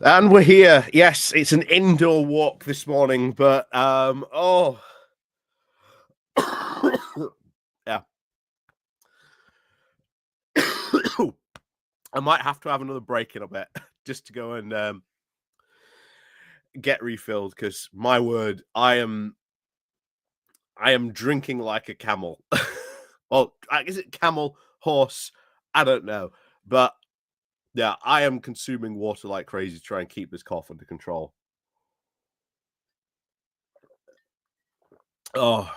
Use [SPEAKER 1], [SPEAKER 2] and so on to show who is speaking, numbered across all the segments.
[SPEAKER 1] And we're here. Yes, it's an indoor walk this morning, but yeah. I might have to have another break in a bit just to go and get refilled because my word, I am drinking like a camel. Well, is it camel, horse? I don't know. But yeah, I am consuming water like crazy to try and keep this cough under control. Oh,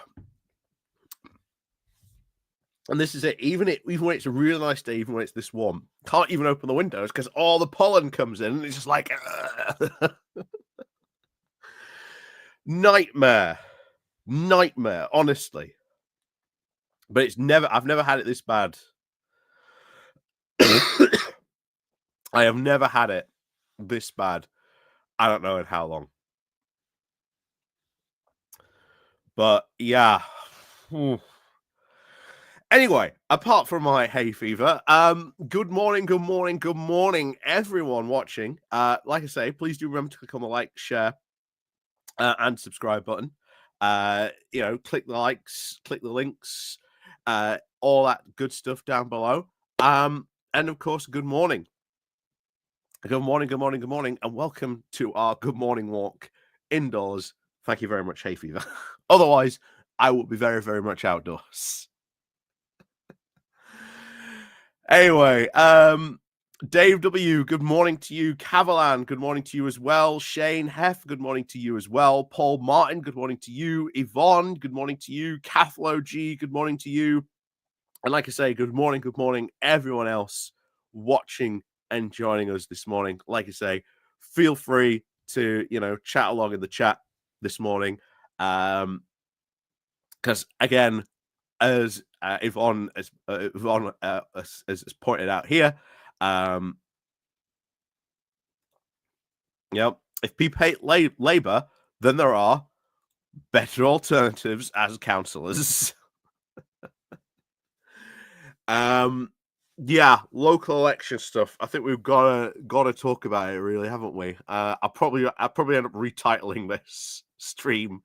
[SPEAKER 1] and this is it. Even when it's a really nice day, even when it's this warm, can't even open the windows because all the pollen comes in, and it's just like nightmare, honestly. But I've never had it this bad. I have never had it this bad. I don't know in how long. But yeah. Anyway, apart from my hay fever, good morning, everyone watching. Like I say, please do remember to click on the like, share, and subscribe button. Click the likes, click the links, all that good stuff down below. And of course, good morning. Good morning, and welcome to our good morning walk indoors. Thank you very much, Hayfever. Otherwise, I will be very, very much outdoors. Anyway, Dave W, good morning to you. Cavalan, good morning to you as well. Shane Heff, good morning to you as well. Paul Martin, good morning to you. Yvonne, good morning to you. Cathlo G, good morning to you. And like I say, good morning, everyone else watching and joining us this morning. Like I say, feel free to, chat along in the chat this morning. Because again, as Yvonne has pointed out here, if people hate Labour, then there are better alternatives as councillors. Yeah, local election stuff. I think we've got to talk about it, really, haven't we? I'll probably end up retitling this stream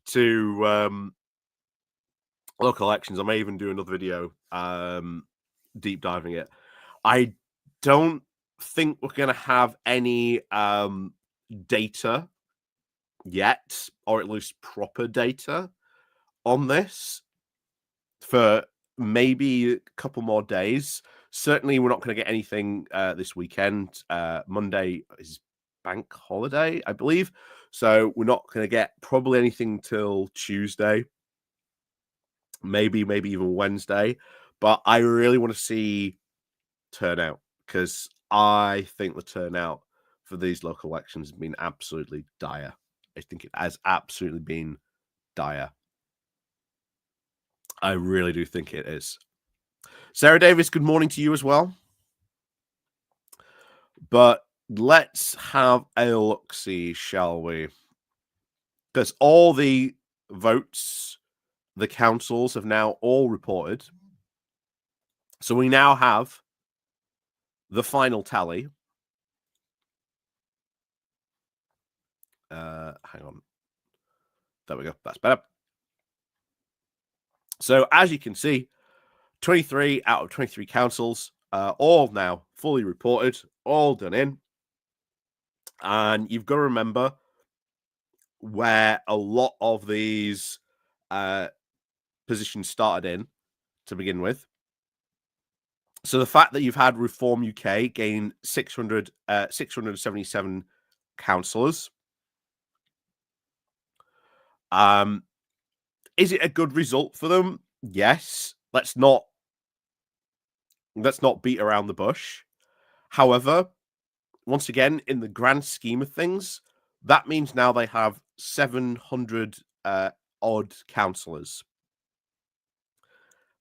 [SPEAKER 1] to local elections. I may even do another video deep diving it. I don't think we're going to have any data yet, or at least proper data on this for maybe a couple more days. Certainly, we're not going to get anything this weekend. Monday is bank holiday, I believe. So we're not going to get probably anything till Tuesday. Maybe even Wednesday. But I really want to see turnout because I think the turnout for these local elections has been absolutely dire. I think it has absolutely been dire. I really do think it is. Sarah Davis, good morning to you as well. But let's have a look-see, shall we? Because all the votes, the councils have now all reported. So we now have the final tally. Hang on. There we go. That's better. So as you can see, 23 out of 23 councils, all now fully reported, all done in. And you've got to remember where a lot of these positions started in to begin with. So the fact that you've had Reform UK gain 677 councillors, is it a good result for them? Yes. Let's not beat around the bush. However, once again, in the grand scheme of things, that means now they have 700 odd councillors.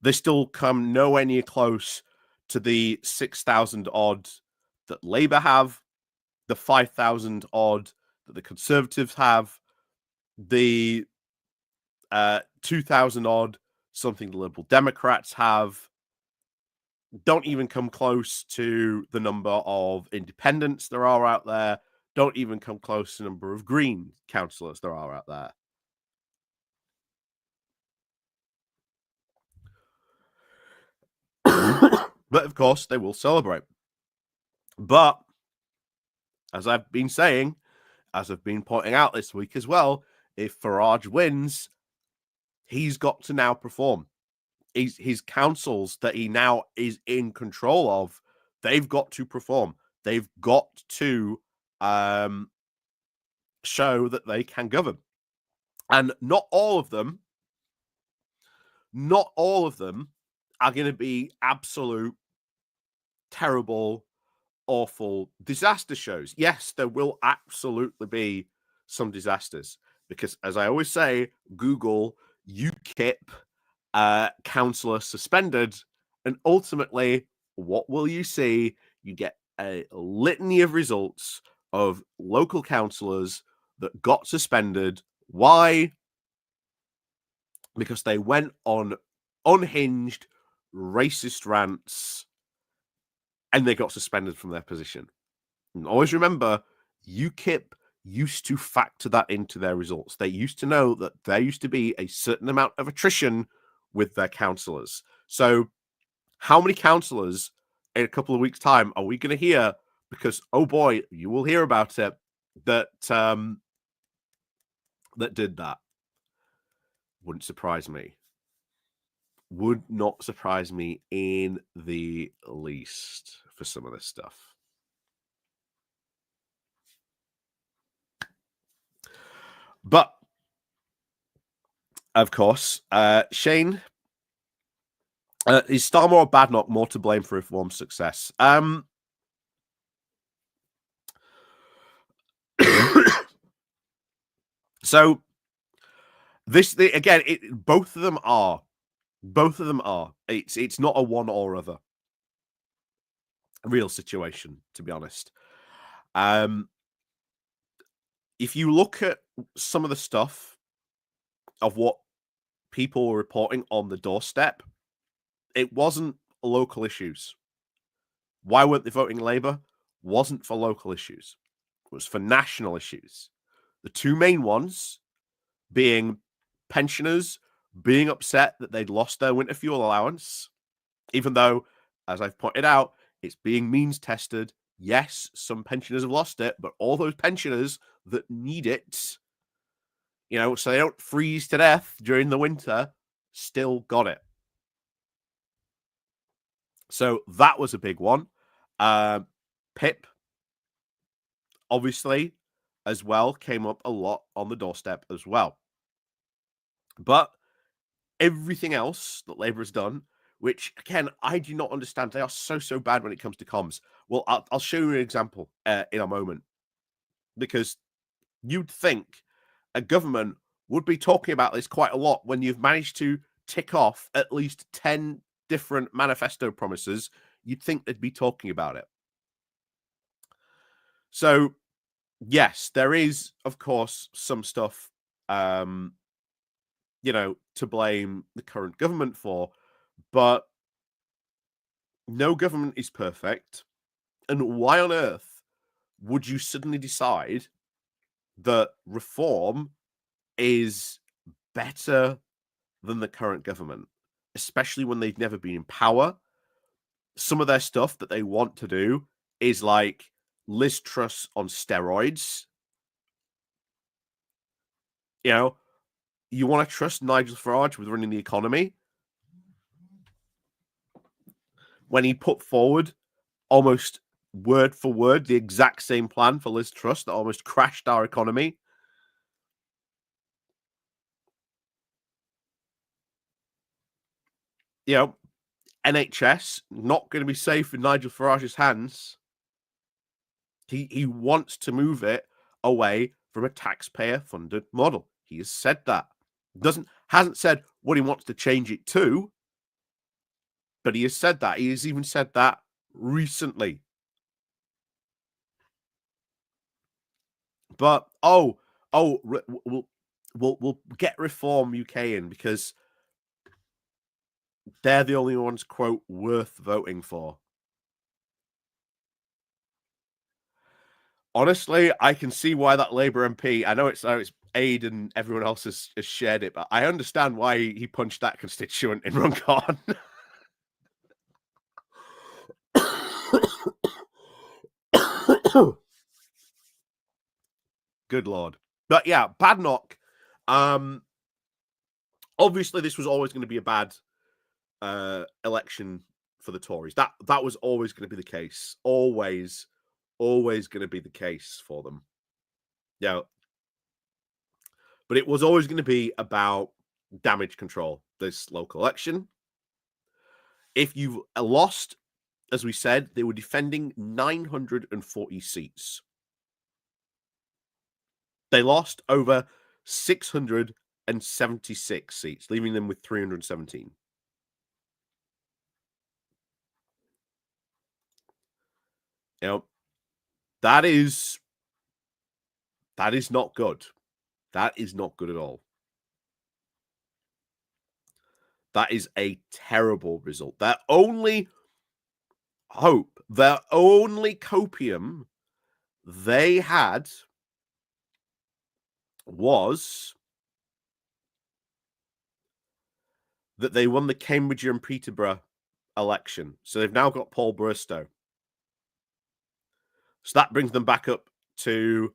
[SPEAKER 1] They still come nowhere near close to the 6,000 odd that Labour have, the 5,000 odd that the Conservatives have, the 2,000 odd something the Liberal Democrats have. Don't even come close to the number of independents there are out there, don't even come close to the number of Green councillors there are out there. But of course, they will celebrate. But as I've been saying, as I've been pointing out this week as well, if Farage wins, he's got to now perform. His councils that he now is in control of, they've got to perform. They've got to show that they can govern. And not all of them are going to be absolute terrible, awful disaster shows. Yes, there will absolutely be some disasters because, as I always say, Google UKIP councillor suspended, and ultimately, what will you see? You get a litany of results of local councillors that got suspended. Why? Because they went on unhinged, racist rants and they got suspended from their position. And always remember, UKIP used to factor that into their results. They used to know that there used to be a certain amount of attrition with their councillors. So how many councillors in a couple of weeks' time are we going to hear? Because, oh boy, you will hear about it, that that did that. Wouldn't surprise me. Would not surprise me in the least for some of this stuff. But, of course, Shane, is Starmer or Badenoch more to blame for Reform's success? So, again, both of them are. Both of them are. It's not a one or other real situation, to be honest. If you look at some of the stuff of what people were reporting on the doorstep, it wasn't local issues. Why weren't they voting Labour? Wasn't for local issues. It was for national issues. The two main ones being pensioners being upset that they'd lost their winter fuel allowance, even though, as I've pointed out, it's being means tested. Yes, some pensioners have lost it, but all those pensioners that need it, so they don't freeze to death during the winter, still got it. So that was a big one. PIP, obviously, as well, came up a lot on the doorstep as well. But everything else that Labour has done, which, again, I do not understand. They are so bad when it comes to comms. Well, I'll show you an example in a moment. Because you'd think a government would be talking about this quite a lot when you've managed to tick off at least 10 different manifesto promises. You'd think they'd be talking about it. So, yes, there is, of course, some stuff, to blame the current government for, but no government is perfect. And why on earth would you suddenly decide that reform is better than the current government, especially when they've never been in power? Some of their stuff that they want to do is like Liz Truss on steroids. You want to trust Nigel Farage with running the economy? When he put forward almost word for word the exact same plan for Liz Truss that almost crashed our economy. NHS not going to be safe in Nigel Farage's hands. He wants to move it away from a taxpayer-funded model. He has said that. Hasn't said what he wants to change it to, but he has said that. He has even said that recently. But we'll get Reform UK in because they're the only ones, quote, worth voting for. Honestly, I can see why that Labour MP. I know it's Aid and everyone else has shared it, but I understand why he punched that constituent in Runcorn. Good lord. But yeah, Badenoch. Um, obviously, this was always going to be a bad election for the Tories. That was always going to be the case. Always going to be the case for them. Yeah, but it was always going to be about damage control. This local election. If you lost, as we said, they were defending 940 seats. They lost over 676 seats, leaving them with 317. You know, that is not good. That is not good at all. That is a terrible result. Their only hope, their only copium they had was that they won the Cambridgeshire and Peterborough election. So they've now got Paul Bristow. So that brings them back up to,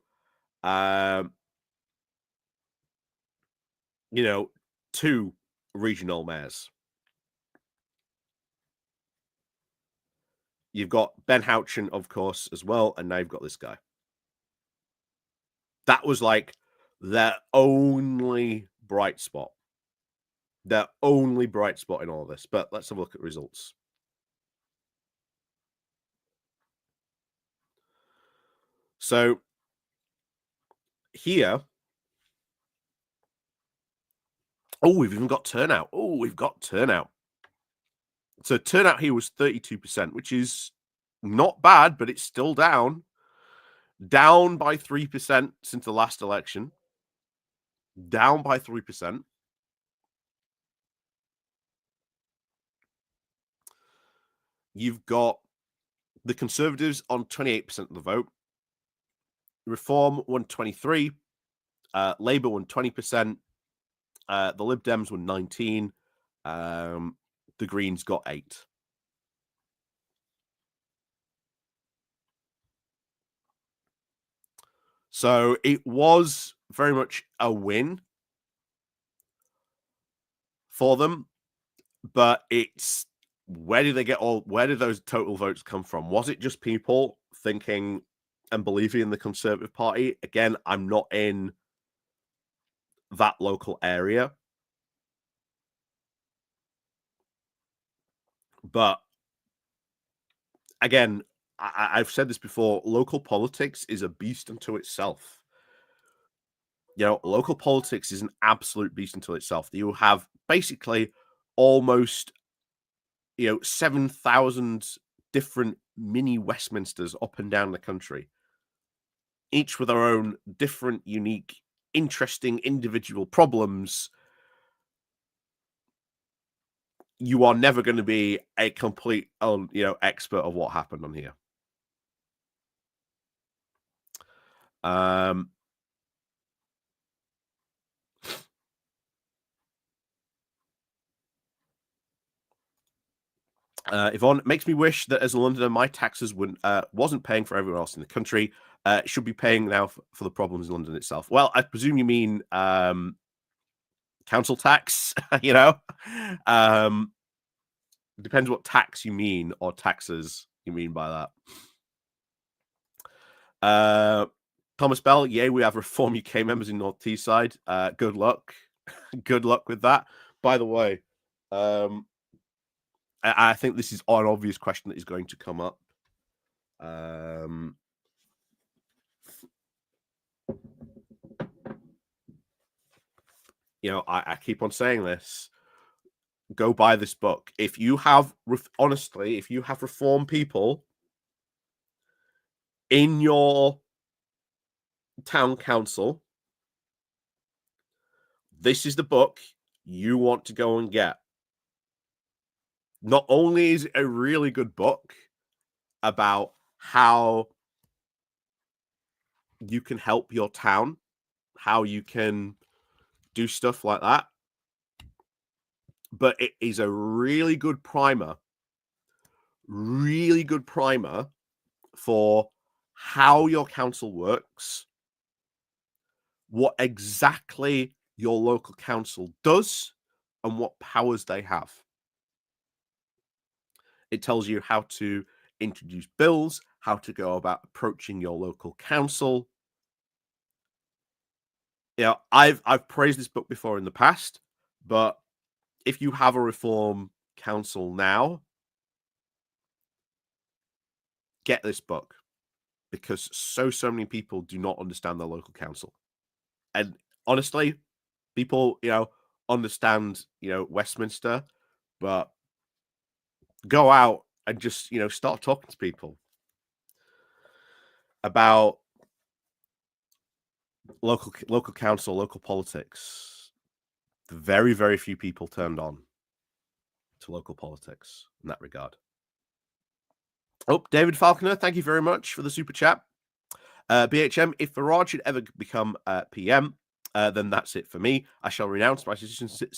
[SPEAKER 1] you know, 2 regional mayors. You've got Ben Houchen, of course, as well, and now you've got this guy. That was like their only bright spot. Their only bright spot in all this. But let's have a look at results. So here, we've even got turnout. We've got turnout. So turnout here was 32%, which is not bad, but it's still down. Down by 3% since the last election. Down by 3%. You've got the Conservatives on 28% of the vote. Reform won 23. Labour won 20%. The Lib Dems won 19. The Greens got 8. So it was very much a win for them, but it's where did those total votes come from? Was it just people thinking and believing in the Conservative Party? Again, I'm not in that local area, but again, I've said this before, local politics is a beast unto itself. You know, local politics is an absolute beast unto itself. You have basically almost, 7,000 different mini Westminsters up and down the country, each with their own different, unique, interesting individual problems. You are never going to be a complete, expert of what happened on here. Yvonne, makes me wish that as a Londoner, my taxes wasn't paying for everyone else in the country. Should be paying now for the problems in London itself. Well, I presume you mean council tax, depends what tax you mean or taxes you mean by that. Thomas Bell, yay, we have Reform UK members in North Teesside. Good luck. Good luck with that. By the way, I think this is an obvious question that is going to come up. I keep on saying this. Go buy this book. If you have, honestly, if you have Reform people in your town council, this is the book you want to go and get. Not only is it a really good book about how you can help your town, how you can do stuff like that. But it is a really good primer for how your council works, what exactly your local council does, and what powers they have. It tells you how to introduce bills, how to go about approaching your local council. I've praised this book before in the past, but if you have a reform council now, get this book, because so many people do not understand their local council. And honestly, people, understand, Westminster, but go out and just, start talking to people about local council, local politics. Very, very few people turned on to local politics in that regard. Oh, David Falconer, thank you very much for the super chat. BHM, if Farage should ever become PM, then that's it for me. I shall renounce my citizenship.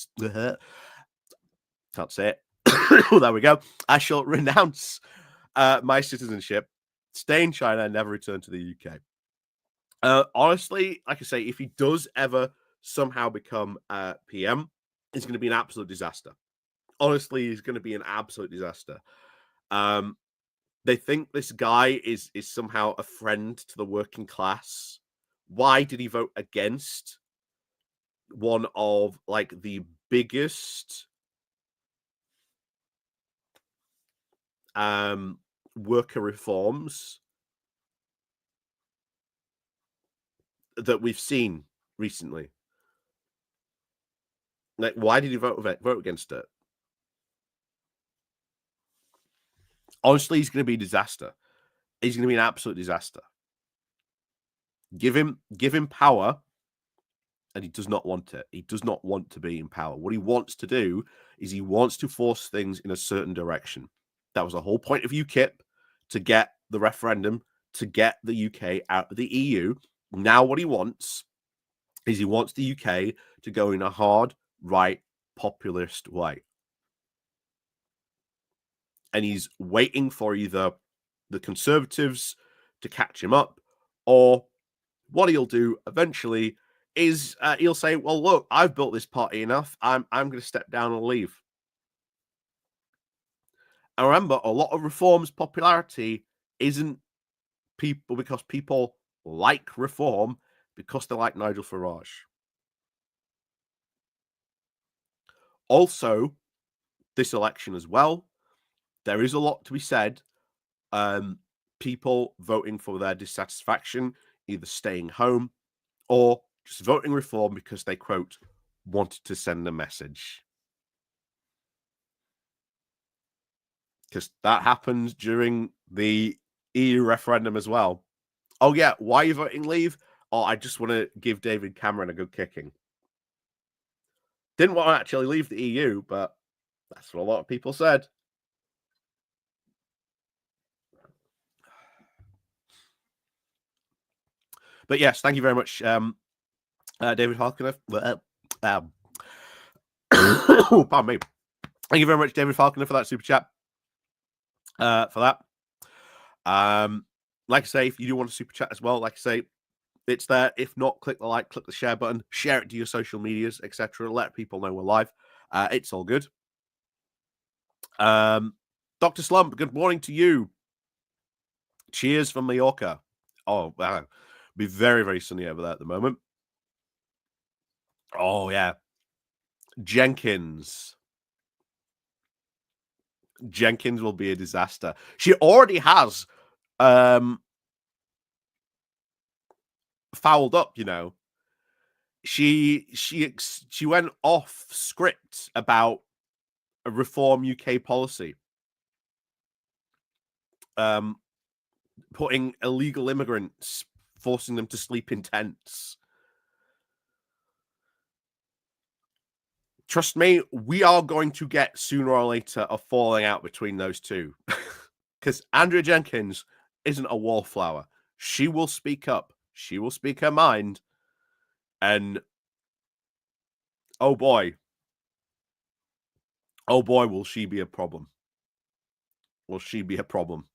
[SPEAKER 1] Can't say it. There we go. I shall renounce my citizenship, stay in China, and never return to the UK. Honestly, like I say, if he does ever somehow become PM, it's going to be an absolute disaster. Honestly, he's going to be an absolute disaster. They think this guy is somehow a friend to the working class. Why did he vote against one of like the biggest worker reforms that we've seen recently? Like, why did he vote against it? Honestly, he's going to be a disaster. He's going to be an absolute disaster. Give him power, and he does not want it. He does not want to be in power. What he wants to do is he wants to force things in a certain direction. That was the whole point of UKIP, to get the referendum, to get the UK out of the EU. Now what he wants is he wants the UK to go in a hard, right, populist way. And he's waiting for either the Conservatives to catch him up, or what he'll do eventually is he'll say, well, look, I've built this party enough. I'm going to step down and leave. And remember, a lot of reform's popularity isn't because people like reform, because they like Nigel Farage. Also, this election as well, there is a lot to be said. People voting for their dissatisfaction, either staying home or just voting reform because they, quote, wanted to send a message. Because that happened during the EU referendum as well. Oh, yeah, why are you voting leave? Oh, I just want to give David Cameron a good kicking. Didn't want to actually leave the EU, but that's what a lot of people said. But yes, thank you very much, David Falconer. Pardon me. Thank you very much, David Falconer, for that super chat. For that. Like I say, if you do want a super chat as well, like I say, it's there. If not, click the like, click the share button, share it to your social medias, etc. Let people know we're live. It's all good. Dr. Slump, good morning to you. Cheers from Mallorca. Oh, wow. Be very, very sunny over there at the moment. Oh, yeah. Jenkins will be a disaster. She already has fouled up, She went off script about a reform UK policy. Putting illegal immigrants, forcing them to sleep in tents. Trust me, we are going to get sooner or later a falling out between those two. Because Andrea Jenkins isn't a wallflower. She will speak up. she will speak her mind, and oh boy, will she be a problem. Will she be a problem?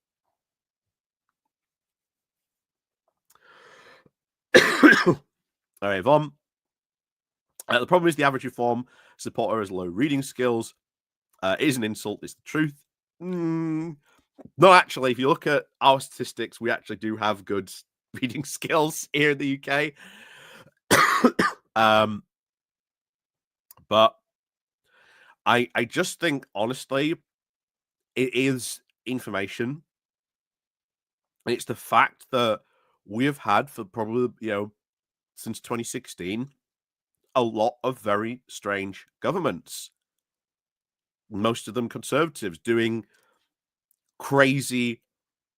[SPEAKER 1] All right, Yvonne. The problem is the average reform supporter has low reading skills. It is an insult. It's the truth. No, actually, if you look at our statistics, we actually do have good reading skills here in the UK. But I just think, honestly, it is information. It's the fact that we have had for probably, since 2016, a lot of very strange governments. Most of them conservatives doing crazy,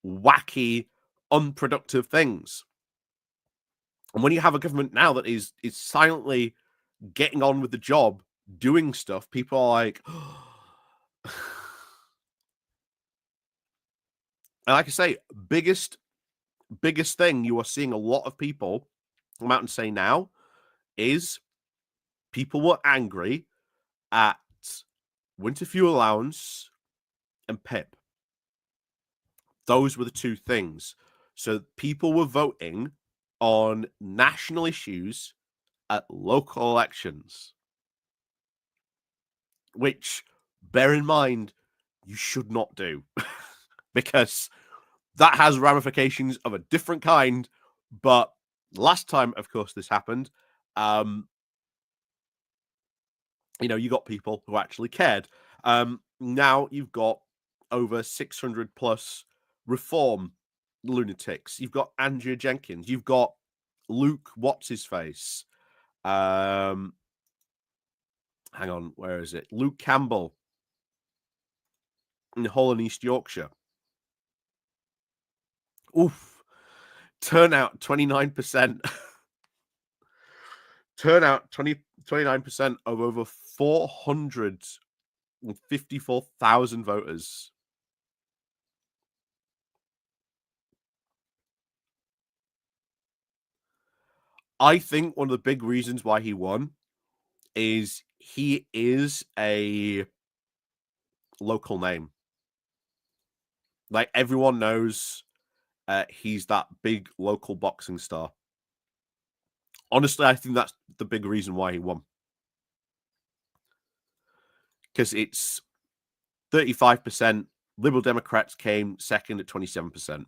[SPEAKER 1] wacky, unproductive things. And when you have a government now that is silently getting on with the job, doing stuff, people are like, and like I say, biggest thing you are seeing a lot of people come out and say now is people were angry at winter fuel allowance and PIP. Those were the two things. So people were voting on national issues at local elections, which, bear in mind, you should not do because that has ramifications of a different kind. But last time, of course, this happened, you got people who actually cared. Now you've got over 600 plus reform lunatics. You've got Andrea Jenkins. You've got Luke, what's his face? Hang on, where is it? Luke Campbell in Hull and East Yorkshire. Oof. Turnout 29%. Turnout 29% of over 454,000 voters. I think one of the big reasons why he won is he is a local name. Like, everyone knows he's that big local boxing star. Honestly, I think that's the big reason why he won. Because it's 35%. Liberal Democrats came second at 27%.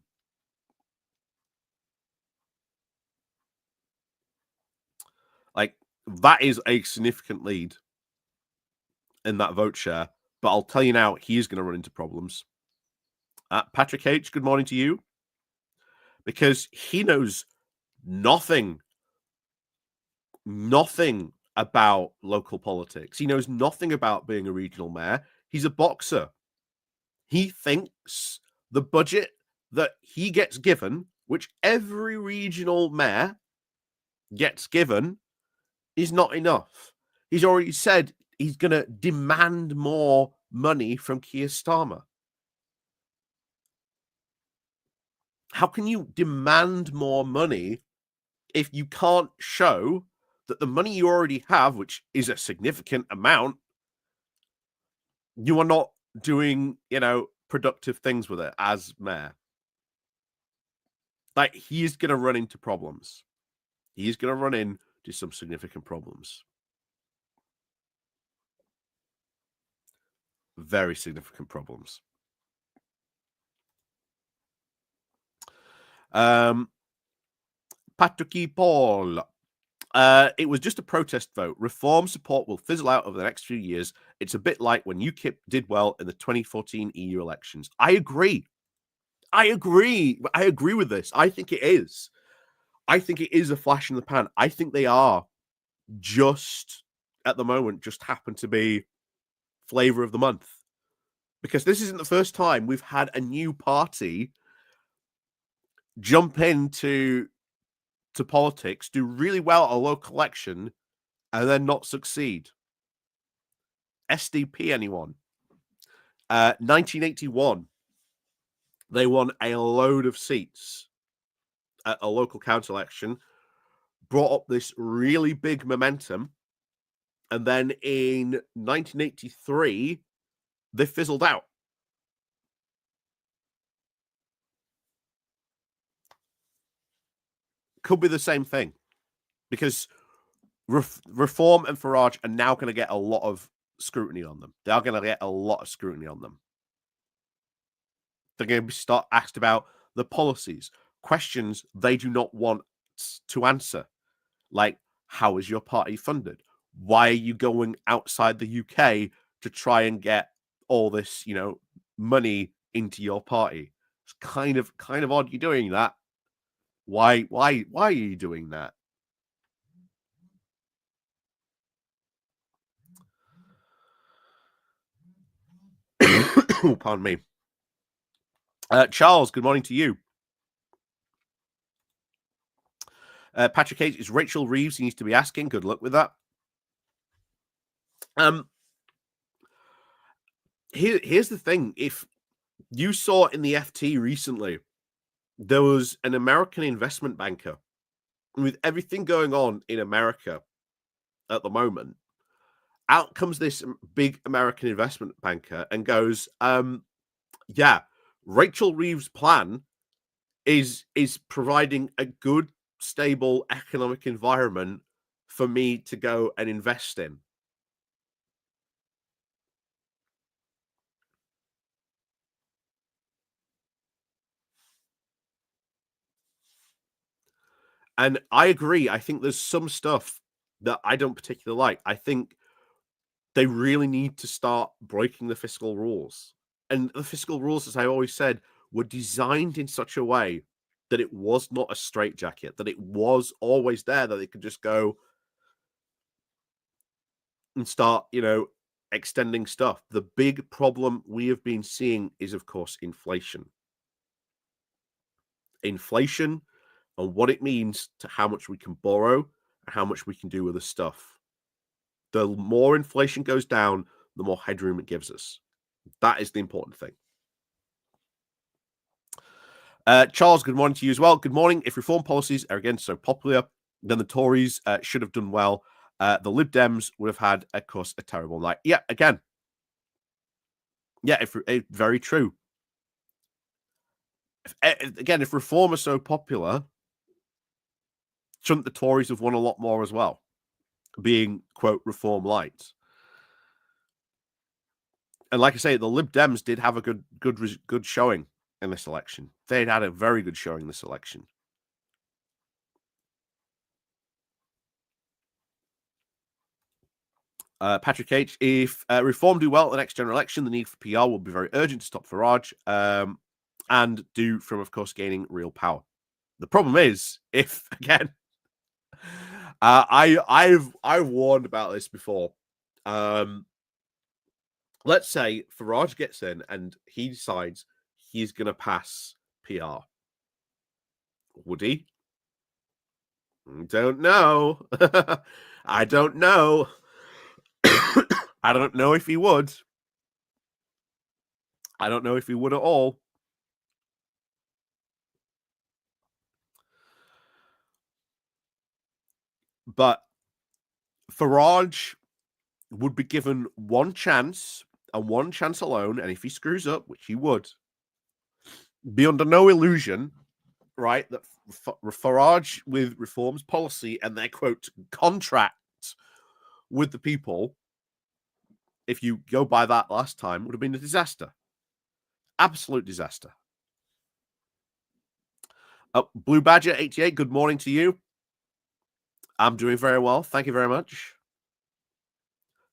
[SPEAKER 1] Like, that is a significant lead in that vote share. But I'll tell you now, he is going to run into problems. Patrick H., good morning to you. Because he knows nothing about local politics. He knows nothing about being a regional mayor. He's a boxer. He thinks the budget that he gets given, which every regional mayor gets given, is not enough. He's already said he's going to demand more money from Keir Starmer. How can you demand more money if you can't show that the money you already have, which is a significant amount, you are not doing, productive things with it as mayor? Like, he is going to run into problems. He is going to run into some significant problems. Very significant problems. Patrick Paul. It was just a protest vote. Reform support will fizzle out over the next few years. It's a bit like when UKIP did well in the 2014 EU elections. I agree. I agree with this. I think it is. I think it is a flash in the pan. I think they are just, at the moment, just happen to be flavor of the month. Because this isn't the first time we've had a new party jump into politics, do really well at a local election, and then not succeed. SDP, anyone? 1981, they won a load of seats. at a local council election, brought up this really big momentum, and then in 1983, they fizzled out. Could be the same thing, because Reform and Farage are now going to get a lot of scrutiny on them. They are going to get a lot of scrutiny on them. They're going to start asked about the policies, questions they do not want to answer, like, how is your party funded? Why are you going outside the UK to try and get all this, money into your party? It's kind of odd you're doing that. Why are you doing that? Pardon me. Charles, good morning to you. Patrick H, it's Rachel Reeves he needs to be asking. Good luck with that. Here's the thing. If you saw in the FT recently, there was an American investment banker. With everything going on in America at the moment, out comes this big American investment banker and goes, yeah, Rachel Reeves' plan is providing a good, stable economic environment for me to go and invest in. And I agree. I think there's some stuff that I don't particularly like. I think they really need to start breaking the fiscal rules. And the fiscal rules, as I always said, were designed in such a way that it was not a straitjacket, that it was always there, that they could just go and start, extending stuff. The big problem we have been seeing is, of course, inflation. Inflation and what it means to how much we can borrow and how much we can do with the stuff. The more inflation goes down, the more headroom it gives us. That is the important thing. Charles, good morning to you as well. Good morning. If reform policies are again so popular, then the Tories should have done well. The Lib Dems would have had, of course, a terrible night. Yeah, again. Yeah, very true. If reform is so popular, shouldn't the Tories have won a lot more as well, being, quote, reform light? And like I say, the Lib Dems did have a good showing in this election. They'd had a very good showing in this election. Patrick H, if Reform do well at the next general election, the need for PR will be very urgent to stop Farage and do from, of course, gaining real power. The problem is, if again, I've warned about this before. Let's say Farage gets in and he decides he's going to pass PR. Would he? Don't know. I don't know. I don't know if he would. I don't know if he would at all. But Farage would be given one chance and one chance alone. And if he screws up, which he would, be under no illusion, right, that Farage with Reform's policy and their, quote, contract with the people, if you go by that last time, would have been a disaster. Absolute disaster. Blue Badger 88, good morning to you. I'm doing very well. Thank you very much.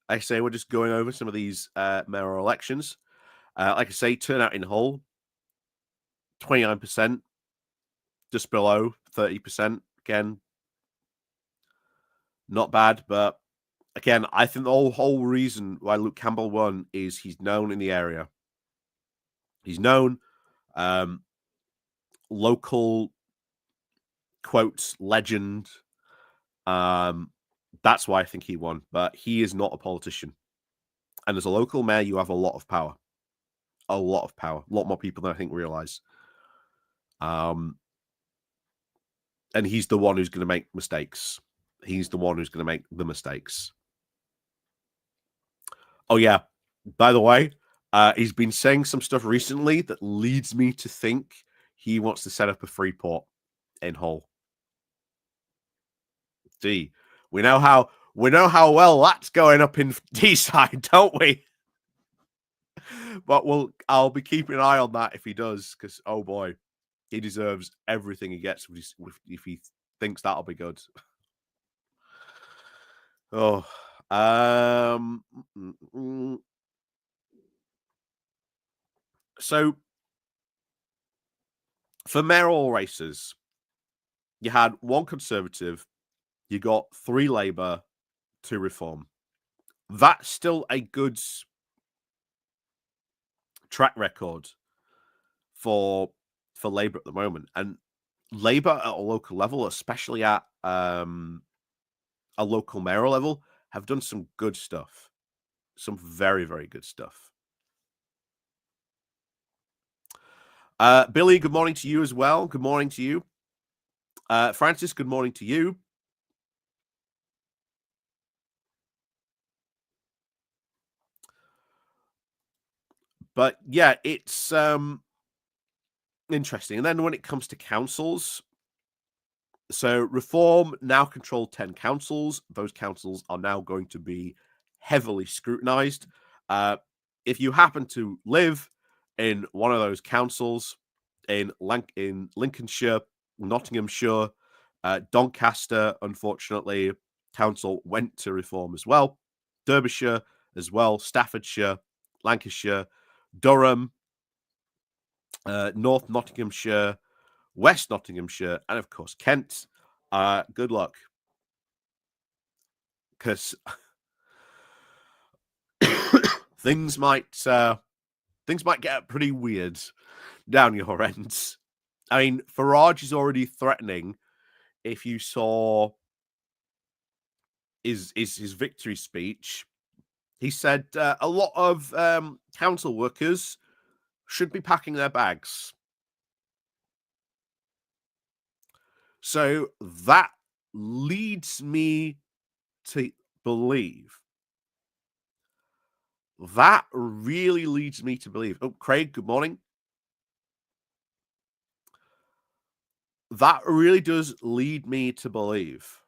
[SPEAKER 1] I say we're just going over some of these mayoral elections. Like I say, turnout in Hull, 29%, just below 30%. Again, not bad, but again, I think the whole reason why Luke Campbell won is he's known in the area. He's known, local, quotes, legend. That's why I think he won, but he is not a politician. And as a local mayor, you have a lot of power. A lot of power. A lot more people than I think realize. And he's the one who's going to make mistakes. He's the one who's going to make the mistakes. Oh, yeah. By the way, he's been saying some stuff recently that leads me to think he wants to set up a free port in Hull. Gee, we know how well that's going up in Deeside, don't we? But I'll be keeping an eye on that if he does, because oh boy, he deserves everything he gets if he thinks that'll be good. Oh, so for mayoral races, you had one Conservative, you got 3 Labour, 2 Reform. That's still a good track record for Labour at the moment, and Labour at a local level, especially at a local mayoral level, have done some good stuff, some very, very good stuff. Billy, good morning to you as well. Good morning to you. Francis, good morning to you. But yeah, it's interesting. And then when it comes to councils, so Reform now control 10 councils. Those councils are now going to be heavily scrutinized. If you happen to live in one of those councils in Lincolnshire, Nottinghamshire, Doncaster, unfortunately, council went to Reform as well. Derbyshire as well, Staffordshire, Lancashire, Durham, North Nottinghamshire, West Nottinghamshire, and of course Kent. Good luck, because things might get pretty weird down your ends. I mean, Farage is already threatening. If you saw his victory speech, he said a lot of council workers should be packing their bags. So that leads me to believe. That really leads me to believe. Oh, Craig, good morning. That really does lead me to believe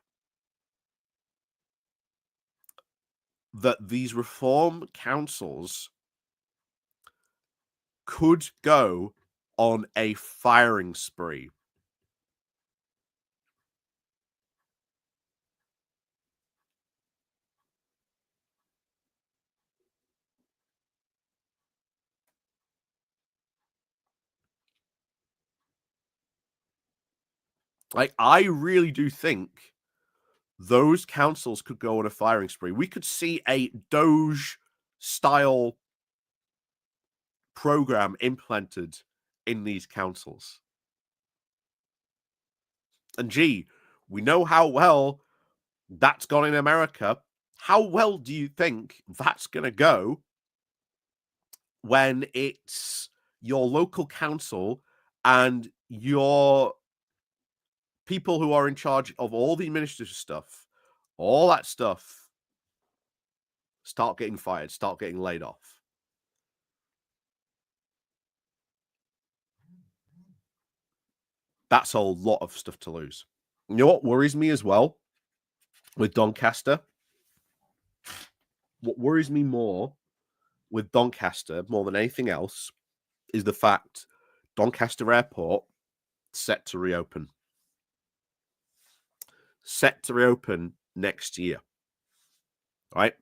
[SPEAKER 1] that these reform councils could go on a firing spree. Like, I really do think those councils could go on a firing spree. We could see a Doge style program implemented in these councils. And gee, we know how well that's gone in America. How well do you think that's going to go when it's your local council and your people who are in charge of all the administrative stuff, all that stuff, start getting fired, start getting laid off? That's a lot of stuff to lose. You know what worries me as well with Doncaster? What worries me more with Doncaster, more than anything else, is the fact Doncaster Airport set to reopen. Set to reopen next year. Right?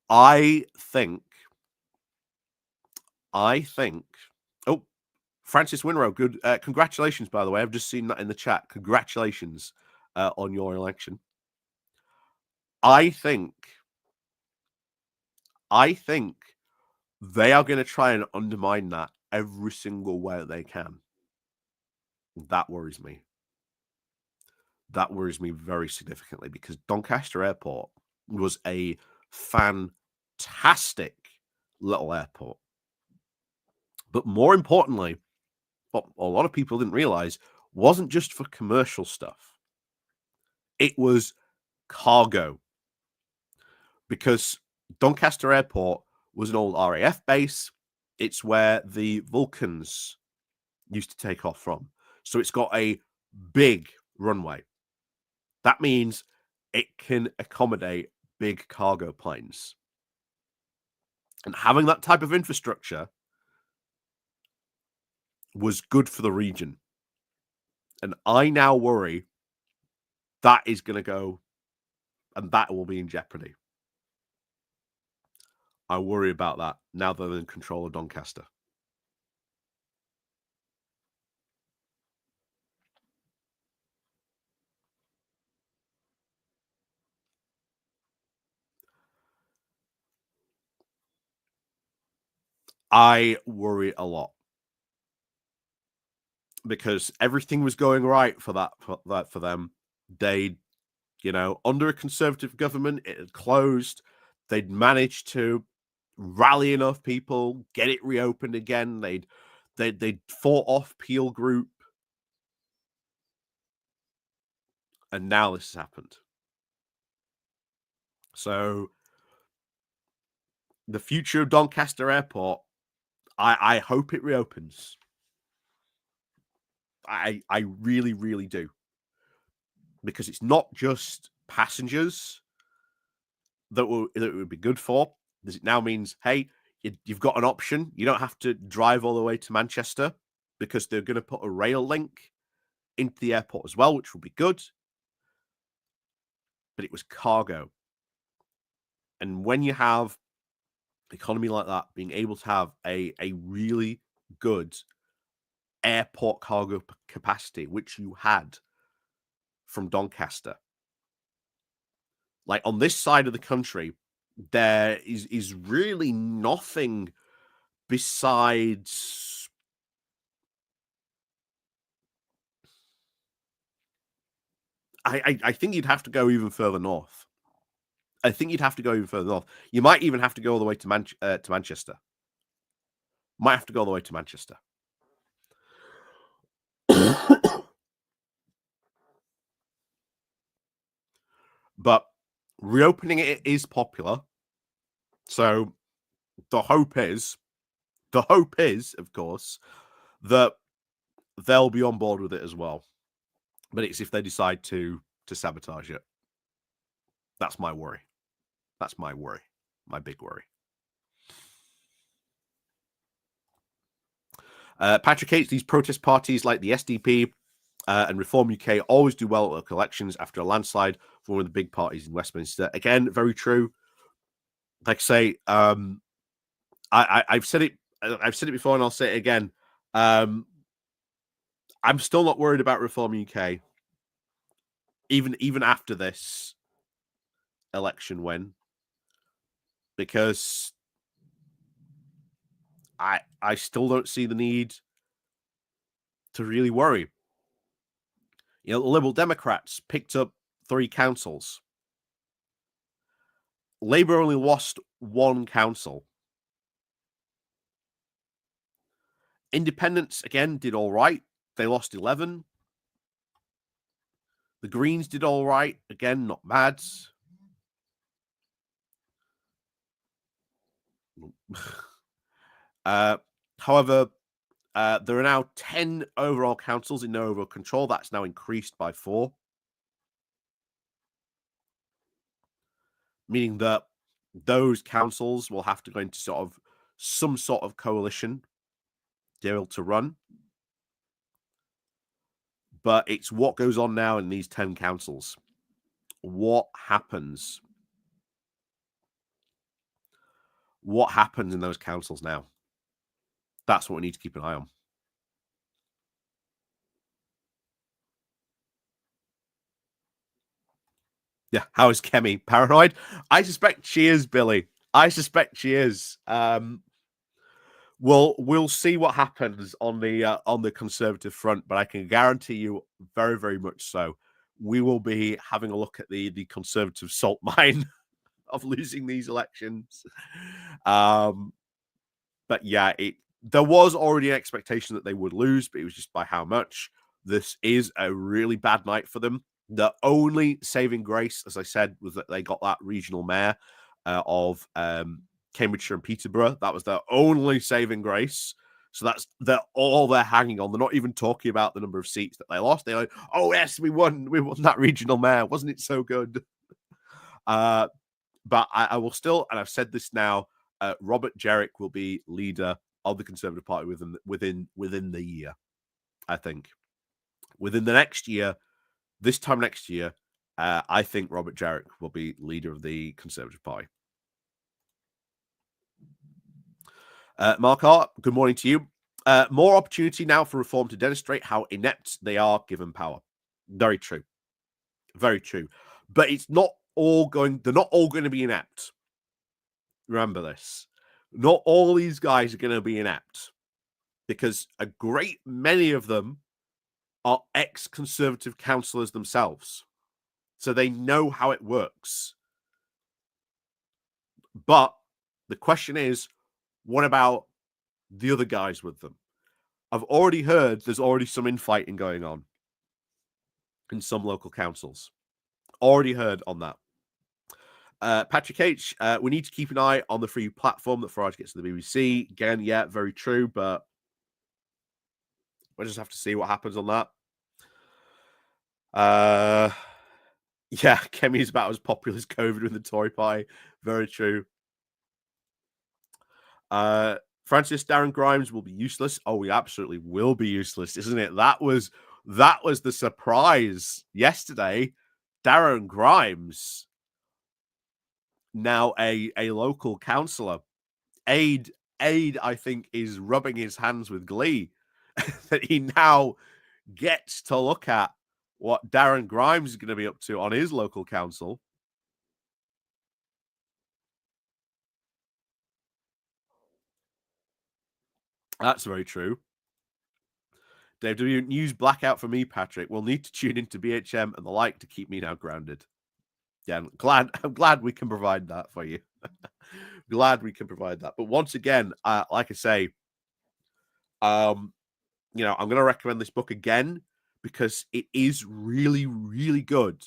[SPEAKER 1] I think. Oh, Francis Winrow, good. Congratulations, by the way. I've just seen that in the chat. Congratulations on your election. I think they are going to try and undermine that every single way that they can. That worries me. That worries me very significantly because Doncaster Airport was a fantastic little airport. But more importantly, what a lot of people didn't realize, wasn't just for commercial stuff. It was cargo, because Doncaster Airport was an old RAF base. It's where the Vulcans used to take off from. So it's got a big runway. That means it can accommodate big cargo planes. And having that type of infrastructure was good for the region. And I now worry that is going to go, and that will be in jeopardy. I worry about that now that they're in control of Doncaster. I worry a lot, because everything was going right for them. They, under a Conservative government, it had closed. They'd managed to rally enough people, get it reopened again. They'd fought off Peel Group, and now this has happened. So the future of Doncaster Airport, I hope it reopens. I really, really do. Because it's not just passengers that it would be good for. It now means, hey, you've got an option. You don't have to drive all the way to Manchester, because they're going to put a rail link into the airport as well, which will be good. But it was cargo. And when you have economy like that, being able to have a really good airport cargo capacity, which you had from Doncaster, like on this side of the country, there is really nothing besides I think you'd have to go even further north. I think you'd have to go even further north. You might even have to go all the way to Manchester. Might have to go all the way to Manchester. But reopening it is popular. So the hope is, of course, that they'll be on board with it as well. But it's if they decide to sabotage it. That's my worry. That's my worry. My big worry. Patrick hates these protest parties like the SDP and Reform UK always do well at local elections after a landslide for one of the big parties in Westminster. Again, very true. Like I say, I've said it. I've said it before, and I'll say it again. I'm still not worried about Reform UK, even after this election win, because I still don't see the need to really worry. The Liberal Democrats picked up 3 councils. Labour only lost 1 council. Independents, again, did all right. They lost 11. The Greens did all right. Again, not bad. However, there are now 10 overall councils in no overall control. That's now increased by 4. Meaning that those councils will have to go into some sort of coalition to be able to run. But it's what goes on now in these 10 councils. What happens? What happens in those councils now? That's what we need to keep an eye on. Yeah, how is Kemi paranoid? I suspect she is, Billy. I suspect she is. We'll see what happens on the Conservative front, but I can guarantee you, very, very much so, we will be having a look at the Conservative salt mine of losing these elections. But yeah, there was already an expectation that they would lose, but it was just by how much. This is a really bad night for them. The only saving grace, as I said, was that they got that regional mayor of Cambridgeshire and Peterborough. That was their only saving grace. So they're all they're hanging on. They're not even talking about the number of seats that they lost. They're like, "Oh yes, we won that regional mayor. Wasn't it so good?" But I will still, and I've said this now, Robert Jerrick will be leader of the Conservative Party within the year. I think within the next year, this time next year, I think Robert Jerrick will be leader of the Conservative Party. Mark Hart, good morning to you. More opportunity now for Reform to demonstrate how inept they are given power. Very true. Very true. But it's not all going, they're not all going to be inept. Remember this. Not all these guys are going to be inept because a great many of them are ex-Conservative councillors themselves. So they know how it works. But the question is, what about the other guys with them? I've already heard there's already some infighting going on in some local councils. Already heard on that. Patrick H, we need to keep an eye on the free platform that Farage gets to the BBC. Again, yeah, very true, but we'll just have to see what happens on that. Yeah, Kemi's about as popular as COVID with the Tory Party. Very true. Francis, Darren Grimes will be useless. Oh, he absolutely will be useless, isn't it? That was the surprise yesterday. Darren Grimes, now a local councillor. Aid, I think, is rubbing his hands with glee that he now gets to look at what Darren Grimes is going to be up to on his local council. That's very true. Dave W. News blackout for me, Patrick. We'll need to tune into BHM and the like to keep me now grounded. Yeah, I'm glad we can provide that for you. Glad we can provide that. But once again, like I say, I'm going to recommend this book again because it is really, really good.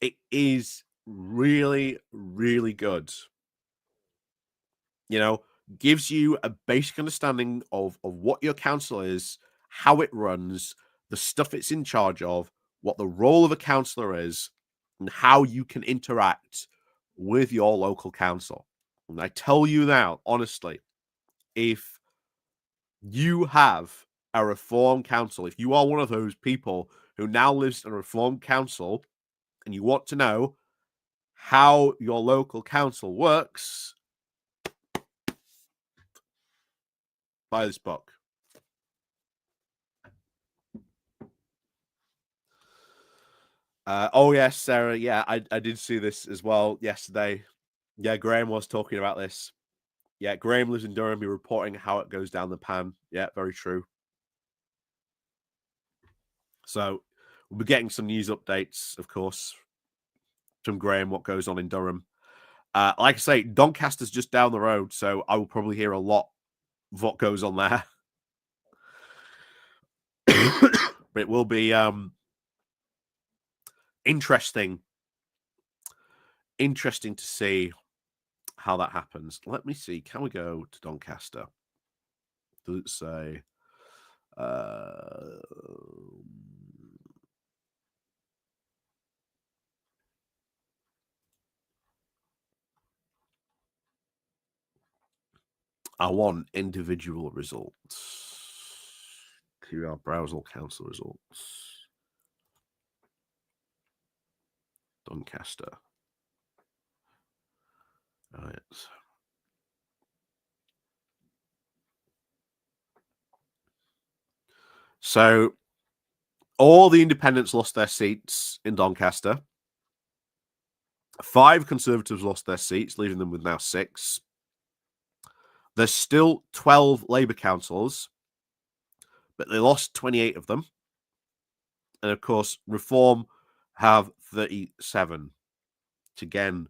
[SPEAKER 1] It is really, really good. Gives you a basic understanding of what your council is, how it runs, the stuff it's in charge of, what the role of a councillor is, and how you can interact with your local council. And I tell you now, honestly, if you have a reform council, if you are one of those people who now lives in a reform council and you want to know how your local council works, buy this book. Oh yes, Sarah. Yeah, I did see this as well yesterday. Yeah, Graham was talking about this. Yeah, Graham lives in Durham. He's reporting how it goes down the pan. Yeah, very true. So we'll be getting some news updates, of course, from Graham, what goes on in Durham. Like I say, Doncaster's just down the road, so I will probably hear a lot of what goes on there. But it will be interesting to see how that happens. Let me see. Can we go to Doncaster? Does it say? I want individual results. Here are Browsell Council results. Doncaster. Right. So all the independents lost their seats in Doncaster. 5 Conservatives lost their seats, leaving them with now 6. There's still 12 Labour councillors, but they lost 28 of them. And of course, Reform have 37. which again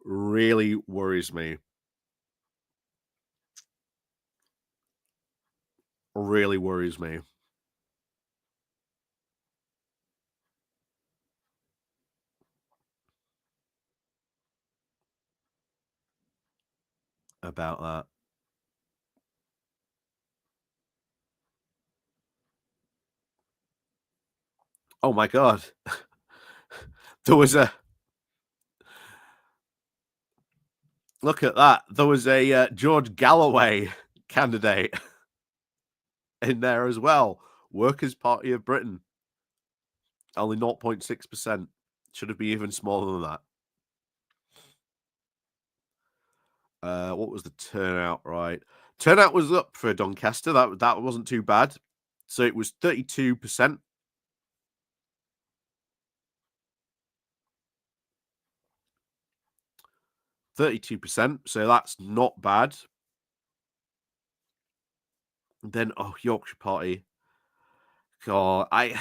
[SPEAKER 1] really worries me. Really worries me about that. Oh my god. There was a look at that. There was a George Galloway candidate in there as well. Workers' Party of Britain, only 0.6%. Should have been even smaller than that. What was the turnout? Right, turnout was up for Doncaster. That wasn't too bad. So it was 32%. 32%. So that's not bad. Then Yorkshire Party. God, I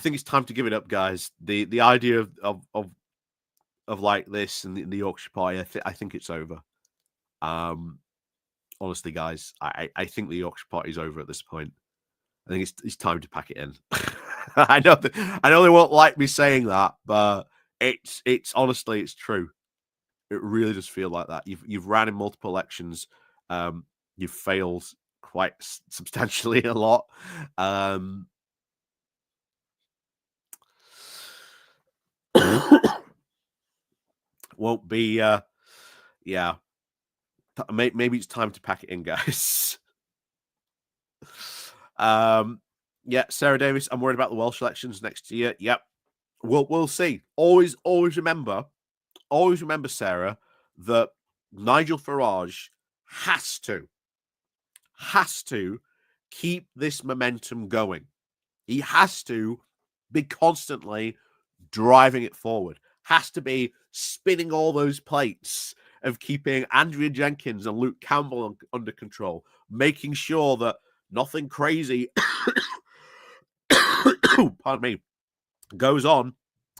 [SPEAKER 1] think it's time to give it up, guys. The idea of like this and the Yorkshire Party, I think it's over. Um, honestly, guys, I think the Yorkshire Party is over at this point. I think it's time to pack it in. I know they won't like me saying that, but it's honestly it's true. It really does feel like that. You've ran in multiple elections. You've failed quite substantially a lot. Um, won't be. Yeah, maybe it's time to pack it in, guys. um, yeah, Sarah Davis. I'm worried about the Welsh elections next year. Yep, we'll see. Always remember, Sarah, that Nigel Farage has to keep this momentum going. He has to be constantly driving it forward. Has to be spinning all those plates of keeping Andrea Jenkins and Luke Campbell under control, making sure that nothing crazy, pardon me, goes on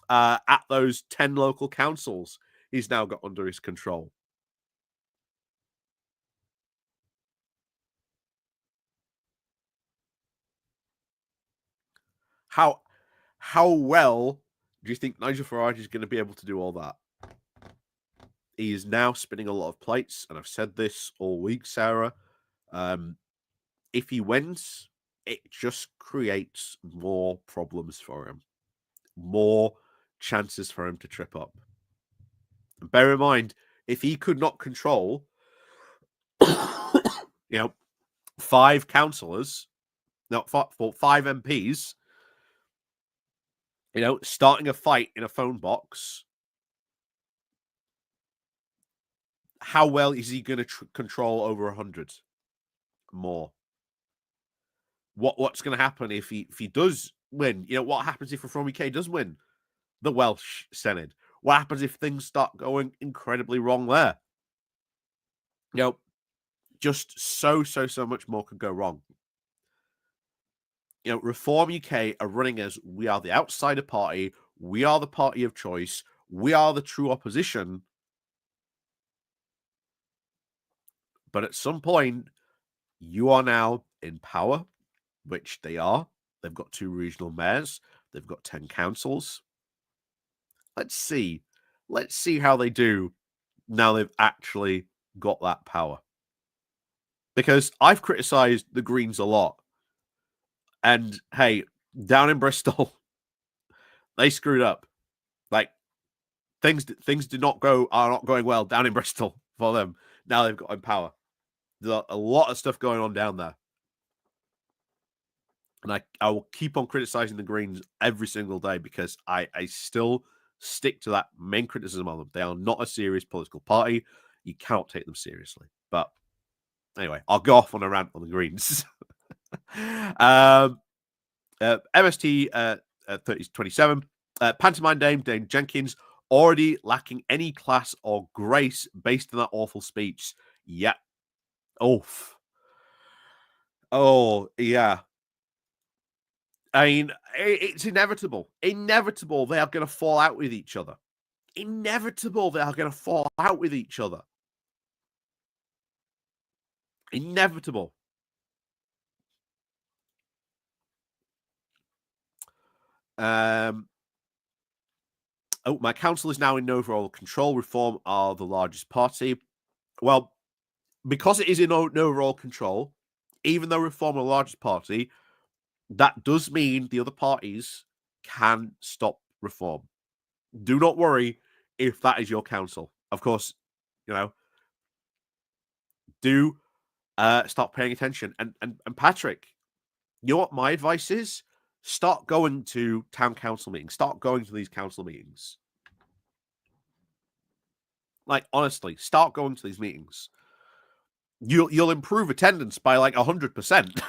[SPEAKER 1] at those 10 local councils he's now got under his control. How well do you think Nigel Farage is going to be able to do all that? He is now spinning a lot of plates, and I've said this all week, Sarah. If he wins, it just creates more problems for him, more chances for him to trip up. And bear in mind, if he could not control, you know, 5 councillors, no, for 5 MPs, starting a fight in a phone box, how well is he going to control over 100 more? What's going to happen if he does win? What happens if Reform UK does win the Welsh Senate? What happens if things start going incredibly wrong there? Just so much more could go wrong. Reform UK are running as we are the outsider party, we are the party of choice, we are the true opposition. But at some point, you are now in power, which they are. They've got 2 regional mayors, they've got 10 councils. Let's see how they do now they've actually got that power. Because I've criticised the Greens a lot. And hey, down in Bristol, they screwed up. Like things are not going well down in Bristol for them. Now they've got in power. There's a lot of stuff going on down there. And I will keep on criticizing the Greens every single day because I still stick to that main criticism of them. They are not a serious political party. You cannot take them seriously. But anyway, I'll go off on a rant on the Greens. MST 3027, Pantomime Dame Jenkins, already lacking any class or grace based on that awful speech. Yeah. Oof. Oh, yeah. I mean, it's inevitable. Inevitable. They are going to fall out with each other. inevitable they are going to fall out with each other. Inevitable. My council is now in overall control. Reform are the largest party. Well, because it is in overall control, even though Reform are the largest party, that does mean the other parties can stop Reform. Do not worry if that is your council. Of course, do start paying attention. And Patrick, you know what my advice is? Start going to town council meetings. Start going to these council meetings. Like, honestly, start going to these meetings. You'll improve attendance by like 100%.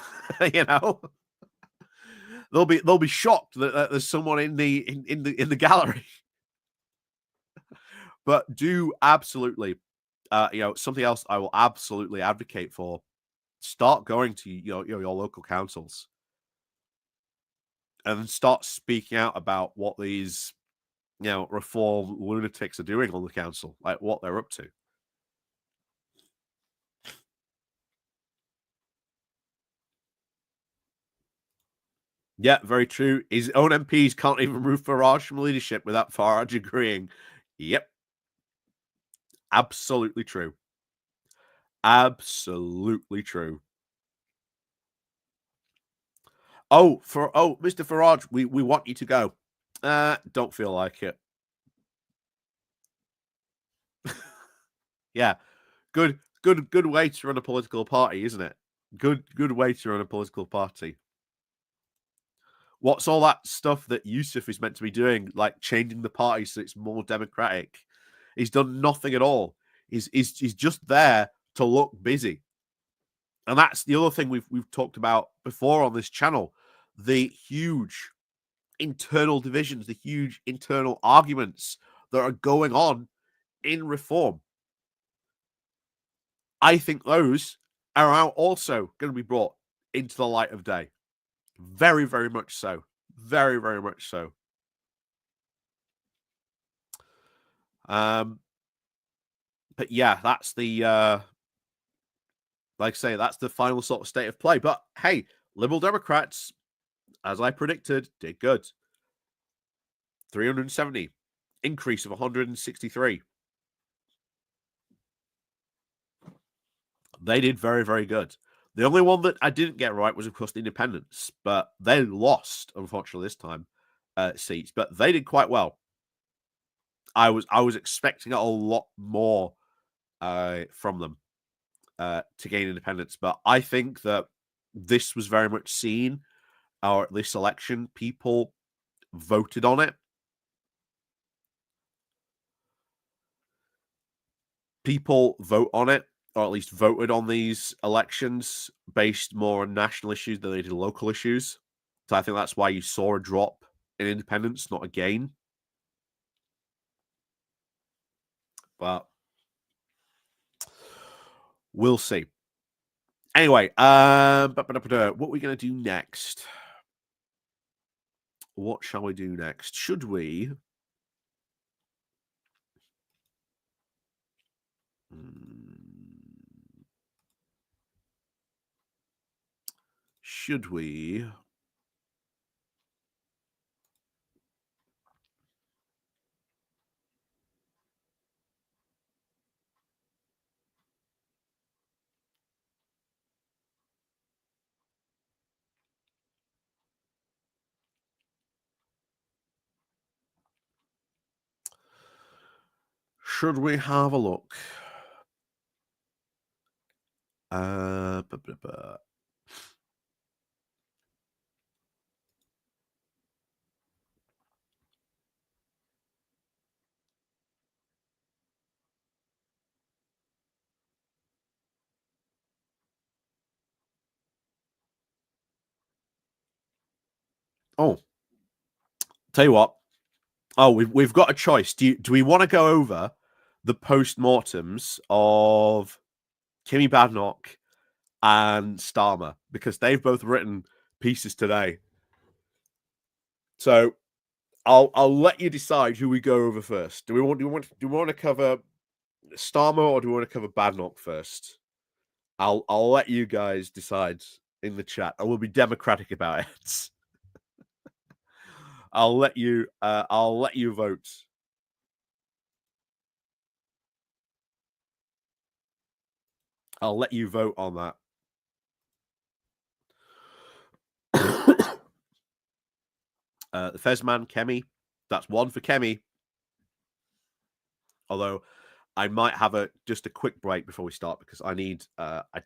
[SPEAKER 1] They'll be shocked that there's someone in the gallery. But do absolutely, something else I will absolutely advocate for. Start going to your local councils and start speaking out about what these reform lunatics are doing on the council, like what they're up to. Yeah, very true. His own MPs can't even remove Farage from leadership without Farage agreeing. Yep. Absolutely true. Absolutely true. Mr. Farage, we want you to go. Don't feel like it. Yeah. Good way to run a political party, isn't it? Good way to run a political party. What's all that stuff that Yusuf is meant to be doing, like changing the party so it's more democratic? He's done nothing at all. He's just there to look busy. And that's the other thing we've talked about before on this channel. The huge internal divisions, the huge internal arguments that are going on in reform. I think those are now also going to be brought into the light of day. Very, very much so. Very, very much so. But yeah, that's the like I say, that's the final sort of state of play. But hey, Liberal Democrats, as I predicted, did good. 370, increase of 163. They did very, very good. The only one that I didn't get right was, of course, the independents, but they lost, unfortunately, this time seats. But they did quite well. I was expecting a lot more from them to gain independence, but I think that this was very much seen, or this election, people voted on it. People vote on it, or at least voted on these elections based more on national issues than they did local issues. So I think that's why you saw a drop in independence, not a gain. But we'll see. Anyway, what are we going to do next? What shall we do next? Should we? Should we? Should we have a look? Oh, tell you what. Oh, we've got a choice. Do we want to go over the post-mortems of Kimmy Badenoch and Starmer, because they've both written pieces today? So I'll let you decide who we go over first. Do we want to cover Starmer or do we want to cover Badenoch first? I'll let you guys decide in the chat. I will be democratic about it. I'll let you vote. I'll let you vote on that. The Fezman, Kemi. That's one for Kemi. Although I might have just a quick break before we start because I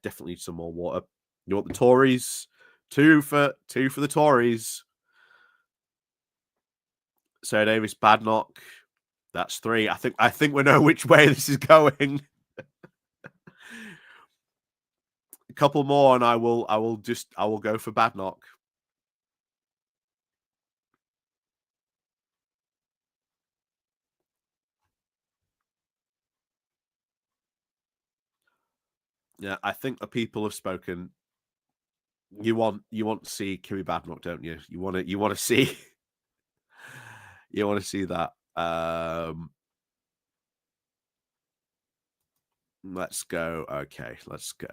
[SPEAKER 1] definitely need some more water. You want the Tories? Two for the Tories. Sarah Davis, Badenoch. That's three. I think we know which way this is going. A couple more, and I will go for Badenoch. Yeah, I think the people have spoken. You want to see Kiri Badenoch, don't you? You want to see you want to see that. Let's go. Okay, let's go.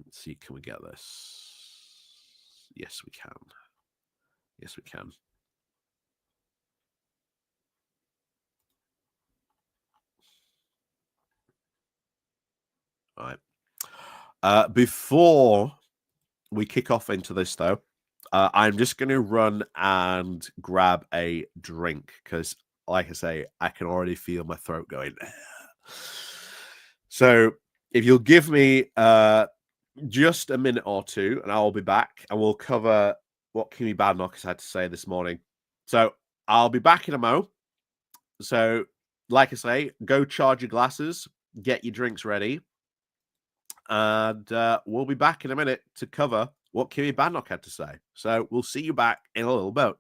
[SPEAKER 1] Let's see, can we get this? Yes, we can. Yes, we can. All right. Before we kick off into this, though, I'm just going to run and grab a drink because, like I say, I can already feel my throat going. So, if you'll give me just a minute or two, and I'll be back, and we'll cover what Kimi Badenoch has had to say this morning. So, I'll be back in a mo. So, like I say, go charge your glasses, get your drinks ready, and we'll be back in a minute to cover what Kimi Badenoch had to say. So we'll see you back in a little bit.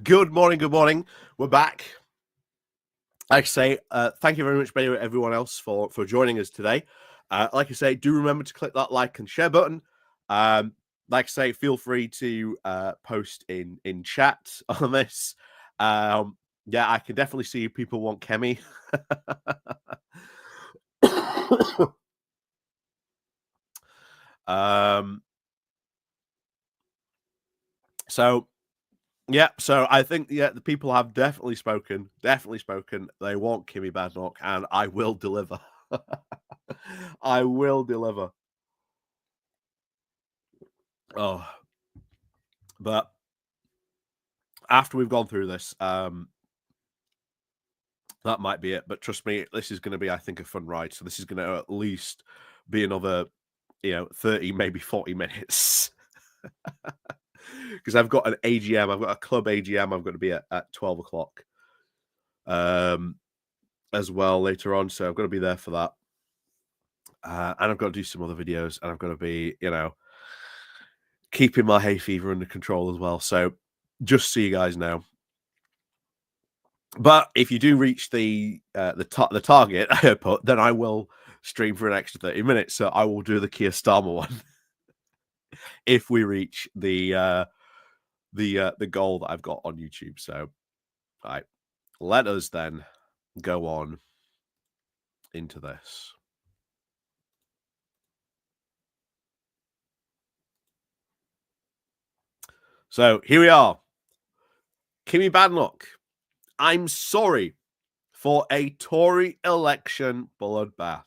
[SPEAKER 1] Good morning. We're back. Like I say, thank you very much, everyone else, for joining us today. Like I say, do remember to click that like and share button. like I say, feel free to post in chat on this. Yeah, I can definitely see people want Kemi. um, so yeah, so I think the people have definitely spoken. Definitely spoken. They want Kimmy Badenoch, and I will deliver. I will deliver. Oh, but after we've gone through this, that might be it. But trust me, this is going to be, I think, a fun ride. So this is going to at least be another, 30, maybe 40 minutes. Because I've got an AGM, I've got a club AGM, I've got to be at 12 o'clock as well later on. So I've got to be there for that. And I've got to do some other videos, and I've got to be, keeping my hay fever under control as well. So just so you guys know. But if you do reach the target I put, then I will stream for an extra 30 minutes. So I will do the Keir Starmer one if we reach the goal that I've got on YouTube. So, all right, let us then go on into this. So here we are. Kimmy Badenoch, I'm sorry for a Tory election bloodbath.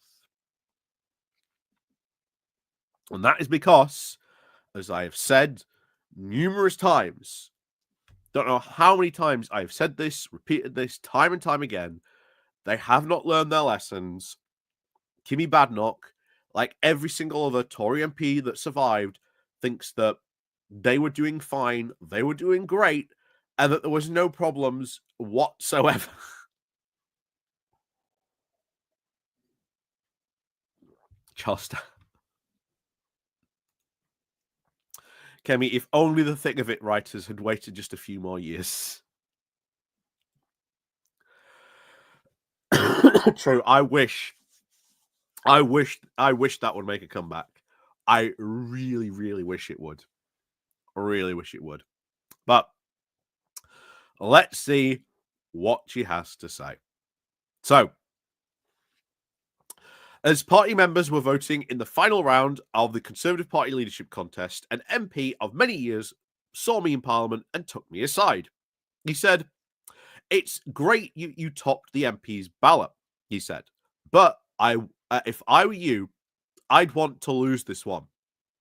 [SPEAKER 1] And that is because, as I have said numerous times, don't know how many times I've said this, repeated this time and time again, they have not learned their lessons. Kimmy Badenoch, like every single other Tory MP that survived, thinks that they were doing fine, they were doing great, and that there was no problems whatsoever. Just Kemi, if only the thick of it writers had waited just a few more years. True. I wish that would make a comeback. I really, really wish it would. Really wish it would. But let's see what she has to say. So, as party members were voting in the final round of the Conservative Party leadership contest, an MP of many years saw me in Parliament and took me aside. He said, "It's great you topped the MP's ballot," he said, "but if I were you, I'd want to lose this one.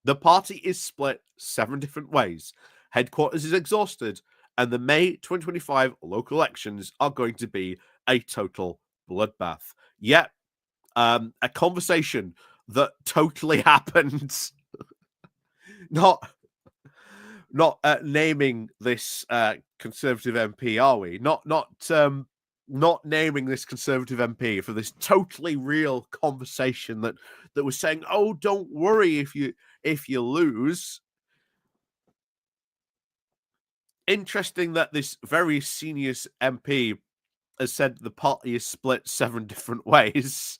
[SPEAKER 1] The party is split 7 different ways. Headquarters is exhausted, and the May 2025 local elections are going to be a total bloodbath." Yet, a conversation that totally happened. not naming this Conservative MP, are we? Not naming this Conservative MP for this totally real conversation that was saying, "Oh, don't worry if you lose." Interesting that this very senior MP has said the party is split 7 different ways.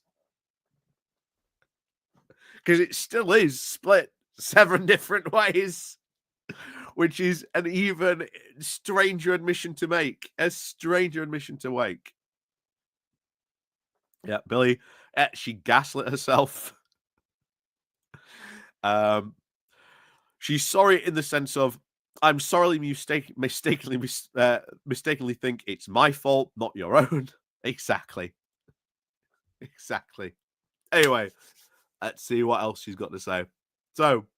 [SPEAKER 1] Because it still is split 7 different ways, which is an even stranger admission to make. A stranger admission to make. Yeah, Billy, she gaslit herself. She's sorry in the sense of, I'm sorry mistakenly think it's my fault, not your own. Exactly. Exactly. Anyway, let's see what else she's got to say. So,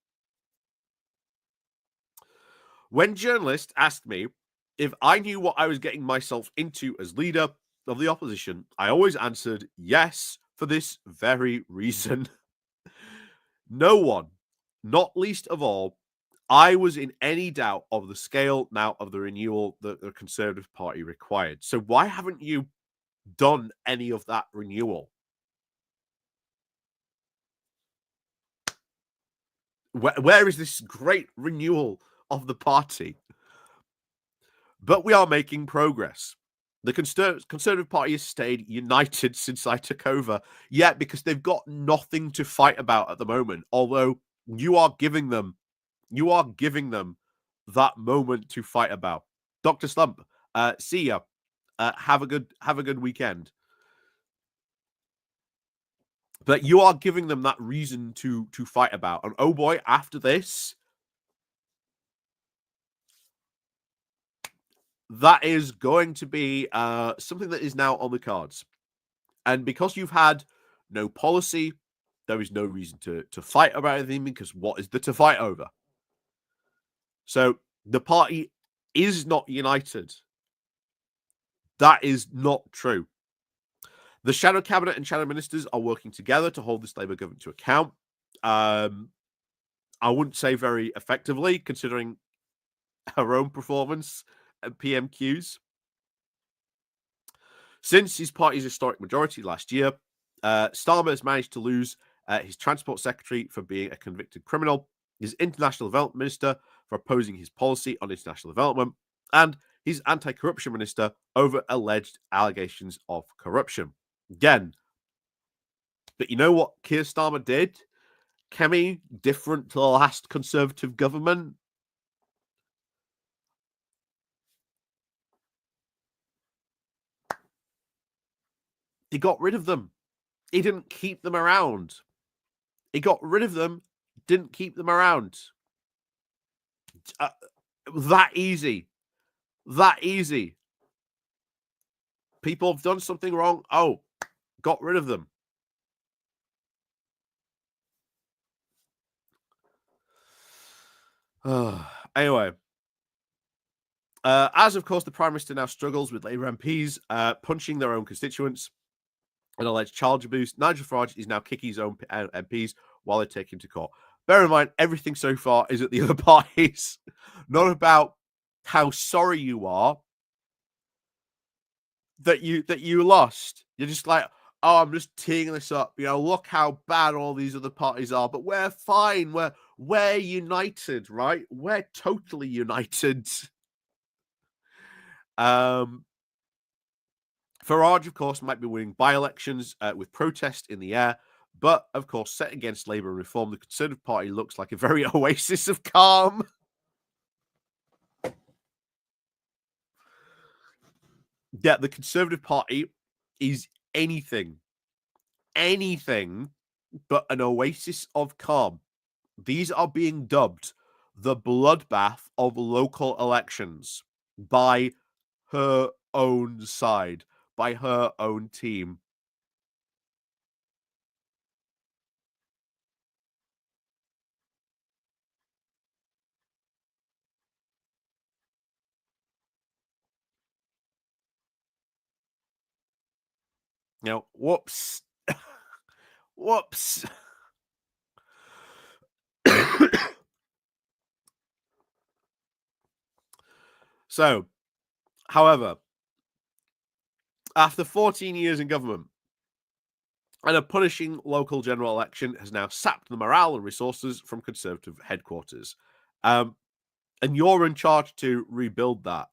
[SPEAKER 1] when journalists asked me if I knew what I was getting myself into as leader of the opposition, I always answered yes, for this very reason. No one, not least of all, I was in any doubt of the scale now of the renewal that the Conservative Party required. So why haven't you done any of that renewal? Where is this great renewal of the party? But we are making progress. The Conservative Party has stayed united since I took over. Yeah, because they've got nothing to fight about at the moment. Although you are giving them, You are giving them that moment to fight about. Dr. Slump, see ya. Have a good weekend. But you are giving them that reason to fight about. And oh boy, after this, that is going to be something that is now on the cards. And because you've had no policy, there is no reason to fight about anything, because what is there to fight over? So the party is not united. That is not true. The shadow cabinet and shadow ministers are working together to hold this Labour government to account. I wouldn't say very effectively, considering her own performance at PMQs. Since his party's historic majority last year, Starmer has managed to lose his transport secretary for being a convicted criminal, his international development minister for opposing his policy on international development, and his anti-corruption minister over alleged allegations of corruption. Again, but you know what Keir Starmer did? Kemi, different to the last Conservative government. He got rid of them. He didn't keep them around. He got rid of them, didn't keep them around. That easy. That easy. People have done something wrong. Oh, got rid of them. Anyway, as of course the Prime Minister now struggles with Labour MPs punching their own constituents and alleged child abuse, Nigel Farage is now kicking his own MPs while they take him to court. Bear in mind, everything so far is at the other parties, not about how sorry you are that you lost. You're just like, oh, I'm just teeing this up. You know, look how bad all these other parties are, but we're fine. We're united, right? We're totally united. Farage, of course, might be winning by-elections with protest in the air, but of course, set against Labour and Reform, the Conservative Party looks like a very oasis of calm. Yeah, the Conservative Party is anything but an oasis of calm. These are being dubbed the bloodbath of local elections by her own side, by her own team. Now, whoops. Whoops. So, however, after 14 years in government, and a punishing local general election has now sapped the morale and resources from Conservative headquarters. And you're in charge to rebuild that.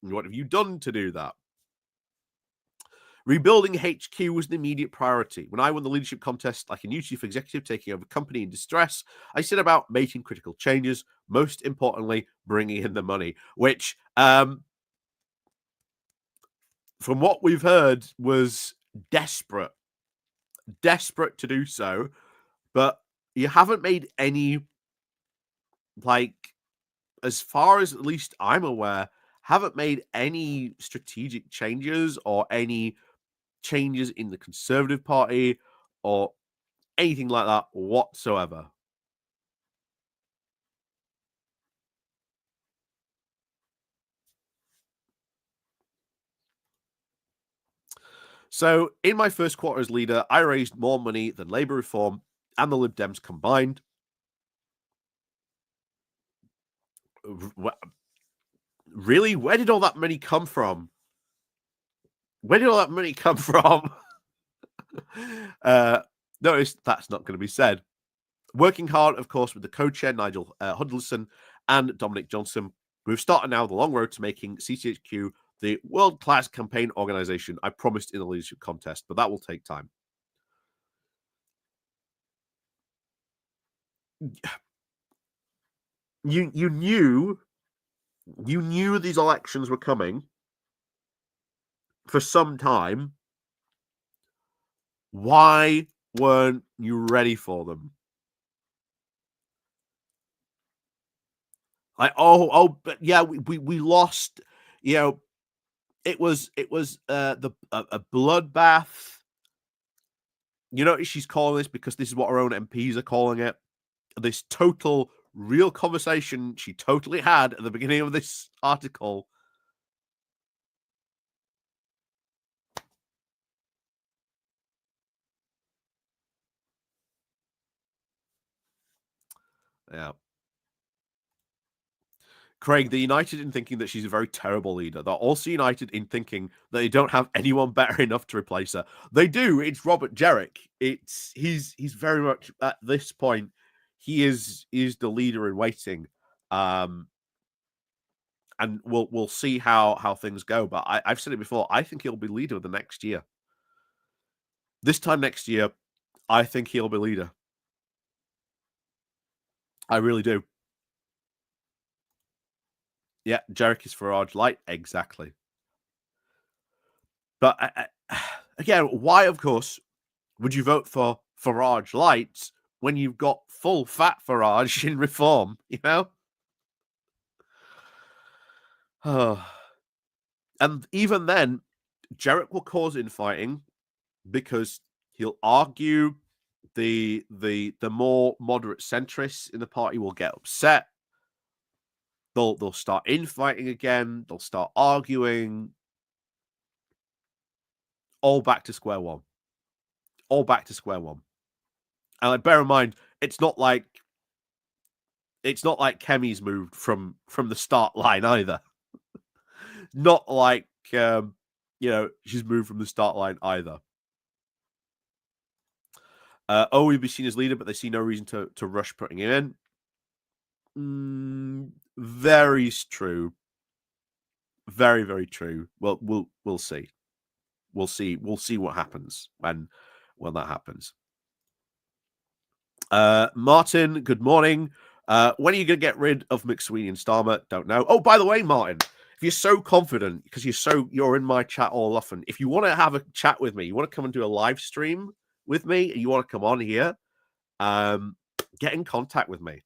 [SPEAKER 1] What have you done to do that? Rebuilding HQ was an immediate priority. When I won the leadership contest like a new chief executive taking over a company in distress, I set about making critical changes, most importantly, bringing in the money, which, from what we've heard, was desperate to do so, but you haven't made any, like, as far as at least I'm aware, haven't made any strategic changes or any changes in the Conservative Party or anything like that whatsoever. So, in my first quarter as leader, I raised more money than Labour Reform and the Lib Dems combined. Really? Where did all that money come from? Where did all that money come from? Notice that's not going to be said. Working hard, of course, with the co-chair, Nigel Hudlison and Dominic Johnson. We've started now the long road to making CCHQ the world-class campaign organisation I promised in the leadership contest, but that will take time. you knew these elections were coming for some time. Why weren't you ready for them? Like, but yeah, we lost. You know, it was a bloodbath. You know, she's calling this because this is what her own MPs are calling it. This total real conversation she totally had at the beginning of this article. Yeah. Craig, they're united in thinking that she's a very terrible leader. They're also united in thinking that they don't have anyone better enough to replace her. They do. It's Robert Jerrick. He's very much at this point. He is the leader in waiting, and we'll see how things go. But I've said it before. I think he'll be leader of the next year. This time next year, I think he'll be leader. I really do. Yeah, Jerrick is Farage light, exactly. But again, why, of course, would you vote for Farage light when you've got full fat Farage in reform? You know. And even then, Jerrick will cause infighting because he'll argue the more moderate centrists in the party will get upset. They'll start infighting again. They'll start arguing. All back to square one. All back to square one. And like, bear in mind, it's not like Kemi's moved from the start line either. Not like she's moved from the start line either. We'd be seen as leader, but they see no reason to rush putting him in. Very true. Very, very true. Well, we'll see. We'll see what happens when that happens. Martin, good morning. When are you going to get rid of McSweeney and Starmer? Don't know. Oh, by the way, Martin, if you're so confident because you're in my chat all often, if you want to have a chat with me, you want to come and do a live stream with me, and you want to come on here, get in contact with me.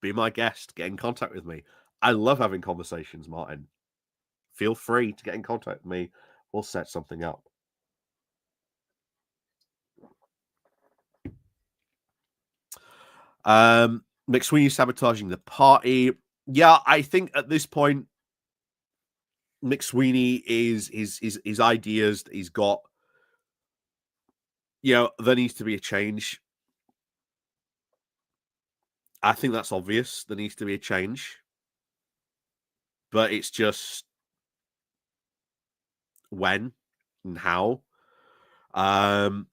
[SPEAKER 1] Be my guest, get in contact with me. I love having conversations, Martin. Feel free to get in contact with me. We'll set something up. McSweeney sabotaging the party. Yeah, I think at this point, McSweeney is his ideas that he's got. There needs to be a change. I think that's obvious. There needs to be a change. But it's just when and how. But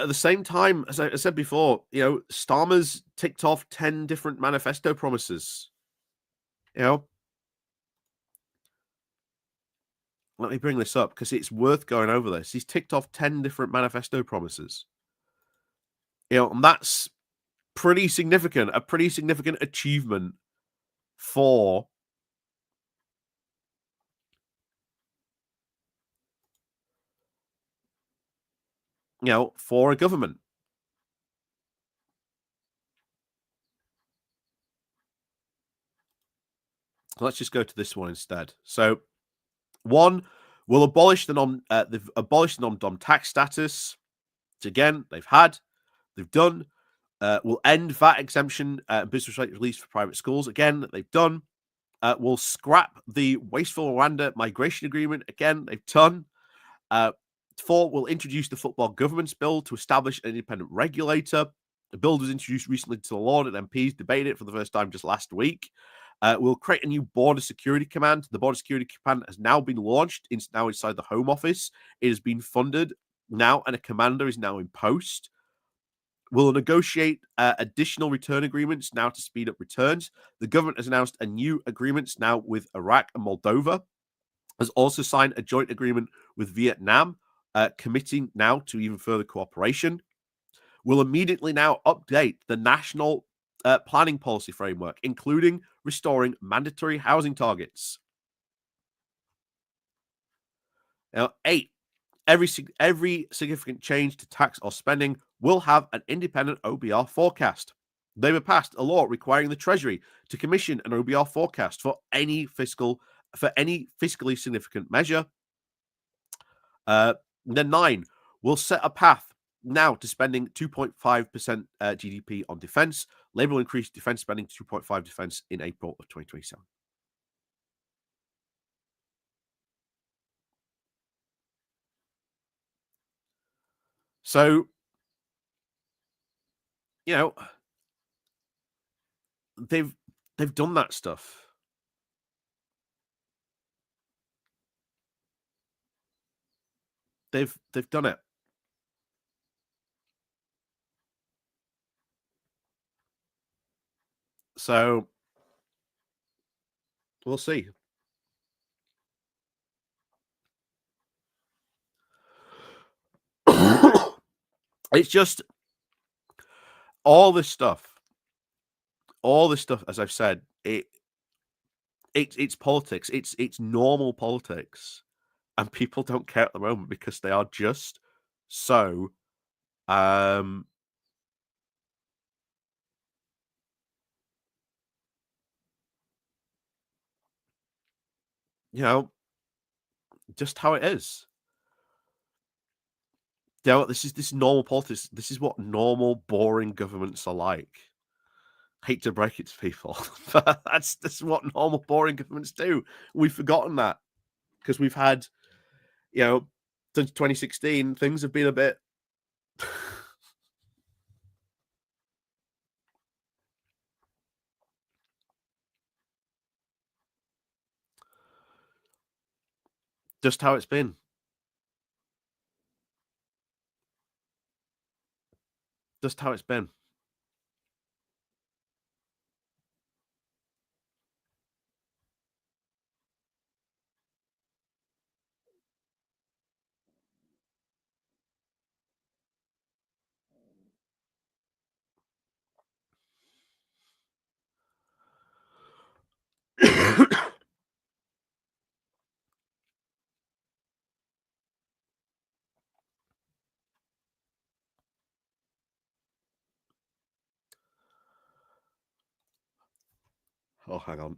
[SPEAKER 1] at the same time, as I said before, Starmer's ticked off 10 different manifesto promises. Let me bring this up because it's worth going over this. He's ticked off 10 different manifesto promises. And that's pretty significant, a pretty significant achievement for for a government. Let's just go to this one instead. So, one, will abolish they've abolished the non-dom tax status. Which again, they've done. Will end VAT exemption and business rate release for private schools. Again, they've done. Will scrap the wasteful Rwanda migration agreement. Again, they've done. 4, will introduce the football governance bill to establish an independent regulator. The bill was introduced recently to the law, and MPs debated it for the first time just last week. We'll create a new border security command. The border security command has now been launched. It's now inside the Home Office. It has been funded now, and a commander is now in post. We'll negotiate additional return agreements now to speed up returns. The government has announced a new agreements now with Iraq and Moldova. Has also signed a joint agreement with Vietnam committing now to even further cooperation, will immediately now update the national planning policy framework, including restoring mandatory housing targets. Now, 8, every significant change to tax or spending will have an independent OBR forecast. Labour passed a law requiring the Treasury to commission an OBR forecast for any fiscally significant measure. Then 9, will set a path now to spending 2.5% GDP on defence. Labour will increase defence spending to 2.5% defence in April of 2027. So, you know, they've done that stuff. They've done it. So we'll see. It's just all this stuff, as I've said, it's politics. It's normal politics, and people don't care at the moment because they are just so you know, just how it is. You know, this is normal politics. This is what normal, boring governments are like. Hate to break it to people, but that's what normal, boring governments do. We've forgotten that because we've had, since 2016, things have been a bit. Just how it's been. Just how it's been. Oh, hang on.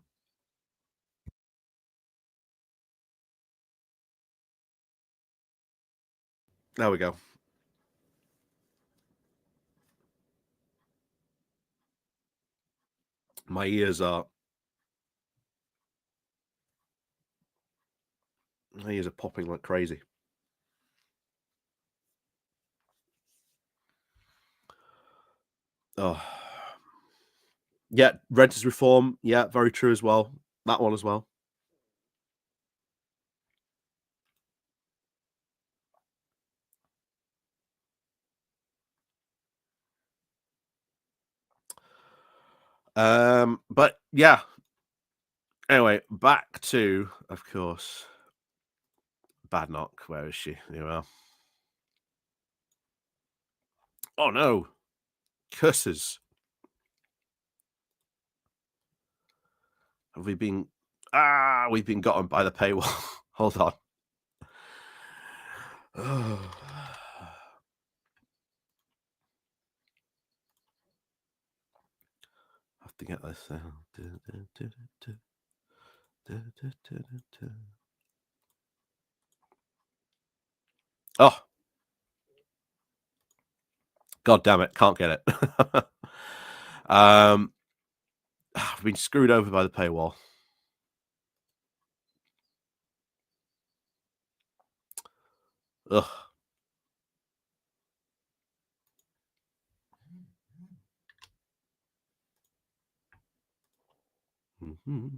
[SPEAKER 1] There we go. My ears are popping like crazy. Oh, yeah, renters reform. Yeah, very true as well. That one as well. But yeah. Anyway, back to, of course, Badenoch. Where is she? Here we are. Oh no, curses! Have we been? We've been gotten by the paywall. Hold on. I have to get this. Oh, god damn it! Can't get it. I've been screwed over by the paywall. Ugh. Mm-hmm.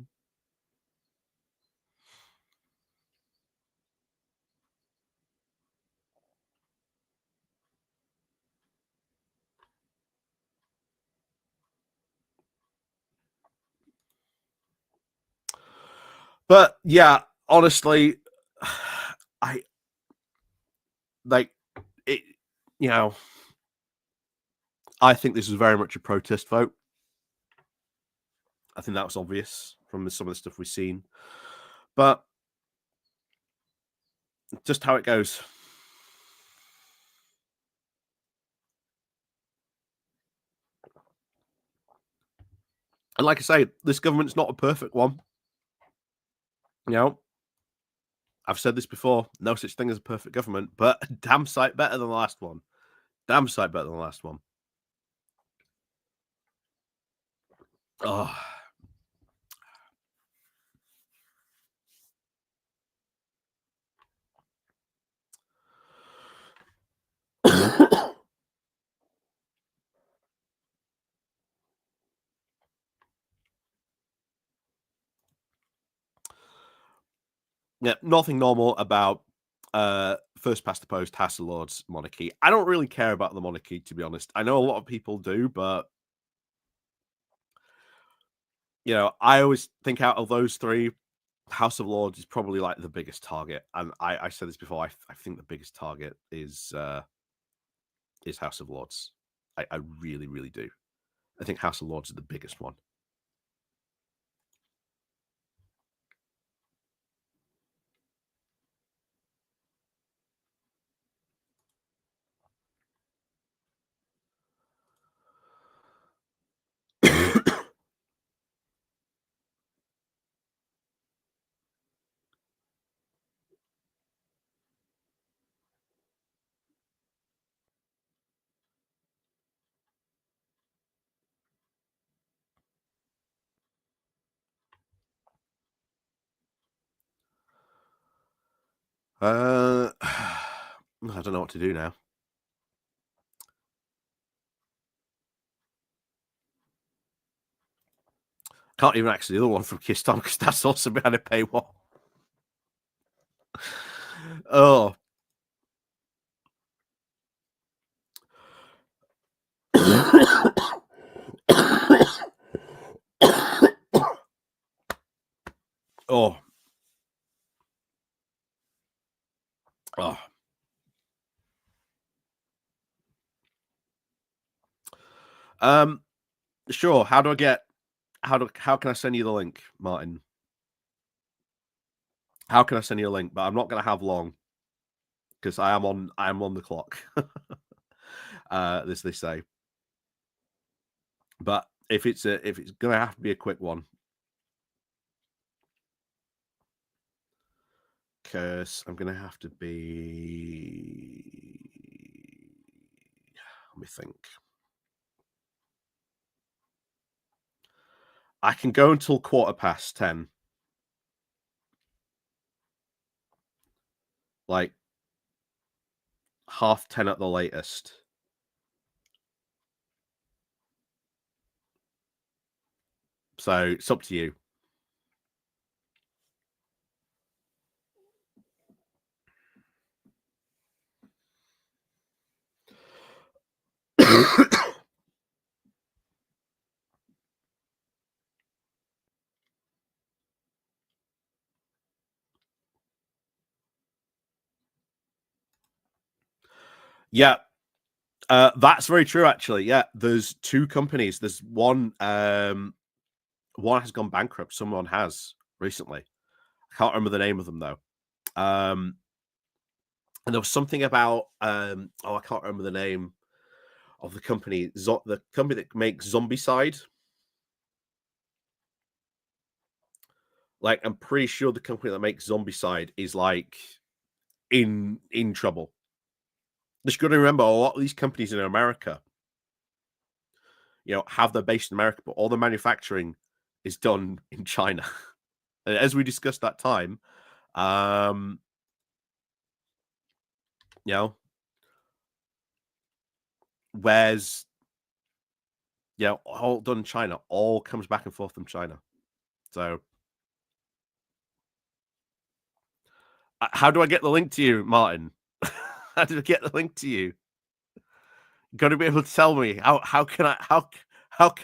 [SPEAKER 1] But yeah, honestly, I like it, you know, I think this was very much a protest vote. I think that was obvious from some of the stuff we've seen, but just how it goes. And like I say, this government's not a perfect one. You know, I've said this before, no such thing as a perfect government, but a damn sight better than the last one. Damn sight better than the last one. Oh. Yeah, nothing normal about first past the post House of Lords monarchy. I don't really care about the monarchy, to be honest. I know a lot of people do, but I always think out of those three, House of Lords is probably like the biggest target. And I said this before. I think the biggest target is House of Lords. I really, really do. I think House of Lords is the biggest one. I don't know what to do now. Can't even access the other one from Kiston because that's also behind a paywall. Oh. Oh. Oh. Sure. How can I send you the link, Martin? How can I send you a link? But I'm not gonna have long because I am on the clock. This they say. But if it's gonna have to be a quick one. Because I'm gonna have to be, let me think. I can go until 10:15. Like 10:30 at the latest. So it's up to you. Yeah, that's very true. Actually, yeah. There's two companies. There's one. One has gone bankrupt. Someone has recently. I can't remember the name of them though. And there was something about I can't remember the name of the company. The company that makes Zombicide. Like, I'm pretty sure the company that makes Zombicide is like in trouble. Just got to remember, a lot of these companies in America, have their base in America, but all the manufacturing is done in China. And as we discussed that time, you know, where's all done in China, all comes back and forth from China. So, how do I get the link to you, Martin? How do I get the link to you? Got to be able to tell me how can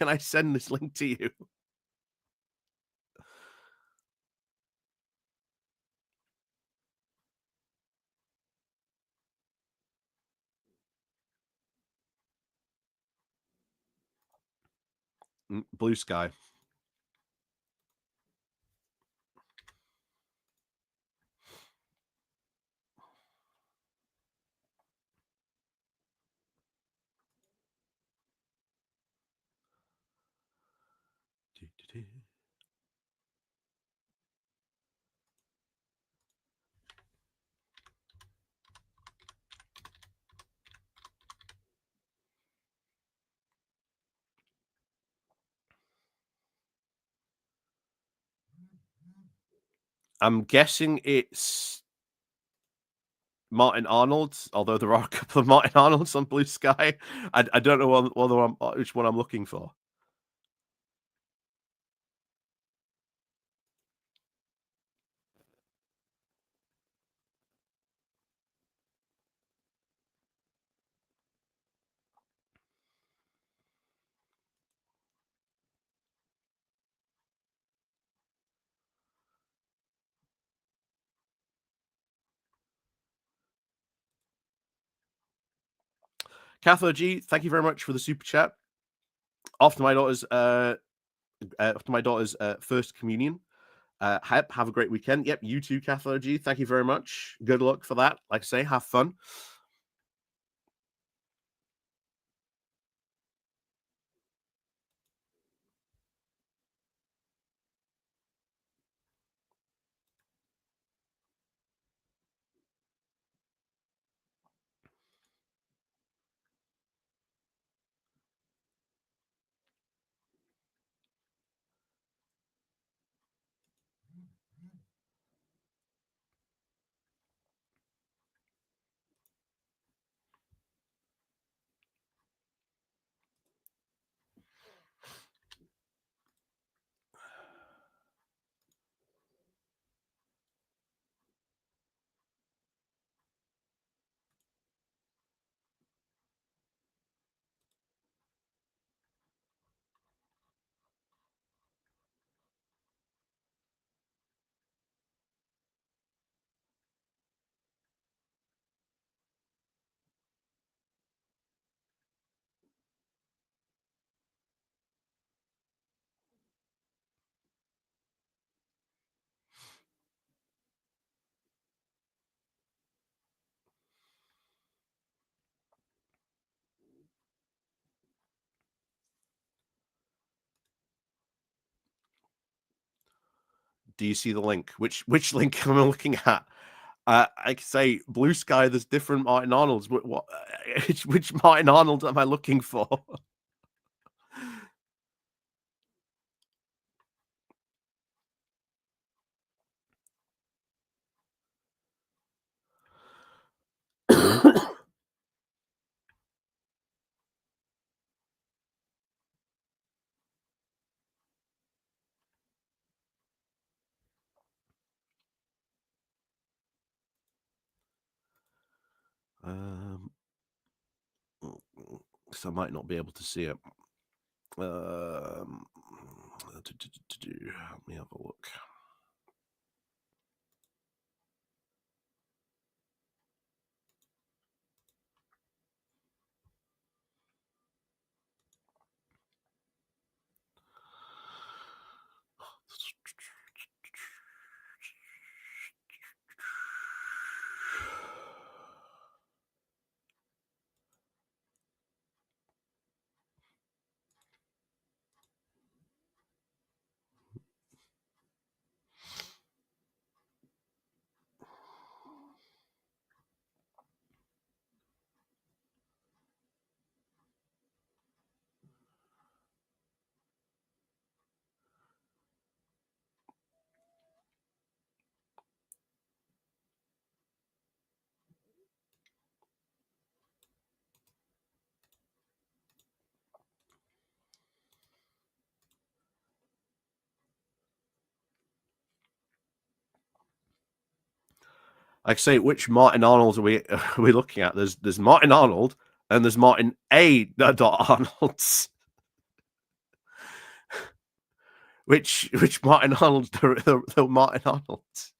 [SPEAKER 1] I send this link to you? Blue Sky. I'm guessing it's Martin Arnold, although there are a couple of Martin Arnolds on Blue Sky. I don't know which one I'm looking for. Cathode G, thank you very much for the super chat. After my daughter's first communion. Have a great weekend. Yep, you too, Cathode G. Thank you very much. Good luck for that. Like I say, have fun. Do you see the link? Which link am I looking at? I can say Blue Sky. There's different Martin Arnolds. What which Martin Arnold am I looking for? Because I might not be able to see it. Let me have a look. Like I say, which Martin Arnold are we looking at? There's Martin Arnold and there's Martin A. Arnold's. Which Martin Arnold's the Martin Arnold's?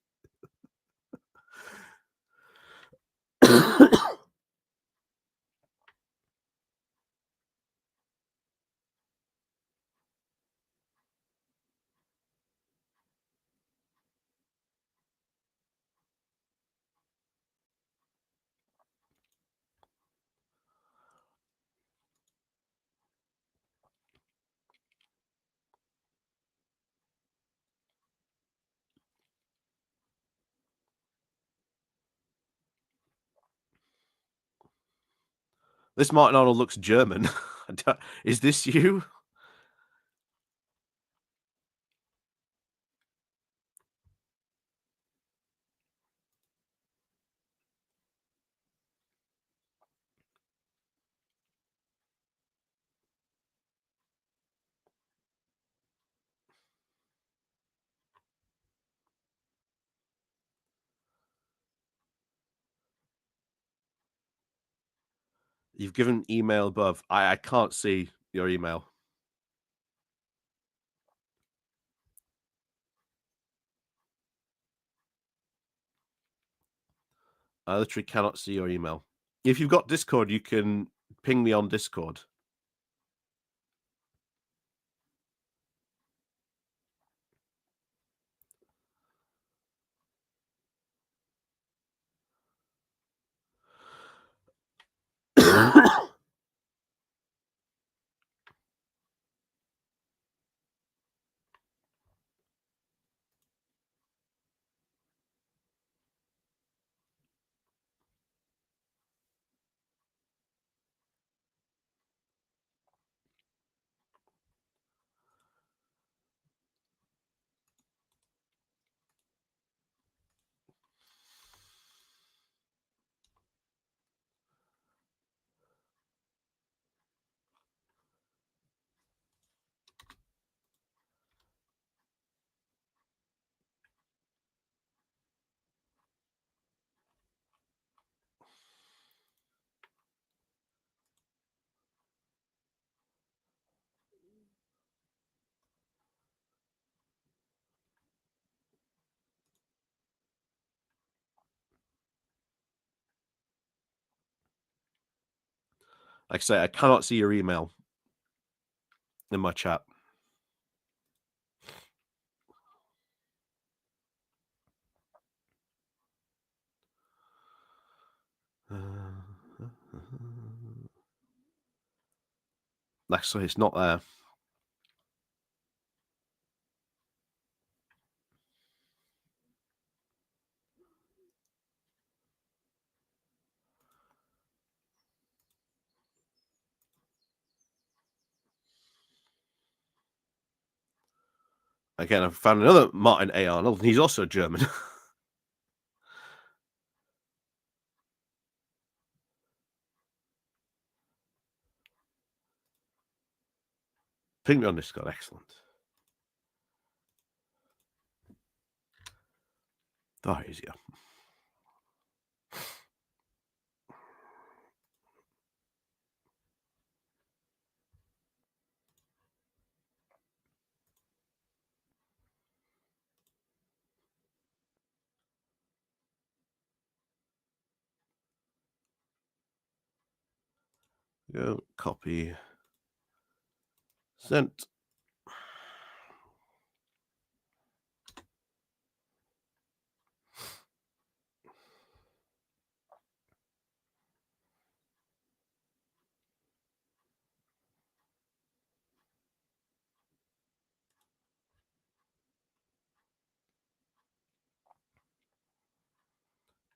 [SPEAKER 1] This Martin Arnold looks German. Is this you? You've given email above. I can't see your email. I literally cannot see your email. If you've got Discord, you can ping me on Discord. Like I say, I cannot see your email in my chat. Actually, it's not there. Again, I've found another Martin A. Arnold, and he's also German. Ping me on Discord. Excellent. Far easier. Go copy. Sent.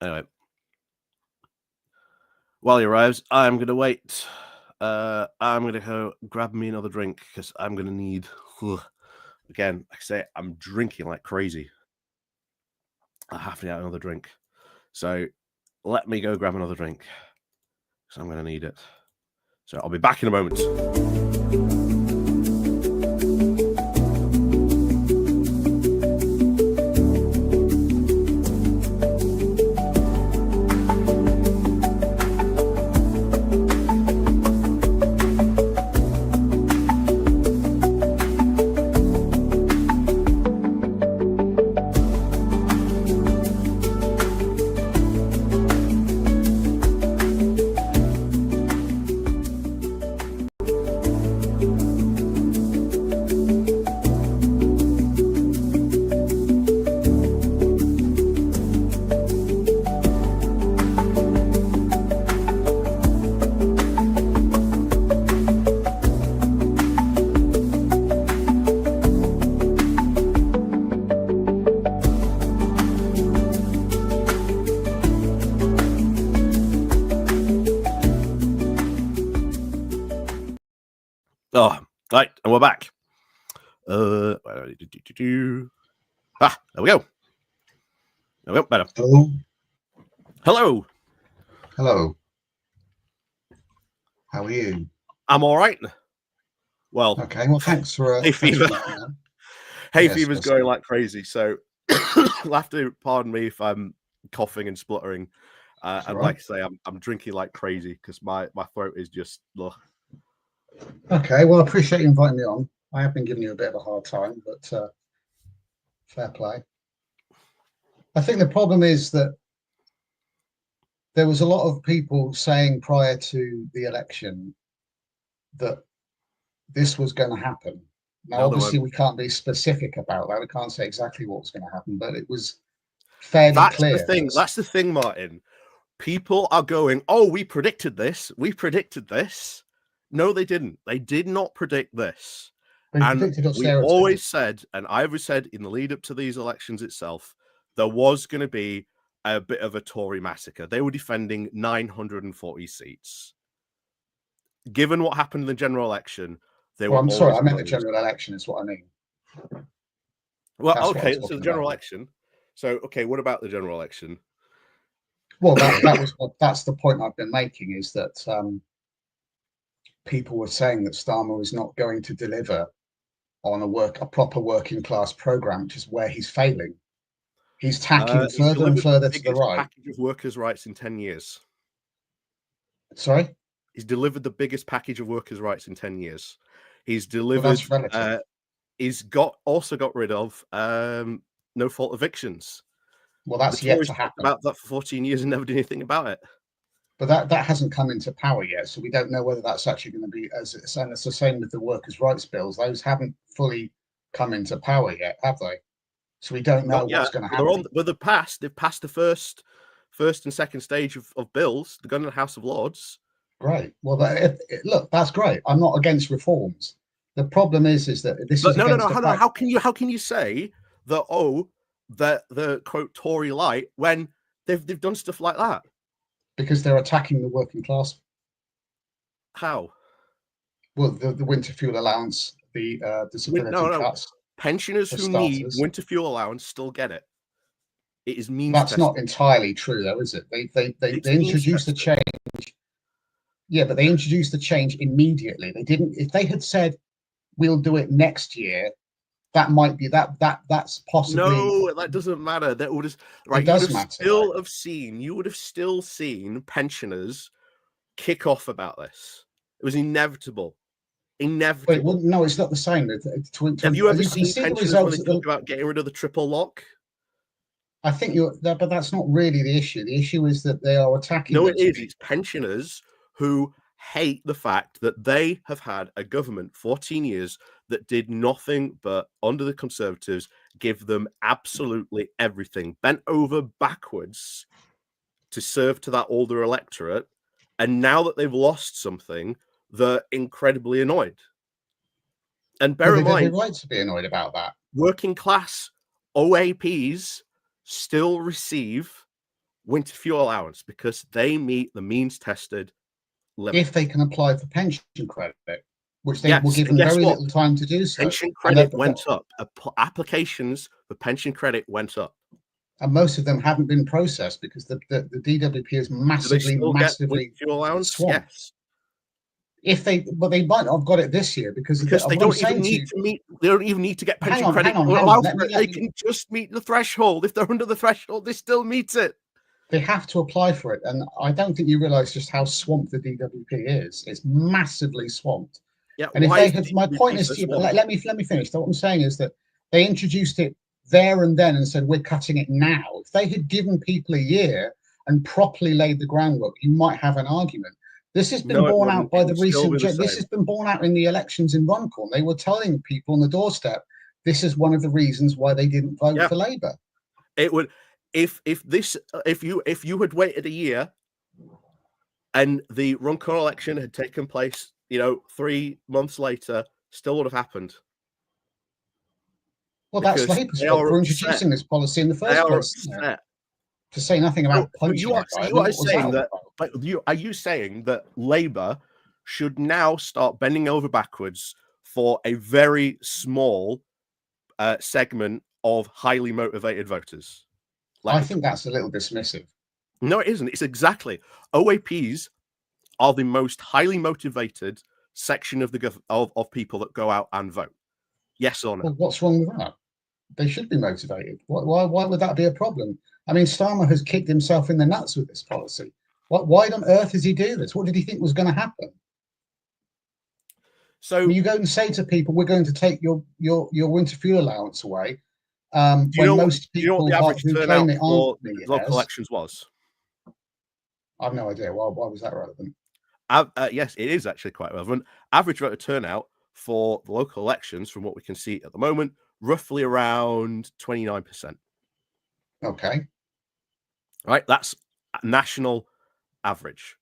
[SPEAKER 1] Anyway, while he arrives, I'm going to wait. I'm going to go grab me another drink because I'm going to need. Again, like I say, I'm drinking like crazy. I have to get another drink. So let me go grab another drink because I'm going to need it. So I'll be back in a moment. And we're back. There we go. There we go. Better.
[SPEAKER 2] Hello.
[SPEAKER 1] Hello.
[SPEAKER 2] Hello. How are you?
[SPEAKER 1] I'm all right. Well,
[SPEAKER 2] okay. Well, thanks for
[SPEAKER 1] Hayfever. Hayfever's
[SPEAKER 2] yes,
[SPEAKER 1] going like crazy. So you'll have to pardon me if I'm coughing and spluttering. And like I say, I'm drinking like crazy because my throat is just. Ugh.
[SPEAKER 2] Okay. Well, I appreciate you inviting me on. I have been giving you a bit of a hard time, but fair play. I think the problem is that there was a lot of people saying prior to the election that this was going to happen. Now, obviously, we can't be specific about that. We can't say exactly what was going to happen, but it was fairly clear.
[SPEAKER 1] That's the thing, Martin. People are going, oh, we predicted this. We predicted this. No, they didn't. They did not predict this. And we always said, and I've said in the lead up to these elections itself, there was going to be a bit of a Tory massacre. They were defending 940 seats. Given what happened in the general election, they were.
[SPEAKER 2] I'm sorry, I meant the general election is what I mean.
[SPEAKER 1] Well, okay, so the general election. So, okay, what about the general election?
[SPEAKER 2] Well, that's the point I've been making, is that people were saying that Starmer was not going to deliver on a proper working class program, which is where he's failing. He's tacking further and further to the right.
[SPEAKER 1] Package of workers' rights in 10 years.
[SPEAKER 2] Sorry?
[SPEAKER 1] He's delivered the biggest package of workers' rights in 10 years. He's delivered.
[SPEAKER 2] Well, that's relative.
[SPEAKER 1] He's also got rid of no fault evictions.
[SPEAKER 2] Well, that's yet to happen.
[SPEAKER 1] About that for 14 years and never did anything about it.
[SPEAKER 2] But that hasn't come into power yet, so we don't know whether that's actually going to be and it's the same with the workers' rights bills. Those haven't fully come into power yet, have they? So we don't know what's going to happen.
[SPEAKER 1] They've passed the first and second stage of bills. They're going to the House of Lords.
[SPEAKER 2] Great. Well, look, that's great. I'm not against reforms. The problem is that this is
[SPEAKER 1] no. How can you say that? The quote Tory light when they've done stuff like that?
[SPEAKER 2] Because they're attacking the working class.
[SPEAKER 1] How?
[SPEAKER 2] Well, the winter fuel allowance, the disability cuts.
[SPEAKER 1] Pensioners who need winter fuel allowance still get it. It is means.
[SPEAKER 2] That's not entirely true, though, is it? They introduced the change. Yeah, but they introduced the change immediately. They didn't. If they had said we'll do it next year, that might be that's possibly.
[SPEAKER 1] No, that doesn't matter. That would have right.
[SPEAKER 2] It does matter.
[SPEAKER 1] You would have still seen pensioners kick off about this. It was inevitable. Wait,
[SPEAKER 2] well, no, it's not the same.
[SPEAKER 1] Have you ever seen pensioners when they talk about getting rid of the triple lock?
[SPEAKER 2] I think but that's not really the issue. The issue is that they are attacking.
[SPEAKER 1] No, it is. It's pensioners who hate the fact that they have had a government 14 years that did nothing but, under the Conservatives, give them absolutely everything, bent over backwards to serve to that older electorate. And now that they've lost something, they're incredibly annoyed. And bear in mind,
[SPEAKER 2] they're right to be annoyed about that.
[SPEAKER 1] Working class OAPs still receive winter fuel allowance because they meet the means tested limit.
[SPEAKER 2] If they can apply for pension credit, which they will give them very little time to do so.
[SPEAKER 1] Pension credit went up. Applications for pension credit went up.
[SPEAKER 2] And most of them haven't been processed because the DWP is massively
[SPEAKER 1] fuel allowance.
[SPEAKER 2] swamped.
[SPEAKER 1] Yes.
[SPEAKER 2] But they might not have got it this year because
[SPEAKER 1] they don't even need to meet. They don't even need to get pension credit. They can just meet the threshold. If they're under the threshold, they still meet it.
[SPEAKER 2] They have to apply for it, and I don't think you realise just how swamped the DWP is. It's massively swamped.
[SPEAKER 1] Yeah.
[SPEAKER 2] And if they had, my point is, let me finish. So what I'm saying is that they introduced it there and then and said we're cutting it now. If they had given people a year and properly laid the groundwork, you might have an argument. This has been borne out by the recent. This has been borne out in the elections in Runcorn. They were telling people on the doorstep this is one of the reasons why they didn't vote for Labour.
[SPEAKER 1] It would, if you had waited a year, and the Runcorn election had taken place, 3 months later, still would have happened.
[SPEAKER 2] Well, that's Labour's fault for introducing this policy in the first place. To say nothing about punching
[SPEAKER 1] are you saying that Labour should now start bending over backwards for a very small segment of highly motivated voters.
[SPEAKER 2] I think that's a little dismissive.
[SPEAKER 1] No, it isn't. It's exactly. OAPs are the most highly motivated section of the of people that go out and vote. Yes or no?
[SPEAKER 2] Well, what's wrong with that? They should be motivated. Why would that be a problem? I mean, Starmer has kicked himself in the nuts with this policy. Why on earth does he do this? What did he think was going to happen?
[SPEAKER 1] So
[SPEAKER 2] I mean, you go and say to people, "We're going to take your winter fuel allowance away."
[SPEAKER 1] do you know
[SPEAKER 2] Most
[SPEAKER 1] what
[SPEAKER 2] people
[SPEAKER 1] the average
[SPEAKER 2] who
[SPEAKER 1] turnout
[SPEAKER 2] claim it
[SPEAKER 1] for
[SPEAKER 2] aren't
[SPEAKER 1] local elections was?
[SPEAKER 2] I have no idea. Why was that relevant?
[SPEAKER 1] Yes, it is actually quite relevant. Average voter turnout for the local elections, from what we can see at the moment, roughly around 29%.
[SPEAKER 2] Okay.
[SPEAKER 1] Right, that's national average.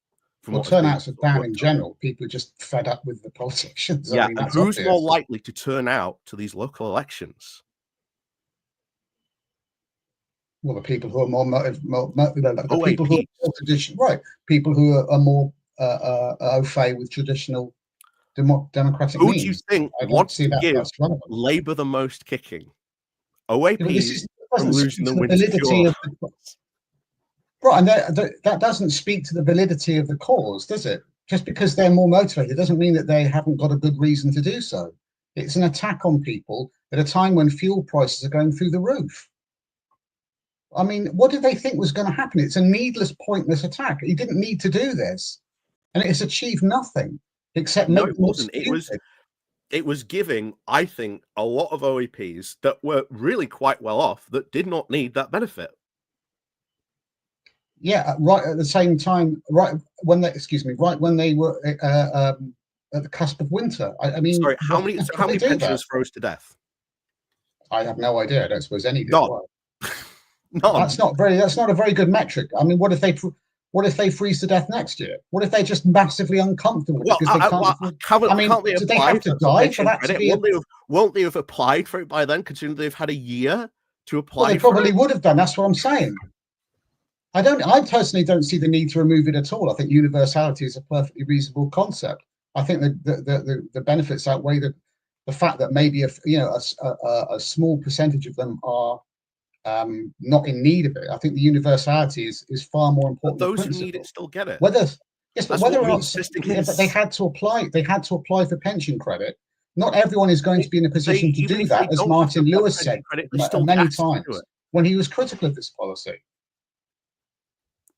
[SPEAKER 2] Well, turnouts are down in general. People are just fed up with the politicians.
[SPEAKER 1] Yeah,
[SPEAKER 2] I mean,
[SPEAKER 1] and
[SPEAKER 2] that's
[SPEAKER 1] who's
[SPEAKER 2] obvious.
[SPEAKER 1] more likely to turn out to these local elections?
[SPEAKER 2] Well, the people who are the people who are
[SPEAKER 1] OAPs.
[SPEAKER 2] more traditional, right? People who are more au fait with traditional democratic
[SPEAKER 1] Who
[SPEAKER 2] means.
[SPEAKER 1] do you think
[SPEAKER 2] I don't
[SPEAKER 1] wants
[SPEAKER 2] see
[SPEAKER 1] to
[SPEAKER 2] that
[SPEAKER 1] give
[SPEAKER 2] that's relevant.
[SPEAKER 1] Labour the most kicking?
[SPEAKER 2] Yeah, but
[SPEAKER 1] OAPs from
[SPEAKER 2] doesn't
[SPEAKER 1] losing
[SPEAKER 2] speak
[SPEAKER 1] the
[SPEAKER 2] to the
[SPEAKER 1] winter
[SPEAKER 2] validity
[SPEAKER 1] fuel.
[SPEAKER 2] of the right, and that doesn't speak to the validity of the cause, does it? Just because they're more motivated doesn't mean that they haven't got a good reason to do so. It's an attack on people at a time when fuel prices are going through the roof. I mean, what did they think was going to happen? It's a needless, pointless attack. He didn't need to do this, and it's achieved nothing except
[SPEAKER 1] No,
[SPEAKER 2] make
[SPEAKER 1] it
[SPEAKER 2] them
[SPEAKER 1] wasn't.
[SPEAKER 2] stupid.
[SPEAKER 1] It was giving, I think, a lot of OAPs that were really quite well off that did not need that benefit.
[SPEAKER 2] Yeah, right at the same time, right when they were at the cusp of winter. I mean,
[SPEAKER 1] Sorry, how many pensioners froze to death?
[SPEAKER 2] I have no idea. I don't suppose any did.
[SPEAKER 1] None. None.
[SPEAKER 2] That's not a very good metric. I mean, what if they freeze to death next year? What if they're just massively uncomfortable because they can't? Did they have to die for that to be?
[SPEAKER 1] Won't they have applied for it by then, considering they've had a year to apply?
[SPEAKER 2] Well, they probably would have done. That's what I'm saying. I personally don't see the need to remove it at all. I think universality is a perfectly reasonable concept. I think the benefits outweigh the fact that maybe a small percentage of them are not in need of it. I think the universality is far more important.
[SPEAKER 1] But those who need it still get it.
[SPEAKER 2] But whether or not they had to apply for pension credit. Not everyone is going to be in a position to do that, as Martin Lewis said many times when he was critical of this policy.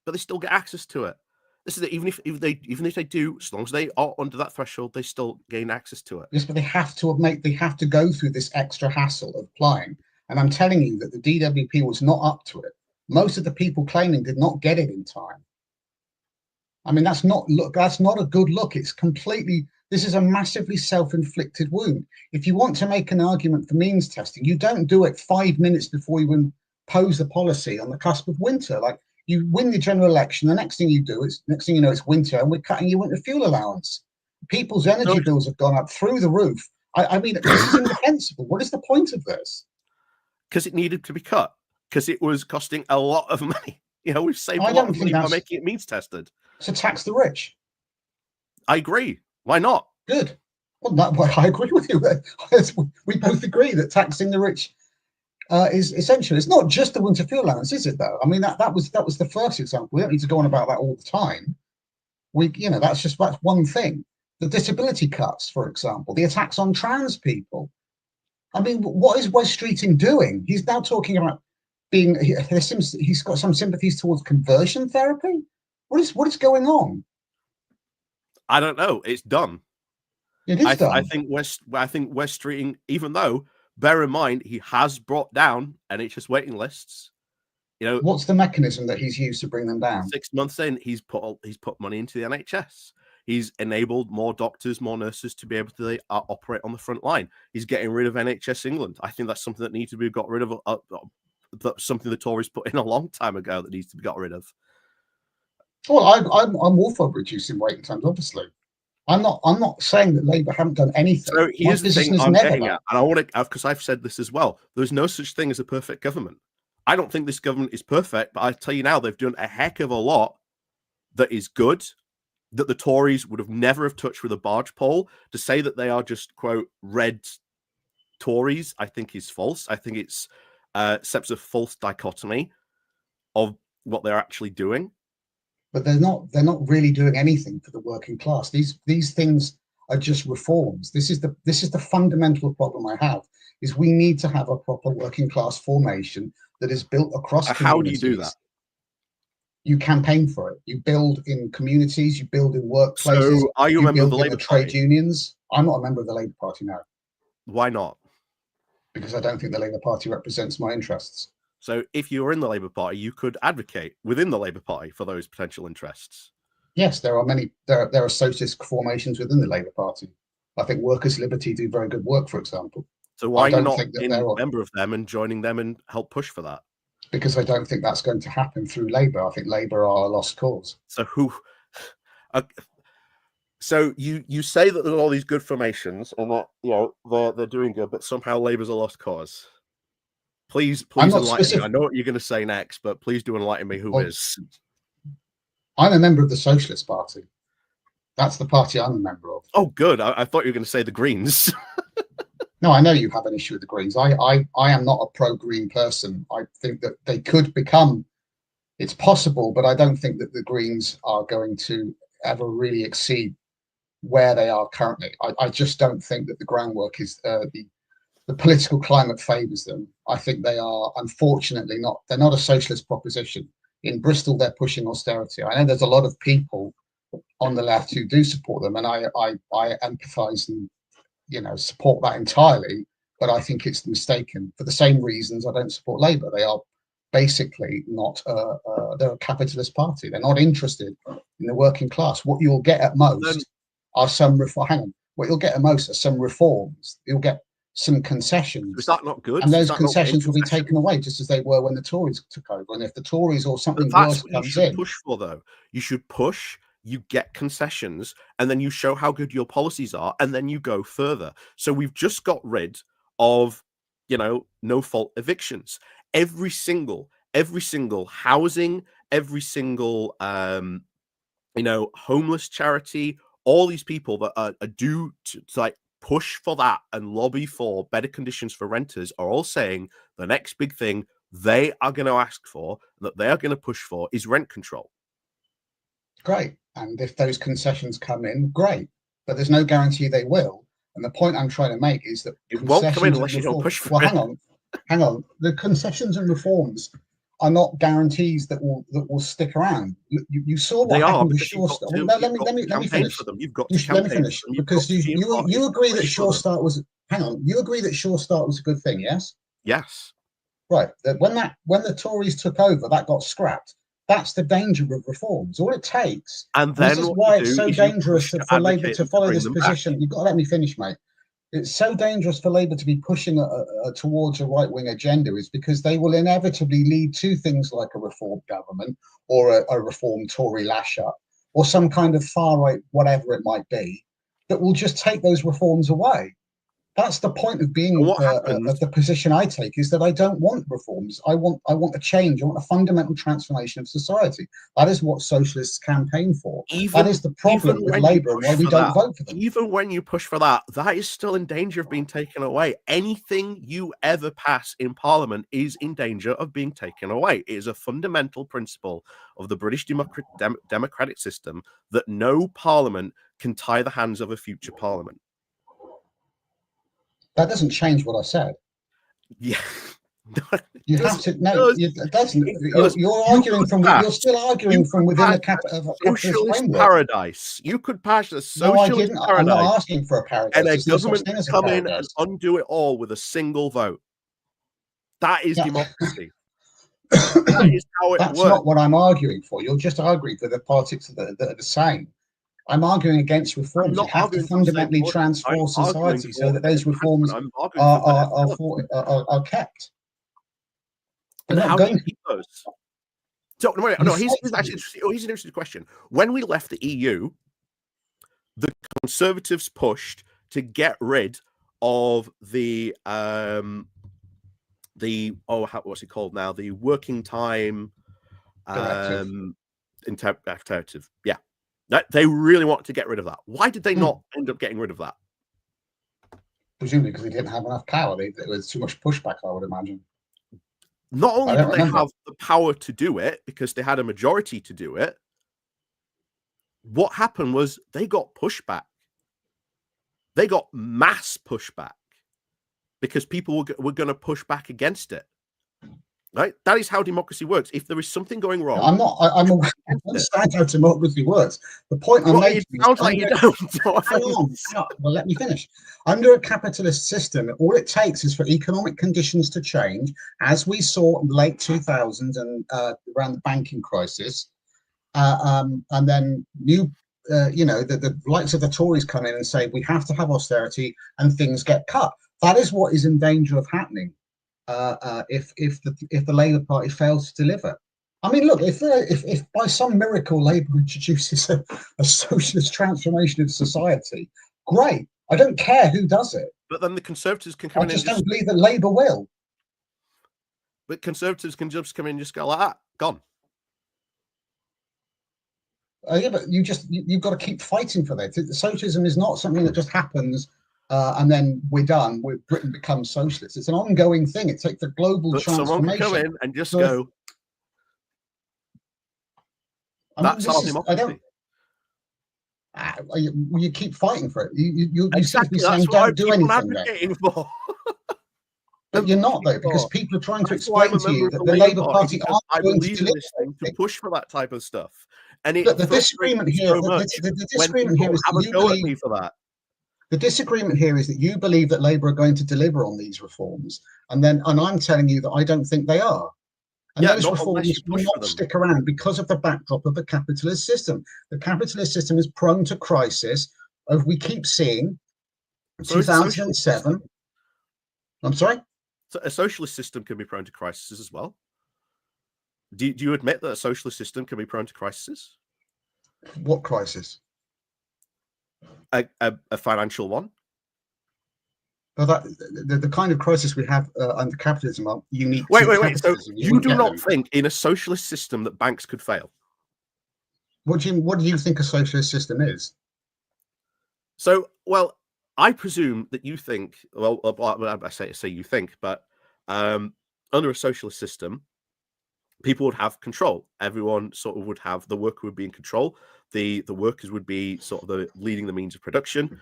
[SPEAKER 1] But they still get access to it. This is it. Even if they do, as long as they are under that threshold, they still gain access to it.
[SPEAKER 2] Yes, but they have to go through this extra hassle of applying. And I'm telling you that the DWP was not up to it. Most of the people claiming did not get it in time. I mean, that's not a good look. This is a massively self-inflicted wound. If you want to make an argument for means testing, you don't do it 5 minutes before you impose the policy on the cusp of winter. Like, you win the general election, the next thing you know, it's winter, and we're cutting your winter fuel allowance. People's energy bills have gone up through the roof. I mean, this is indefensible. What is the point of this?
[SPEAKER 1] Because it needed to be cut. Because it was costing a lot of money. We've saved a lot of money by making it means tested.
[SPEAKER 2] To tax the rich.
[SPEAKER 1] I agree. Why not?
[SPEAKER 2] Good. Well, I agree with you. We both agree that taxing the rich is essential. It's not just the winter fuel allowance, is it? Though I mean, that was the first example. We don't need to go on about that all the time. That's one thing. The disability cuts, for example, the attacks on trans people. I mean, what is Wes Streeting doing? He's now talking about he's got some sympathies towards conversion therapy. What is going on?
[SPEAKER 1] I don't know. It's done.
[SPEAKER 2] It is done.
[SPEAKER 1] I think Wes Streeting, even though, bear in mind, he has brought down NHS waiting lists.
[SPEAKER 2] What's the mechanism that he's used to bring them down?
[SPEAKER 1] 6 months in, he's put money into the NHS. He's enabled more doctors, more nurses to be able to operate on the front line. He's getting rid of NHS England. I think that's something that needs to be got rid of. That's something the Tories put in a long time ago that needs to be got rid of.
[SPEAKER 2] Well, I'm all for reducing waiting times. Obviously, I'm not saying that Labour haven't done anything.
[SPEAKER 1] So here's the thing I'm getting at, and I want to, because I've said this as well. There's no such thing as a perfect government. I don't think this government is perfect, but I tell you now, they've done a heck of a lot that is good that the Tories would have never have touched with a barge pole. To say that they are just, quote, red Tories, I think is false. I think it's steps of false dichotomy of what they're actually doing.
[SPEAKER 2] But they're not really doing anything for the working class. These things are just reforms. This is the fundamental problem I have, is we need to have a proper working class formation that is built across communities.
[SPEAKER 1] How do you do that?
[SPEAKER 2] You campaign for it. You build in communities. You build in workplaces.
[SPEAKER 1] So, are you a member of the Labour
[SPEAKER 2] trade
[SPEAKER 1] Party?
[SPEAKER 2] unions? I'm not a member of the Labour Party now.
[SPEAKER 1] Why not?
[SPEAKER 2] Because I don't think the Labour Party represents my interests.
[SPEAKER 1] So, if you were in the Labour Party, you could advocate within the Labour Party for those potential interests.
[SPEAKER 2] Yes, there are many. There are socialist formations within the Labour Party. I think Workers' Liberty do very good work, for example.
[SPEAKER 1] So why are you not a member of them and joining them and help push for that?
[SPEAKER 2] Because I don't think that's going to happen through Labour. I think Labour are a lost cause.
[SPEAKER 1] So who? So you say that there's all these good formations and that they're doing good, but somehow Labour's a lost cause. Please enlighten me. I know what you're going to say next, but please do enlighten me. Who is?
[SPEAKER 2] I'm a member of the Socialist Party. That's the party I'm a member of.
[SPEAKER 1] Oh, good. I thought you were going to say the Greens.
[SPEAKER 2] No, I know you have an issue with the Greens. I am not a pro-Green person. I think that they could become, it's possible, but I don't think that the Greens are going to ever really exceed where they are currently. I just don't think that the groundwork is the political climate favours them. I think they are, unfortunately, they're not a socialist proposition. In Bristol, they're pushing austerity. I know there's a lot of people on the left who do support them, and I empathise and support that entirely, but I think it's mistaken for the same reasons I don't support Labour. They are basically not they're a capitalist party. They're not interested in the working class. What you'll get at most are some what you'll get at most are some reforms. You'll get some concessions.
[SPEAKER 1] Is that not good?
[SPEAKER 2] And those concessions will be taken away, just as they were when the Tories took over. And if the Tories or something worse comes in,
[SPEAKER 1] push for though. You should push. You get concessions, and then you show how good your policies are, and then you go further. So we've just got rid of, no-fault evictions. Every single housing, every single, homeless charity, all these people that are due to like push for that and lobby for better conditions for renters are all saying the next big thing they are going to ask for, that they are going to push for, is rent control.
[SPEAKER 2] Great. And if those concessions come in, great. But there's no guarantee they will. And the point I'm trying to make is that
[SPEAKER 1] it won't come in unless you don't push for
[SPEAKER 2] it. Hang on. The concessions and reforms are not guarantees that will stick around. You saw what happened with Sure Start. Let me finish.
[SPEAKER 1] You've got to let me finish
[SPEAKER 2] because you agree that Sure Start was. Hang on. You agree that Sure Start was a good thing, yes?
[SPEAKER 1] Yes.
[SPEAKER 2] Right. That when the Tories took over, that got scrapped. That's the danger of reforms. All it takes,
[SPEAKER 1] and then
[SPEAKER 2] this is why it's so dangerous for Labour to follow this position. You've got to let me finish, mate. It's so dangerous for Labour to be pushing towards a right-wing agenda, is because they will inevitably lead to things like a reform government or a reform Tory lash-up or some kind of far-right, whatever it might be, that will just take those reforms away. That's the point of being of the position I take, is that I don't want reforms. I want a change. I want a fundamental transformation of society. That is what socialists campaign for. That is the problem with Labour and why we don't vote for them.
[SPEAKER 1] Even when you push for that, that is still in danger of being taken away. Anything you ever pass in Parliament is in danger of being taken away. It is a fundamental principle of the British democratic system that no Parliament can tie the hands of a future Parliament.
[SPEAKER 2] That doesn't change what I said.
[SPEAKER 1] Yeah.
[SPEAKER 2] You have to no. It doesn't. You're arguing from. You're still arguing from within a capitalist framework.
[SPEAKER 1] Paradise. You could pass a socialist paradise.
[SPEAKER 2] I'm not asking for a paradise.
[SPEAKER 1] And a government can come in and undo it all with a single vote. That is democracy. That is how it works.
[SPEAKER 2] That's not what I'm arguing for. You're just arguing for the politics that are the same. I'm arguing against reforms. You have to fundamentally transform society so that those reforms are kept.
[SPEAKER 1] And how do you keep those? So here's an interesting question. When we left the EU, the Conservatives pushed to get rid of the what's it called now? The working time imperative. Yeah. They really wanted to get rid of that. Why did they not end up getting rid of that?
[SPEAKER 2] Presumably because they didn't have enough power. There was too much pushback, I would imagine.
[SPEAKER 1] Not only did they have the power to do it, because they had a majority to do it, what happened was they got pushback. They got mass pushback because people were going to push back against it. Right? That is how democracy works. If there is something going wrong,
[SPEAKER 2] I'm understand how democracy works. The point I'm making
[SPEAKER 1] sounds like you don't.
[SPEAKER 2] Hang on. Well, let me finish. Under a capitalist system, all it takes is for economic conditions to change, as we saw in the late 2000s and around the banking crisis, and then the likes of the Tories come in and say we have to have austerity, and things get cut. That is what is in danger of happening. If the Labour Party fails to deliver. I mean, look, if by some miracle Labour introduces a socialist transformation of society, great. I don't care who does it.
[SPEAKER 1] But then the Conservatives can come in.
[SPEAKER 2] I just don't believe that Labour will.
[SPEAKER 1] But Conservatives can just come in and just go like that, gone.
[SPEAKER 2] Yeah, but you've got to keep fighting for that. Socialism is not something that just happens. And then we're done. Britain becomes socialist. It's an ongoing thing. It takes a global transformation.
[SPEAKER 1] Someone can come in and just go. That's our democracy.
[SPEAKER 2] You keep fighting for it. You
[SPEAKER 1] exactly.
[SPEAKER 2] Saying, don't do anything.
[SPEAKER 1] For.
[SPEAKER 2] But you're not, though, because people are trying to explain to you that the Labour Party aren't going to deliver
[SPEAKER 1] to push for that type of stuff. And
[SPEAKER 2] the disagreement here, the disagreement here is that you believe
[SPEAKER 1] for that.
[SPEAKER 2] The disagreement here is that you believe that Labour are going to deliver on these reforms, and I'm telling you that I don't think they are. And those reforms will not stick around because of the backdrop of the capitalist system. The capitalist system is prone to crisis, as we keep seeing. 2007. I'm sorry?
[SPEAKER 1] So a socialist system can be prone to crises as well. Do you admit that a socialist system can be prone to crises?
[SPEAKER 2] What crisis?
[SPEAKER 1] A financial one.
[SPEAKER 2] Well, the kind of crisis we have under capitalism are unique.
[SPEAKER 1] Wait. So you do not think in a socialist system that banks could fail?
[SPEAKER 2] What do you think a socialist system is?
[SPEAKER 1] So, well, I presume that you think. Well, I say you think, but under a socialist system, people would have control. Everyone sort of would have, the worker would be in control. The workers would be sort of the leading the means of production.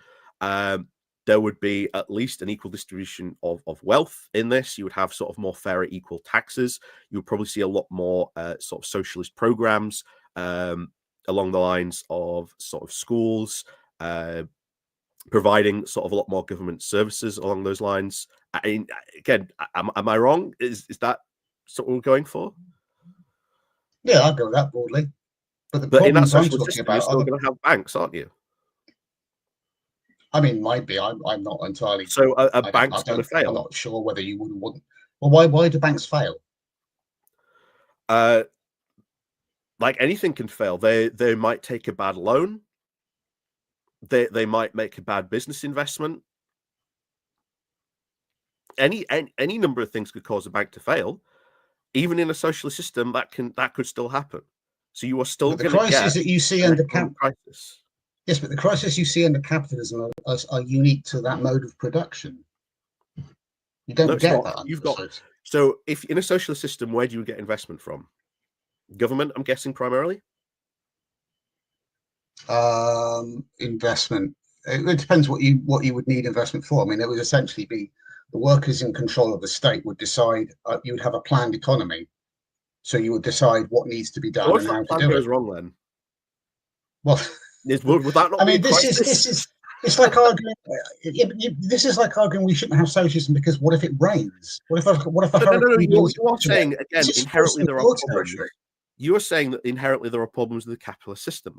[SPEAKER 1] There would be at least an equal distribution of wealth in this. You would have sort of more fair, equal taxes. You would probably see a lot more sort of socialist programs along the lines of sort of schools, providing sort of a lot more government services along those lines. I mean, again, am I wrong? Is that sort of what we're going for?
[SPEAKER 2] Yeah, I'll go with that broadly.
[SPEAKER 1] But in that social system, you're still going to have banks, aren't you?
[SPEAKER 2] I mean, might be. I'm not entirely.
[SPEAKER 1] So a bank's going to fail.
[SPEAKER 2] I'm not sure whether you would or wouldn't. Well, why do banks fail?
[SPEAKER 1] Like anything can fail. They might take a bad loan. They might make a bad business investment. Any number of things could cause a bank to fail. Even in a socialist system, that could still happen. So you are still
[SPEAKER 2] the crisis that you see under
[SPEAKER 1] crisis.
[SPEAKER 2] Yes, but the crisis you see under capitalism are unique to that mode of production. You don't get that.
[SPEAKER 1] So if in a socialist system, where do you get investment from? Government, I'm guessing primarily.
[SPEAKER 2] Investment. It depends what you would need investment for. I mean, it would essentially be the workers in control of the state would decide. You would have a planned economy, so you would decide what needs to be done and how to do it.
[SPEAKER 1] What goes wrong then?
[SPEAKER 2] Well,
[SPEAKER 1] would that not?
[SPEAKER 2] I mean, this is it's like arguing. This is like arguing we shouldn't have socialism because what if it rains? What if a hurricane?
[SPEAKER 1] No. You are saying again inherently there are problems. You are saying that inherently there are problems with the capitalist system.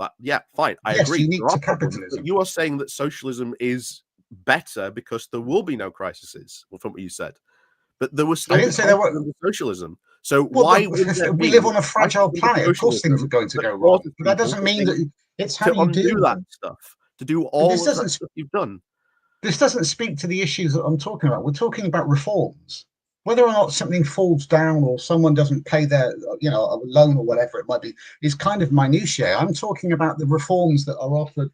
[SPEAKER 1] Fine, I agree.
[SPEAKER 2] Unique to capitalism.
[SPEAKER 1] You are saying that socialism is better because there will be no crises, from what you said. But there was still socialism. So why would
[SPEAKER 2] we live on a fragile planet? Of course, things are going to go wrong. But that doesn't mean that it's how you do
[SPEAKER 1] that stuff. To do all of that stuff you've done.
[SPEAKER 2] This doesn't speak to the issues that I'm talking about. We're talking about reforms. Whether or not something falls down or someone doesn't pay their, a loan or whatever it might be, is kind of minutiae. I'm talking about the reforms that are offered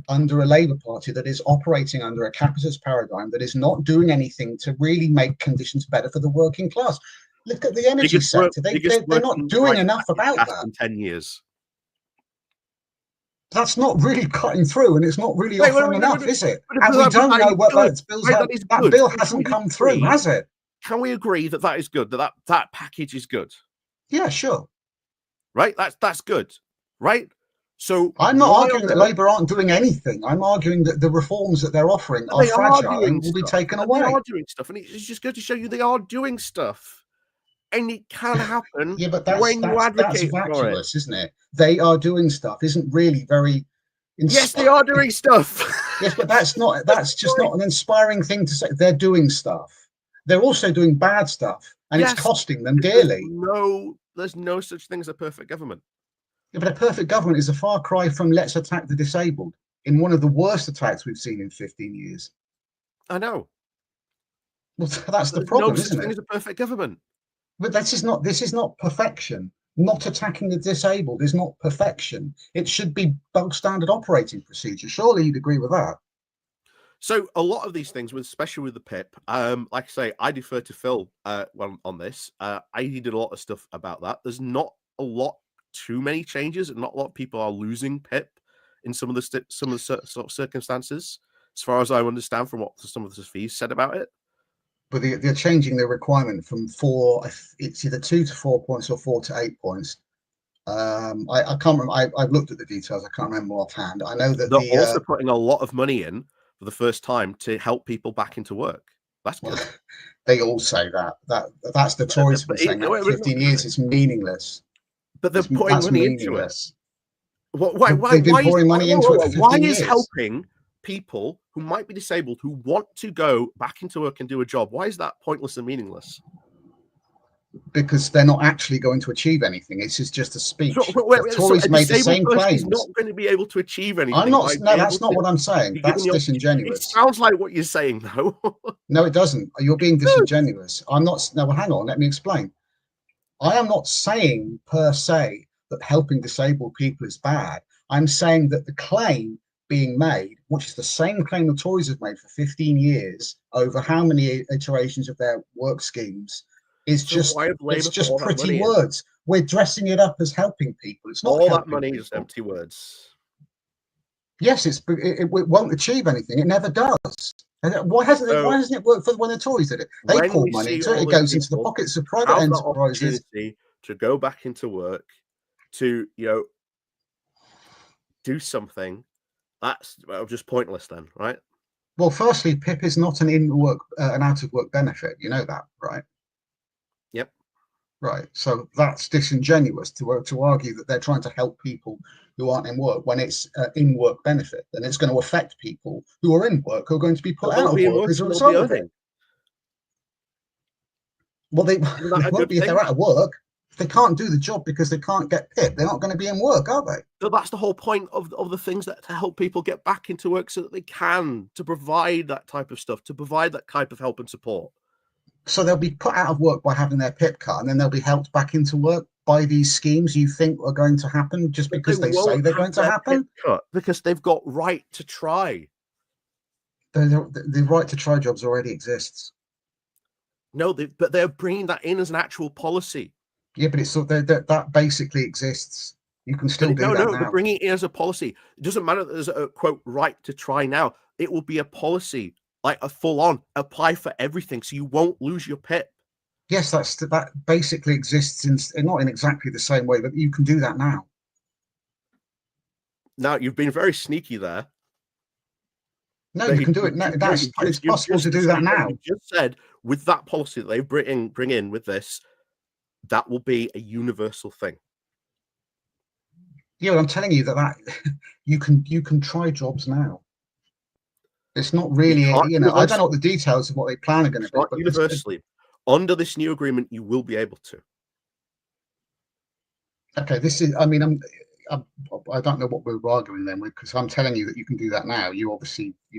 [SPEAKER 2] under a Labour Party that is operating under a capitalist paradigm that is not doing anything to really make conditions better for the working class. Look at the energy sector. They're not doing enough about that.
[SPEAKER 1] In 10 years.
[SPEAKER 2] That's not really cutting through, and it's not really offering enough, is it? And we don't know what those bills have. That bill hasn't come through, has it?
[SPEAKER 1] Can we agree that that is good? That package is good?
[SPEAKER 2] Yeah, sure.
[SPEAKER 1] Right? That's good, right? So
[SPEAKER 2] I'm not arguing that Labour aren't doing anything. I'm arguing that the reforms that they're offering are fragile and will be taken away.
[SPEAKER 1] They are doing stuff, and it's just going to show you they are doing stuff, and it can happen.
[SPEAKER 2] Yeah, but that's vacuous, isn't it? They are doing stuff isn't really very inspiring.
[SPEAKER 1] Yes, they are doing stuff.
[SPEAKER 2] Yes, but that's just not an inspiring thing to say. They're doing stuff. They're also doing bad stuff, and it's costing them dearly.
[SPEAKER 1] There's no such thing as a perfect government.
[SPEAKER 2] Yeah, but a perfect government is a far cry from let's attack the disabled in one of the worst attacks we've seen in 15 years.
[SPEAKER 1] I know.
[SPEAKER 2] Well, that's the problem, isn't it?
[SPEAKER 1] No such thing as a perfect government.
[SPEAKER 2] But this is not perfection. Not attacking the disabled is not perfection. It should be bog standard operating procedure. Surely you'd agree with that.
[SPEAKER 1] So a lot of these things, especially with the PIP, like I say, I defer to Phil on this. I did a lot of stuff about that. There's not a lot too many changes, and not a lot of people are losing PIP in some of the sort of circumstances, as far as I understand from what some of the fees said about it.
[SPEAKER 2] But they're changing the requirement from 4. It's either 2 to 4 points or 4 to 8 points. I can't remember. I've looked at the details. I can't remember offhand. I know that
[SPEAKER 1] they're also putting a lot of money in for the first time to help people back into work. That's good.
[SPEAKER 2] Well, they all say that. That's the Tories have been saying that 15 years. It's meaningless.
[SPEAKER 1] But they're putting money into it.
[SPEAKER 2] Why? They've been pouring money into it for 15 years.
[SPEAKER 1] Why is helping people who might be disabled, who want to go back into work and do a job, why is that pointless and meaningless?
[SPEAKER 2] Because they're not actually going to achieve anything. It's just a speech. The Tories made the same claims.
[SPEAKER 1] Not going to be able to achieve anything.
[SPEAKER 2] I'm not. No, that's not what I'm saying. That's disingenuous.
[SPEAKER 1] It sounds like what you're saying, though.
[SPEAKER 2] No, it doesn't. You're being disingenuous. I'm not. No, well, hang on. Let me explain. I am not saying per se that helping disabled people is bad. I'm saying that the claim being made, which is the same claim the Tories have made for 15 years over how many iterations of their work schemes, is just pretty words. We're dressing it up as helping people. It's not
[SPEAKER 1] all that money is empty words.
[SPEAKER 2] Yes, it won't achieve anything. It never does. And why hasn't it worked for when the Tories did it? They poured money into it. It goes into the pockets of private enterprises.
[SPEAKER 1] To go back into work, to do something that's just pointless then, right?
[SPEAKER 2] Well, firstly, PIP is not an out of work benefit. You know that, right?
[SPEAKER 1] Yep.
[SPEAKER 2] Right. So that's disingenuous to argue that they're trying to help people who aren't in work when it's in work benefit, and it's going to affect people who are in work who are going to be put out of work as a result of it. Well, they won't be if they're out of work. They can't do the job because they can't get PIP. They're not going to be in work, are they?
[SPEAKER 1] So that's the whole point of the things that to help people get back into work so that they can, to provide that type of stuff, to provide that type of help and support.
[SPEAKER 2] So they'll be put out of work by having their PIP cut, and then they'll be helped back into work by these schemes you think are going to happen just because they say they're going to happen?
[SPEAKER 1] Because they've got right to try.
[SPEAKER 2] The right to try jobs already exists.
[SPEAKER 1] No, but they're bringing that in as an actual policy.
[SPEAKER 2] Yeah, but it's that basically exists. You can still do that now.
[SPEAKER 1] They're bringing it in as a policy. It doesn't matter that there's a quote right to try now. It will be a policy, like a full-on apply for everything, so you won't lose your PIP.
[SPEAKER 2] Yes, that basically exists not in exactly the same way, but you can do that now.
[SPEAKER 1] Now you've been very sneaky there.
[SPEAKER 2] No, you can do it now. It's possible to do that now.
[SPEAKER 1] You just said with that policy that they bring in with this, that will be a universal thing.
[SPEAKER 2] Yeah, I'm telling you that you can try jobs now. It's not really, I don't know what the details of what they plan are going to be. But
[SPEAKER 1] universally, under this new agreement, you will be able to.
[SPEAKER 2] Okay, I don't know what we're arguing then, because I'm telling you that you can do that now. You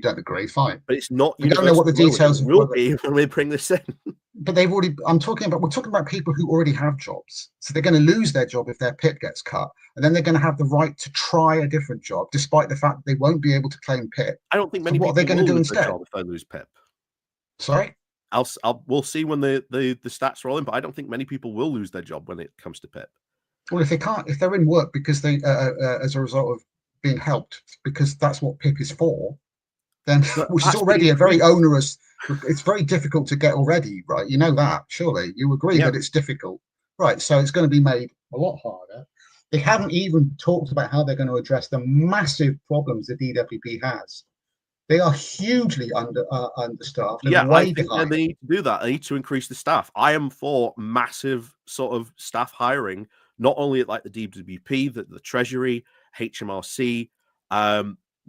[SPEAKER 2] don't agree. Fine,
[SPEAKER 1] but it's not
[SPEAKER 2] we don't know what the
[SPEAKER 1] universal.
[SPEAKER 2] details
[SPEAKER 1] It
[SPEAKER 2] of
[SPEAKER 1] will
[SPEAKER 2] whether.
[SPEAKER 1] be when we bring this in.
[SPEAKER 2] But we're talking about people who already have jobs. So they're going to lose their job if their PIP gets cut. And then they're going to have the right to try a different job, despite the fact that they won't be able to claim PIP.
[SPEAKER 1] I don't think many
[SPEAKER 2] what are they
[SPEAKER 1] people
[SPEAKER 2] going to
[SPEAKER 1] will
[SPEAKER 2] do
[SPEAKER 1] lose their
[SPEAKER 2] instead?
[SPEAKER 1] job if they lose PIP.
[SPEAKER 2] Sorry?
[SPEAKER 1] We'll see when the stats roll in, but I don't think many people will lose their job when it comes to PIP.
[SPEAKER 2] Well, if they're in work because they, as a result of being helped, because that's what PIP is for, then which is already a very onerous. It's very difficult to get already, right? You know that, surely you agree that it's difficult, right? So it's going to be made a lot harder. They haven't even talked about how they're going to address the massive problems the DWP has. They are hugely understaffed and way behind.
[SPEAKER 1] They need to do that. They need to increase the staff. I am for massive sort of staff hiring, not only at like the DWP, the Treasury, HMRC.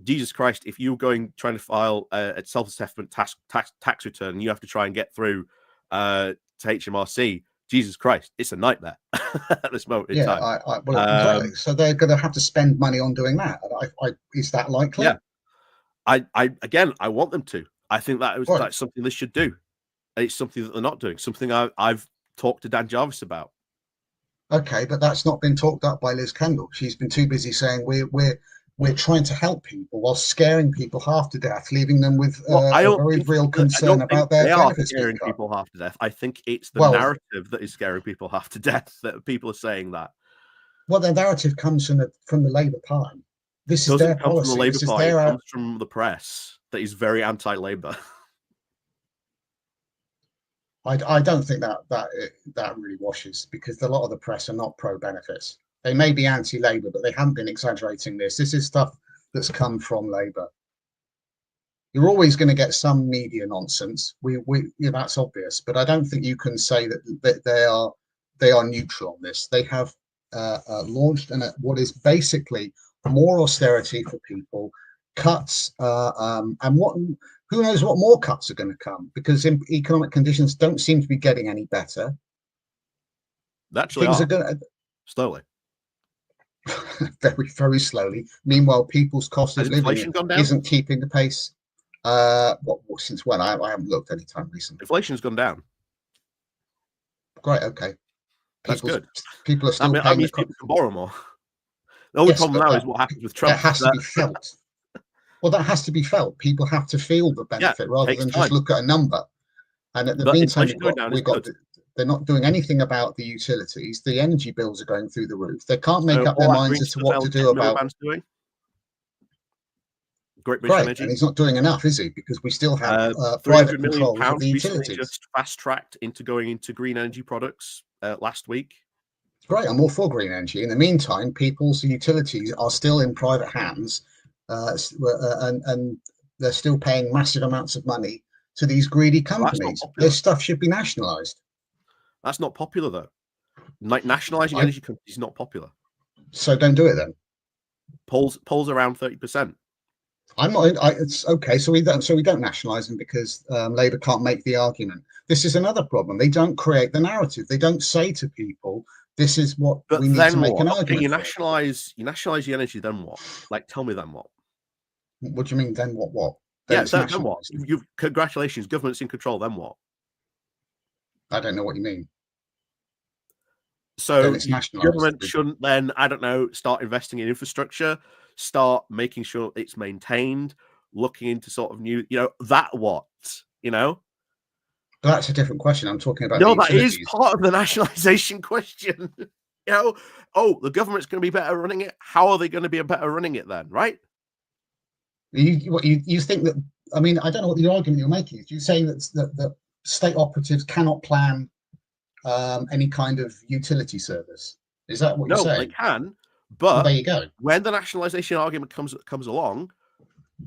[SPEAKER 1] Jesus Christ, if you're trying to file a self-assessment tax return and you have to try and get through to HMRC, Jesus Christ, it's a nightmare at this moment in time.
[SPEAKER 2] Exactly. So they're going to have to spend money on doing that. Is that likely?
[SPEAKER 1] Yeah. I want them to. I think that's something they should do. It's something that they're not doing. Something I've talked to Dan Jarvis about.
[SPEAKER 2] Okay, but that's not been talked up by Liz Kendall. She's been too busy saying we're trying to help people while scaring people half to death, leaving them with a very real concern about their benefits being cut.
[SPEAKER 1] People half to death. I think it's the narrative that is scaring people half to death, that people are saying that.
[SPEAKER 2] Well, the narrative comes from the Labour Party. This is their policy.
[SPEAKER 1] From the Labour Party. It comes from the press that is very anti-Labour.
[SPEAKER 2] I don't think that really washes, because a lot of the press are not pro-benefits. They may be anti-Labour, but they haven't been exaggerating this. This is stuff that's come from Labour. You're always going to get some media nonsense. That's obvious, but I don't think you can say that they are neutral on this. They have launched what is basically more austerity for people, cuts, and who knows what more cuts are going to come, because economic conditions don't seem to be getting any better.
[SPEAKER 1] Things are going to slowly.
[SPEAKER 2] Very, very slowly. Meanwhile, people's cost of living isn't keeping the pace. Since when? I haven't looked any time recently.
[SPEAKER 1] Inflation's gone down.
[SPEAKER 2] Great. Okay.
[SPEAKER 1] That's good.
[SPEAKER 2] People are still paying.
[SPEAKER 1] That means people can borrow more. The only problem now is what happens with Trump.
[SPEAKER 2] That has to be felt. Well, that has to be felt. People have to feel the benefit rather than just look at a number. And at the meantime, they're not doing anything about the utilities. The energy bills are going through the roof. They can't make up their minds as to what to do about.
[SPEAKER 1] Great British Energy.
[SPEAKER 2] And he's not doing enough, is he? Because we still have private control of the utilities.
[SPEAKER 1] Just fast-tracked into going into green energy products last week.
[SPEAKER 2] Great, I'm all for green energy. In the meantime, people's utilities are still in private hands, and they're still paying massive amounts of money to these greedy companies. This stuff should be nationalised.
[SPEAKER 1] That's not popular, though. Like nationalising energy companies is not popular.
[SPEAKER 2] So don't do it then.
[SPEAKER 1] Polls around 30%.
[SPEAKER 2] I'm not. It's okay. So we don't nationalise them because Labour can't make the argument. This is another problem. They don't create the narrative. They don't say to people, "This is what we need to make an argument."
[SPEAKER 1] You nationalise the energy. Then what? Like, tell me then what?
[SPEAKER 2] What do you mean? Then what? What?
[SPEAKER 1] Then what? Congratulations, government's in control. Then what?
[SPEAKER 2] I don't know what you mean.
[SPEAKER 1] So government shouldn't then, I don't know, start investing in infrastructure, start making sure it's maintained, looking into sort of new, that what, But
[SPEAKER 2] that's a different question. I'm talking about.
[SPEAKER 1] No, that is part of the nationalisation question. The government's going to be better running it. How are they going to be better running it then, right?
[SPEAKER 2] You think that? I mean, I don't know what the argument you're making is. You're saying that state operatives cannot plan any kind of utility service. Is that what you're saying?
[SPEAKER 1] No, they can, but
[SPEAKER 2] there you go.
[SPEAKER 1] When the nationalisation argument comes along,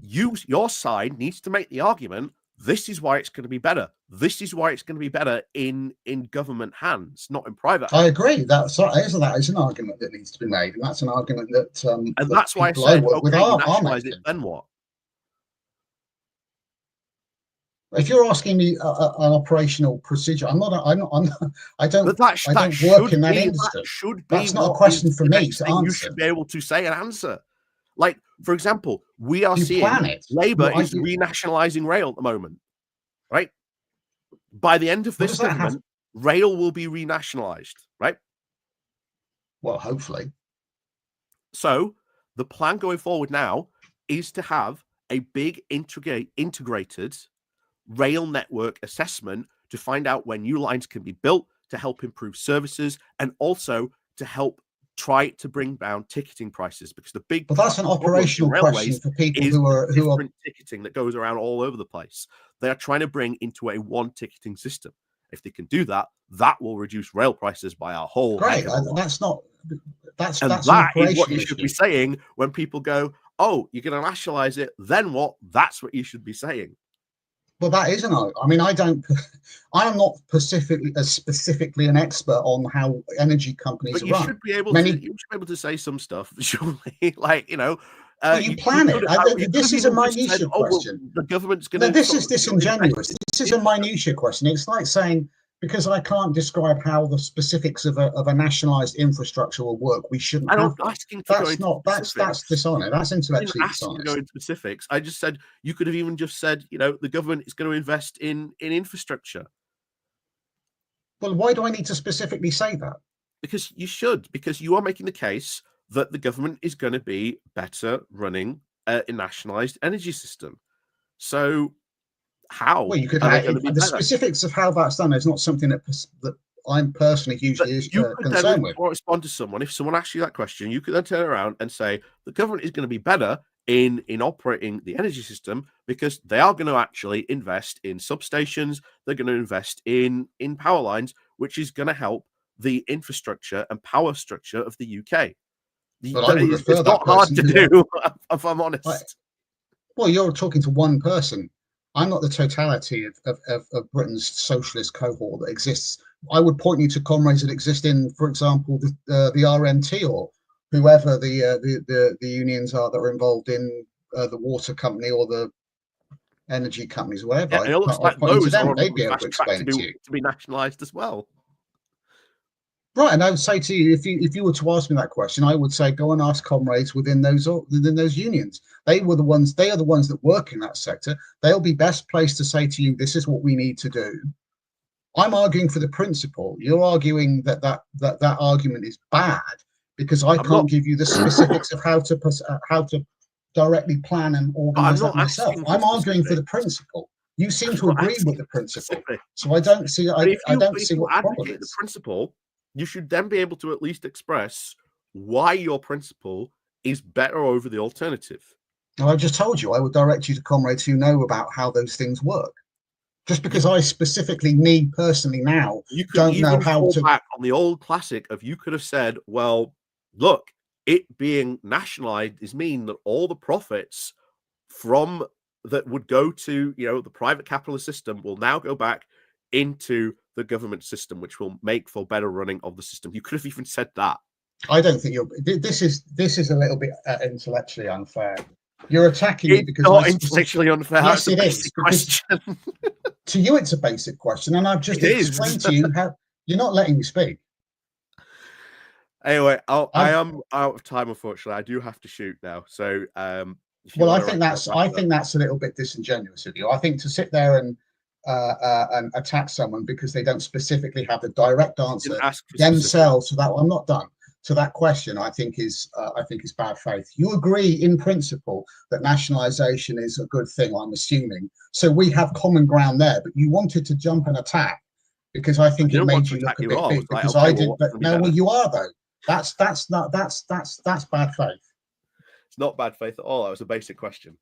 [SPEAKER 1] your side needs to make the argument. This is why it's going to be better. This is why it's going to be better in government hands, not in private hands.
[SPEAKER 2] I agree. That is an argument that needs to be made, and that's an argument that.
[SPEAKER 1] And that's why I said, okay, nationalise it. Then what?
[SPEAKER 2] If you're asking me an operational procedure, I'm not. I don't.
[SPEAKER 1] But that
[SPEAKER 2] I don't
[SPEAKER 1] should
[SPEAKER 2] work in that
[SPEAKER 1] be
[SPEAKER 2] industry. That's not a
[SPEAKER 1] what
[SPEAKER 2] question
[SPEAKER 1] is
[SPEAKER 2] for
[SPEAKER 1] the
[SPEAKER 2] me
[SPEAKER 1] next
[SPEAKER 2] to
[SPEAKER 1] thing you
[SPEAKER 2] answer.
[SPEAKER 1] should be able to say and answer. Like, for example, we are
[SPEAKER 2] You
[SPEAKER 1] seeing
[SPEAKER 2] plan it.
[SPEAKER 1] Labour is
[SPEAKER 2] You,
[SPEAKER 1] renationalising rail at the moment, right? By the end of
[SPEAKER 2] what
[SPEAKER 1] this
[SPEAKER 2] does that have?
[SPEAKER 1] government, rail will be renationalised, right?
[SPEAKER 2] Well, hopefully.
[SPEAKER 1] So the plan going forward now is to have a big integrated rail network assessment to find out when new lines can be built to help improve services and also to help try to bring down ticketing prices, because the big
[SPEAKER 2] But that's an
[SPEAKER 1] problem in
[SPEAKER 2] operational question
[SPEAKER 1] railways
[SPEAKER 2] for people
[SPEAKER 1] is
[SPEAKER 2] who are
[SPEAKER 1] different ticketing that goes around all over the place. They are trying to bring into a one ticketing system. If they can do that, that will reduce rail prices by a whole heck
[SPEAKER 2] great.
[SPEAKER 1] of a lot.
[SPEAKER 2] That's not. That's
[SPEAKER 1] And
[SPEAKER 2] an
[SPEAKER 1] that is what you
[SPEAKER 2] operational
[SPEAKER 1] should
[SPEAKER 2] issue.
[SPEAKER 1] be saying when people go, "Oh, you're going to nationalize it, then what?" That's what you should be saying.
[SPEAKER 2] Well, that isn't. I mean, I don't. I am not specifically an expert on how energy companies
[SPEAKER 1] But
[SPEAKER 2] are
[SPEAKER 1] you
[SPEAKER 2] run.
[SPEAKER 1] should be able to.
[SPEAKER 2] Many.
[SPEAKER 1] You should be able to say some stuff, surely. Like,
[SPEAKER 2] Well, you
[SPEAKER 1] you
[SPEAKER 2] plan it.
[SPEAKER 1] could you could
[SPEAKER 2] This
[SPEAKER 1] have
[SPEAKER 2] is a
[SPEAKER 1] even just said,
[SPEAKER 2] minutia
[SPEAKER 1] "Oh, well,
[SPEAKER 2] question.
[SPEAKER 1] the government's going
[SPEAKER 2] No,
[SPEAKER 1] to
[SPEAKER 2] this
[SPEAKER 1] sort
[SPEAKER 2] is
[SPEAKER 1] of, invest
[SPEAKER 2] disingenuous. This is
[SPEAKER 1] in
[SPEAKER 2] a minutia question. It's like saying because I can't describe how the specifics of a nationalized infrastructure will work, we shouldn't
[SPEAKER 1] I'm
[SPEAKER 2] have
[SPEAKER 1] not
[SPEAKER 2] one.
[SPEAKER 1] asking to go
[SPEAKER 2] That's
[SPEAKER 1] into
[SPEAKER 2] not. That's
[SPEAKER 1] specifics.
[SPEAKER 2] dishonest. That's
[SPEAKER 1] I didn't
[SPEAKER 2] intellectually
[SPEAKER 1] ask you to go
[SPEAKER 2] dishonest.
[SPEAKER 1] into specifics. I just said you could have even just said, the government is going to invest in infrastructure.
[SPEAKER 2] Well, why do I need to specifically say that?
[SPEAKER 1] Because you should, because you are making the case that the government is going to be better running a nationalized energy system. So how
[SPEAKER 2] Well, you could
[SPEAKER 1] are they
[SPEAKER 2] have
[SPEAKER 1] going to be
[SPEAKER 2] the
[SPEAKER 1] better?
[SPEAKER 2] specifics of how that's done is not something that I'm personally
[SPEAKER 1] But
[SPEAKER 2] hugely
[SPEAKER 1] you could then
[SPEAKER 2] concerned with.
[SPEAKER 1] respond to someone. If someone asks you that question, you could then turn around and say the government is going to be better in operating the energy system because they are going to actually invest in substations. They're going to invest in power lines, which is going to help the infrastructure and power structure of the UK.
[SPEAKER 2] But I would refer
[SPEAKER 1] It's
[SPEAKER 2] that
[SPEAKER 1] not hard
[SPEAKER 2] person
[SPEAKER 1] to
[SPEAKER 2] to
[SPEAKER 1] do, if I'm
[SPEAKER 2] I,
[SPEAKER 1] honest.
[SPEAKER 2] well, you're talking to one person. I'm not the totality of Britain's socialist cohort that exists. I would point you to comrades that exist in, for example, the RNT or whoever the unions are that are involved in the water company or the energy companies, or whatever.
[SPEAKER 1] Yeah, and it looks
[SPEAKER 2] I'd
[SPEAKER 1] like
[SPEAKER 2] point you to
[SPEAKER 1] those are
[SPEAKER 2] them.
[SPEAKER 1] on
[SPEAKER 2] They'd
[SPEAKER 1] the
[SPEAKER 2] be able to
[SPEAKER 1] fast track
[SPEAKER 2] explain it to you.
[SPEAKER 1] to be nationalised as well.
[SPEAKER 2] Right, and I would say to you, if you were to ask me that question, I would say go and ask comrades within those unions. They are the ones that work in that sector. They'll be best placed to say to you, this is what we need to do. I'm arguing for the principle. You're arguing that argument is bad because I can't give you the specifics of how to directly plan and
[SPEAKER 1] But I'm
[SPEAKER 2] organize that
[SPEAKER 1] not
[SPEAKER 2] myself.
[SPEAKER 1] asking for
[SPEAKER 2] I'm arguing for the
[SPEAKER 1] specifics.
[SPEAKER 2] principle. You seem
[SPEAKER 1] I'm
[SPEAKER 2] to
[SPEAKER 1] not
[SPEAKER 2] agree with
[SPEAKER 1] asking
[SPEAKER 2] the
[SPEAKER 1] for
[SPEAKER 2] principle,
[SPEAKER 1] specifics.
[SPEAKER 2] so I don't see.
[SPEAKER 1] But
[SPEAKER 2] I don't
[SPEAKER 1] if
[SPEAKER 2] see
[SPEAKER 1] you
[SPEAKER 2] what the problem
[SPEAKER 1] advocate the
[SPEAKER 2] is.
[SPEAKER 1] principle, you should then be able to at least express why your principle is better over the alternative.
[SPEAKER 2] Now, I just told you I would direct you to comrades who know about how those things work. Just because I specifically, me personally now,
[SPEAKER 1] You could
[SPEAKER 2] don't know
[SPEAKER 1] even
[SPEAKER 2] how
[SPEAKER 1] fall
[SPEAKER 2] to.
[SPEAKER 1] back on the old classic of you could have said, well, look, it being nationalized is mean that all the profits from that would go to the private capitalist system will now go back into the government system, which will make for better running of the system. You could have even said that.
[SPEAKER 2] I don't think you're. This is a little bit intellectually unfair. You're attacking me
[SPEAKER 1] It's
[SPEAKER 2] because
[SPEAKER 1] not intellectually unfair.
[SPEAKER 2] Yes,
[SPEAKER 1] It's a
[SPEAKER 2] it
[SPEAKER 1] basic
[SPEAKER 2] is because
[SPEAKER 1] question.
[SPEAKER 2] to you it's a basic question, and I've just
[SPEAKER 1] It is.
[SPEAKER 2] explained to you how you're not letting me speak.
[SPEAKER 1] Anyway, I am out of time, unfortunately. I do have to shoot now. So, if you
[SPEAKER 2] well,
[SPEAKER 1] want
[SPEAKER 2] I
[SPEAKER 1] to
[SPEAKER 2] think
[SPEAKER 1] wrap
[SPEAKER 2] that's
[SPEAKER 1] up after
[SPEAKER 2] a little bit disingenuous of you. I think to sit there and attack someone because they don't specifically have the direct answer
[SPEAKER 1] didn't ask for specifics.
[SPEAKER 2] themselves to that. I'm not done. To that question, I think is bad faith. You agree in principle that nationalisation is a good thing, I'm assuming. So we have common ground there. But you wanted to jump and attack because I think it
[SPEAKER 1] didn't want
[SPEAKER 2] made
[SPEAKER 1] to
[SPEAKER 2] you look
[SPEAKER 1] attack
[SPEAKER 2] a
[SPEAKER 1] you at
[SPEAKER 2] bit
[SPEAKER 1] all. I
[SPEAKER 2] big.
[SPEAKER 1] was like,
[SPEAKER 2] Because
[SPEAKER 1] okay,
[SPEAKER 2] I
[SPEAKER 1] well,
[SPEAKER 2] did,
[SPEAKER 1] what's
[SPEAKER 2] but
[SPEAKER 1] going to be
[SPEAKER 2] no, well,
[SPEAKER 1] better?
[SPEAKER 2] you are though. That's bad faith.
[SPEAKER 1] It's not bad faith at all. That was a basic question.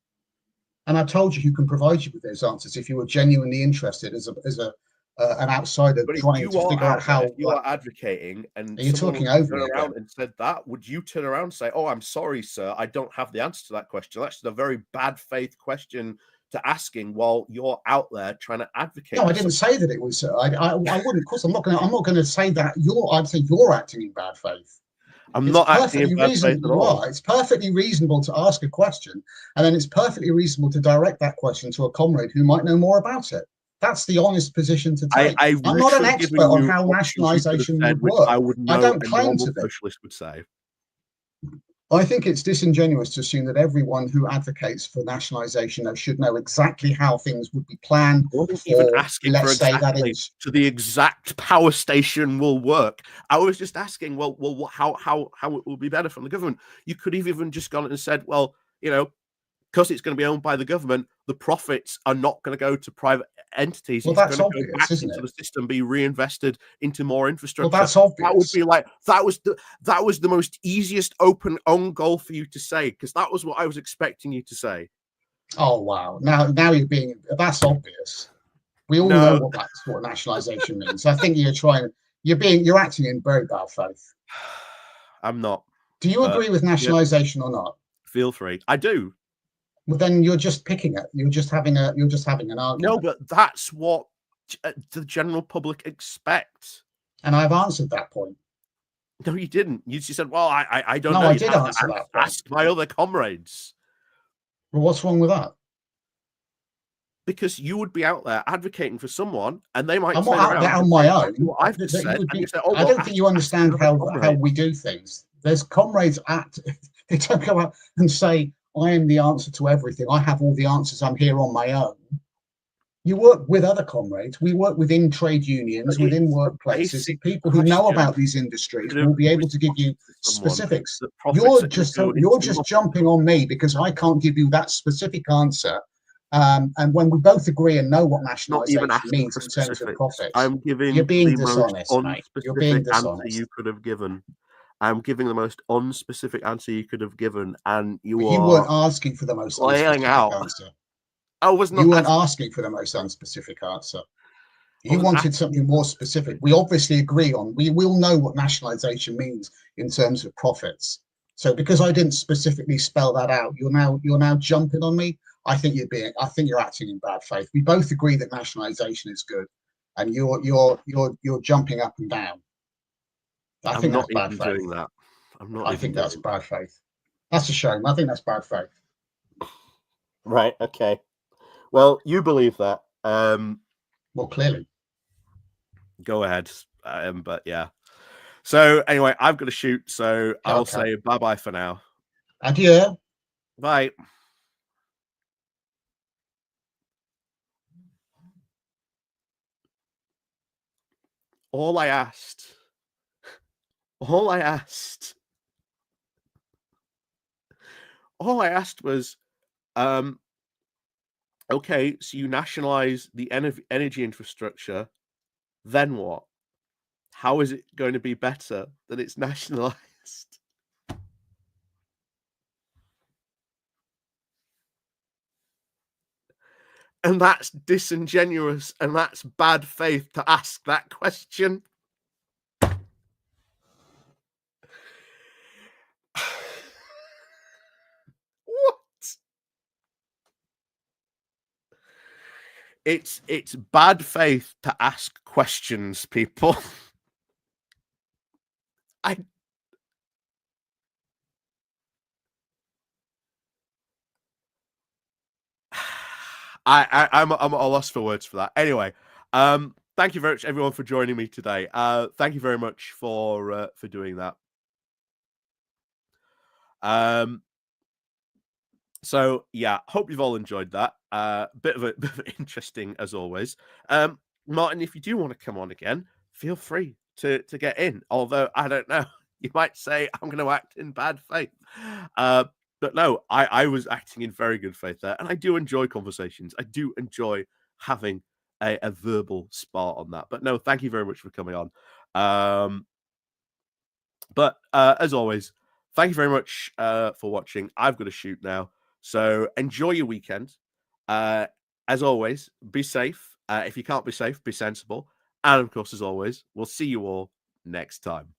[SPEAKER 2] And I told you who can provide you with those answers if you were genuinely interested as an outsider
[SPEAKER 1] But if
[SPEAKER 2] trying
[SPEAKER 1] you
[SPEAKER 2] to
[SPEAKER 1] are
[SPEAKER 2] figure out
[SPEAKER 1] out there,
[SPEAKER 2] how.
[SPEAKER 1] if you are advocating, and
[SPEAKER 2] You're
[SPEAKER 1] someone
[SPEAKER 2] talking
[SPEAKER 1] was to
[SPEAKER 2] over
[SPEAKER 1] turn
[SPEAKER 2] me again.
[SPEAKER 1] around and said that, would you turn around and say, "Oh, I'm sorry, sir, I don't have the answer to that question"? That's a very bad faith question to asking while you're out there trying to advocate.
[SPEAKER 2] No, I didn't say that it was. I wouldn't. Of course, I'm not going to say that. I'd say you're acting in bad faith.
[SPEAKER 1] I'm
[SPEAKER 2] It's
[SPEAKER 1] not acting in
[SPEAKER 2] perfectly
[SPEAKER 1] bad faith
[SPEAKER 2] reasonable.
[SPEAKER 1] at all.
[SPEAKER 2] It's perfectly reasonable to ask a question, and then it's perfectly reasonable to direct that question to a comrade who might know more about it. That's the honest position to take.
[SPEAKER 1] I've
[SPEAKER 2] I'm not an
[SPEAKER 1] literally
[SPEAKER 2] expert
[SPEAKER 1] given
[SPEAKER 2] on
[SPEAKER 1] you
[SPEAKER 2] how
[SPEAKER 1] options you could have
[SPEAKER 2] nationalisation
[SPEAKER 1] said,
[SPEAKER 2] would
[SPEAKER 1] which I
[SPEAKER 2] work.
[SPEAKER 1] would
[SPEAKER 2] I
[SPEAKER 1] know
[SPEAKER 2] don't
[SPEAKER 1] a
[SPEAKER 2] claim
[SPEAKER 1] normal
[SPEAKER 2] to be.
[SPEAKER 1] socialist would say.
[SPEAKER 2] I think it's disingenuous to assume that everyone who advocates for nationalisation should know exactly how things would be planned.
[SPEAKER 1] I wasn't even
[SPEAKER 2] For,
[SPEAKER 1] asking for
[SPEAKER 2] let's say that
[SPEAKER 1] exactly to the exact power station will work. I was just asking, well, how it will be better from the government. You could have even just gone and said, well, you know, because it's going to be owned by the government, the profits are not going to go to private entities.
[SPEAKER 2] Well,
[SPEAKER 1] It's
[SPEAKER 2] that's
[SPEAKER 1] going to go
[SPEAKER 2] obvious,
[SPEAKER 1] back
[SPEAKER 2] isn't
[SPEAKER 1] into
[SPEAKER 2] it?
[SPEAKER 1] the system, be reinvested into more infrastructure.
[SPEAKER 2] Well, that's
[SPEAKER 1] That would
[SPEAKER 2] obvious.
[SPEAKER 1] be like that was the most easiest own goal for you to say, because that was what I was expecting you to say.
[SPEAKER 2] Oh wow! Now you're being. That's obvious. We all know what nationalisation means. I think you're acting in very bad faith.
[SPEAKER 1] I'm not.
[SPEAKER 2] Do you agree with nationalisation or not?
[SPEAKER 1] Feel free. I do.
[SPEAKER 2] Well, then you're just picking it. You're just having an argument.
[SPEAKER 1] No, but that's what the general public expect.
[SPEAKER 2] And I've answered that point.
[SPEAKER 1] No, you didn't. You just said, "Well, I don't
[SPEAKER 2] no,
[SPEAKER 1] know."
[SPEAKER 2] I
[SPEAKER 1] You'd
[SPEAKER 2] did
[SPEAKER 1] have
[SPEAKER 2] answer
[SPEAKER 1] to
[SPEAKER 2] that point.
[SPEAKER 1] ask my other comrades.
[SPEAKER 2] Well, what's wrong with that?
[SPEAKER 1] Because you would be out there advocating for someone, and they might
[SPEAKER 2] I'm
[SPEAKER 1] turn
[SPEAKER 2] not out
[SPEAKER 1] around
[SPEAKER 2] there
[SPEAKER 1] and
[SPEAKER 2] on
[SPEAKER 1] say
[SPEAKER 2] my
[SPEAKER 1] exactly
[SPEAKER 2] own.
[SPEAKER 1] what I've just said, and you say, "Oh,
[SPEAKER 2] I
[SPEAKER 1] well,
[SPEAKER 2] don't think you understand how we do things. There's comrades act. They don't go out and say, "I am the answer to everything. I have all the answers. I'm here on my own." You work with other comrades. We work within trade unions, within workplaces. People who know about these industries will be able to give you specifics. You're just jumping on me because I can't give you that specific answer. And when we both agree and know what nationalisation means in terms of profits,
[SPEAKER 1] I'm giving
[SPEAKER 2] you're being
[SPEAKER 1] the
[SPEAKER 2] dishonest,
[SPEAKER 1] most
[SPEAKER 2] mate. You're being
[SPEAKER 1] unspecific answer
[SPEAKER 2] dishonest.
[SPEAKER 1] you could have given. I'm giving the most unspecific answer you could have given, and you
[SPEAKER 2] weren't asking for the most unspecific answer.
[SPEAKER 1] I was not.
[SPEAKER 2] You weren't asking for the most unspecific answer. You wanted something more specific. We obviously agree on. We will know what nationalisation means in terms of profits. So because I didn't specifically spell that out, you're now jumping on me. I think you're acting in bad faith. We both agree that nationalisation is good, and you're jumping up and down. I think that's bad faith.
[SPEAKER 1] Doing that. I'm not.
[SPEAKER 2] I think that's bad faith. That's a shame. I think that's bad faith.
[SPEAKER 1] Right. Okay. Well, you believe that.
[SPEAKER 2] Well, clearly.
[SPEAKER 1] Go ahead. But yeah. So anyway, I've got to shoot. So I'll say bye-bye for now.
[SPEAKER 2] Adieu.
[SPEAKER 1] Bye. All I asked was, okay, so you nationalize the energy infrastructure, then what? How is it going to be better than it's nationalized? And that's disingenuous, and that's bad faith to ask that question. What? It's bad faith to ask questions, people. I'm at a loss for words for that. Anyway, thank you very much, everyone, for joining me today. Thank you very much for doing that. So yeah, hope you've all enjoyed that. Bit of interesting as always. Martin, if you do want to come on again, feel free to get in. Although I don't know, you might say I'm going to act in bad faith. But no, I was acting in very good faith there, and I do enjoy conversations. I do enjoy having a verbal spar on that. But no, thank you very much for coming on. But as always, thank you very much for watching. I've got to shoot now, so enjoy your weekend. As always, be safe. If you can't be safe, be sensible. And of course, as always, we'll see you all next time.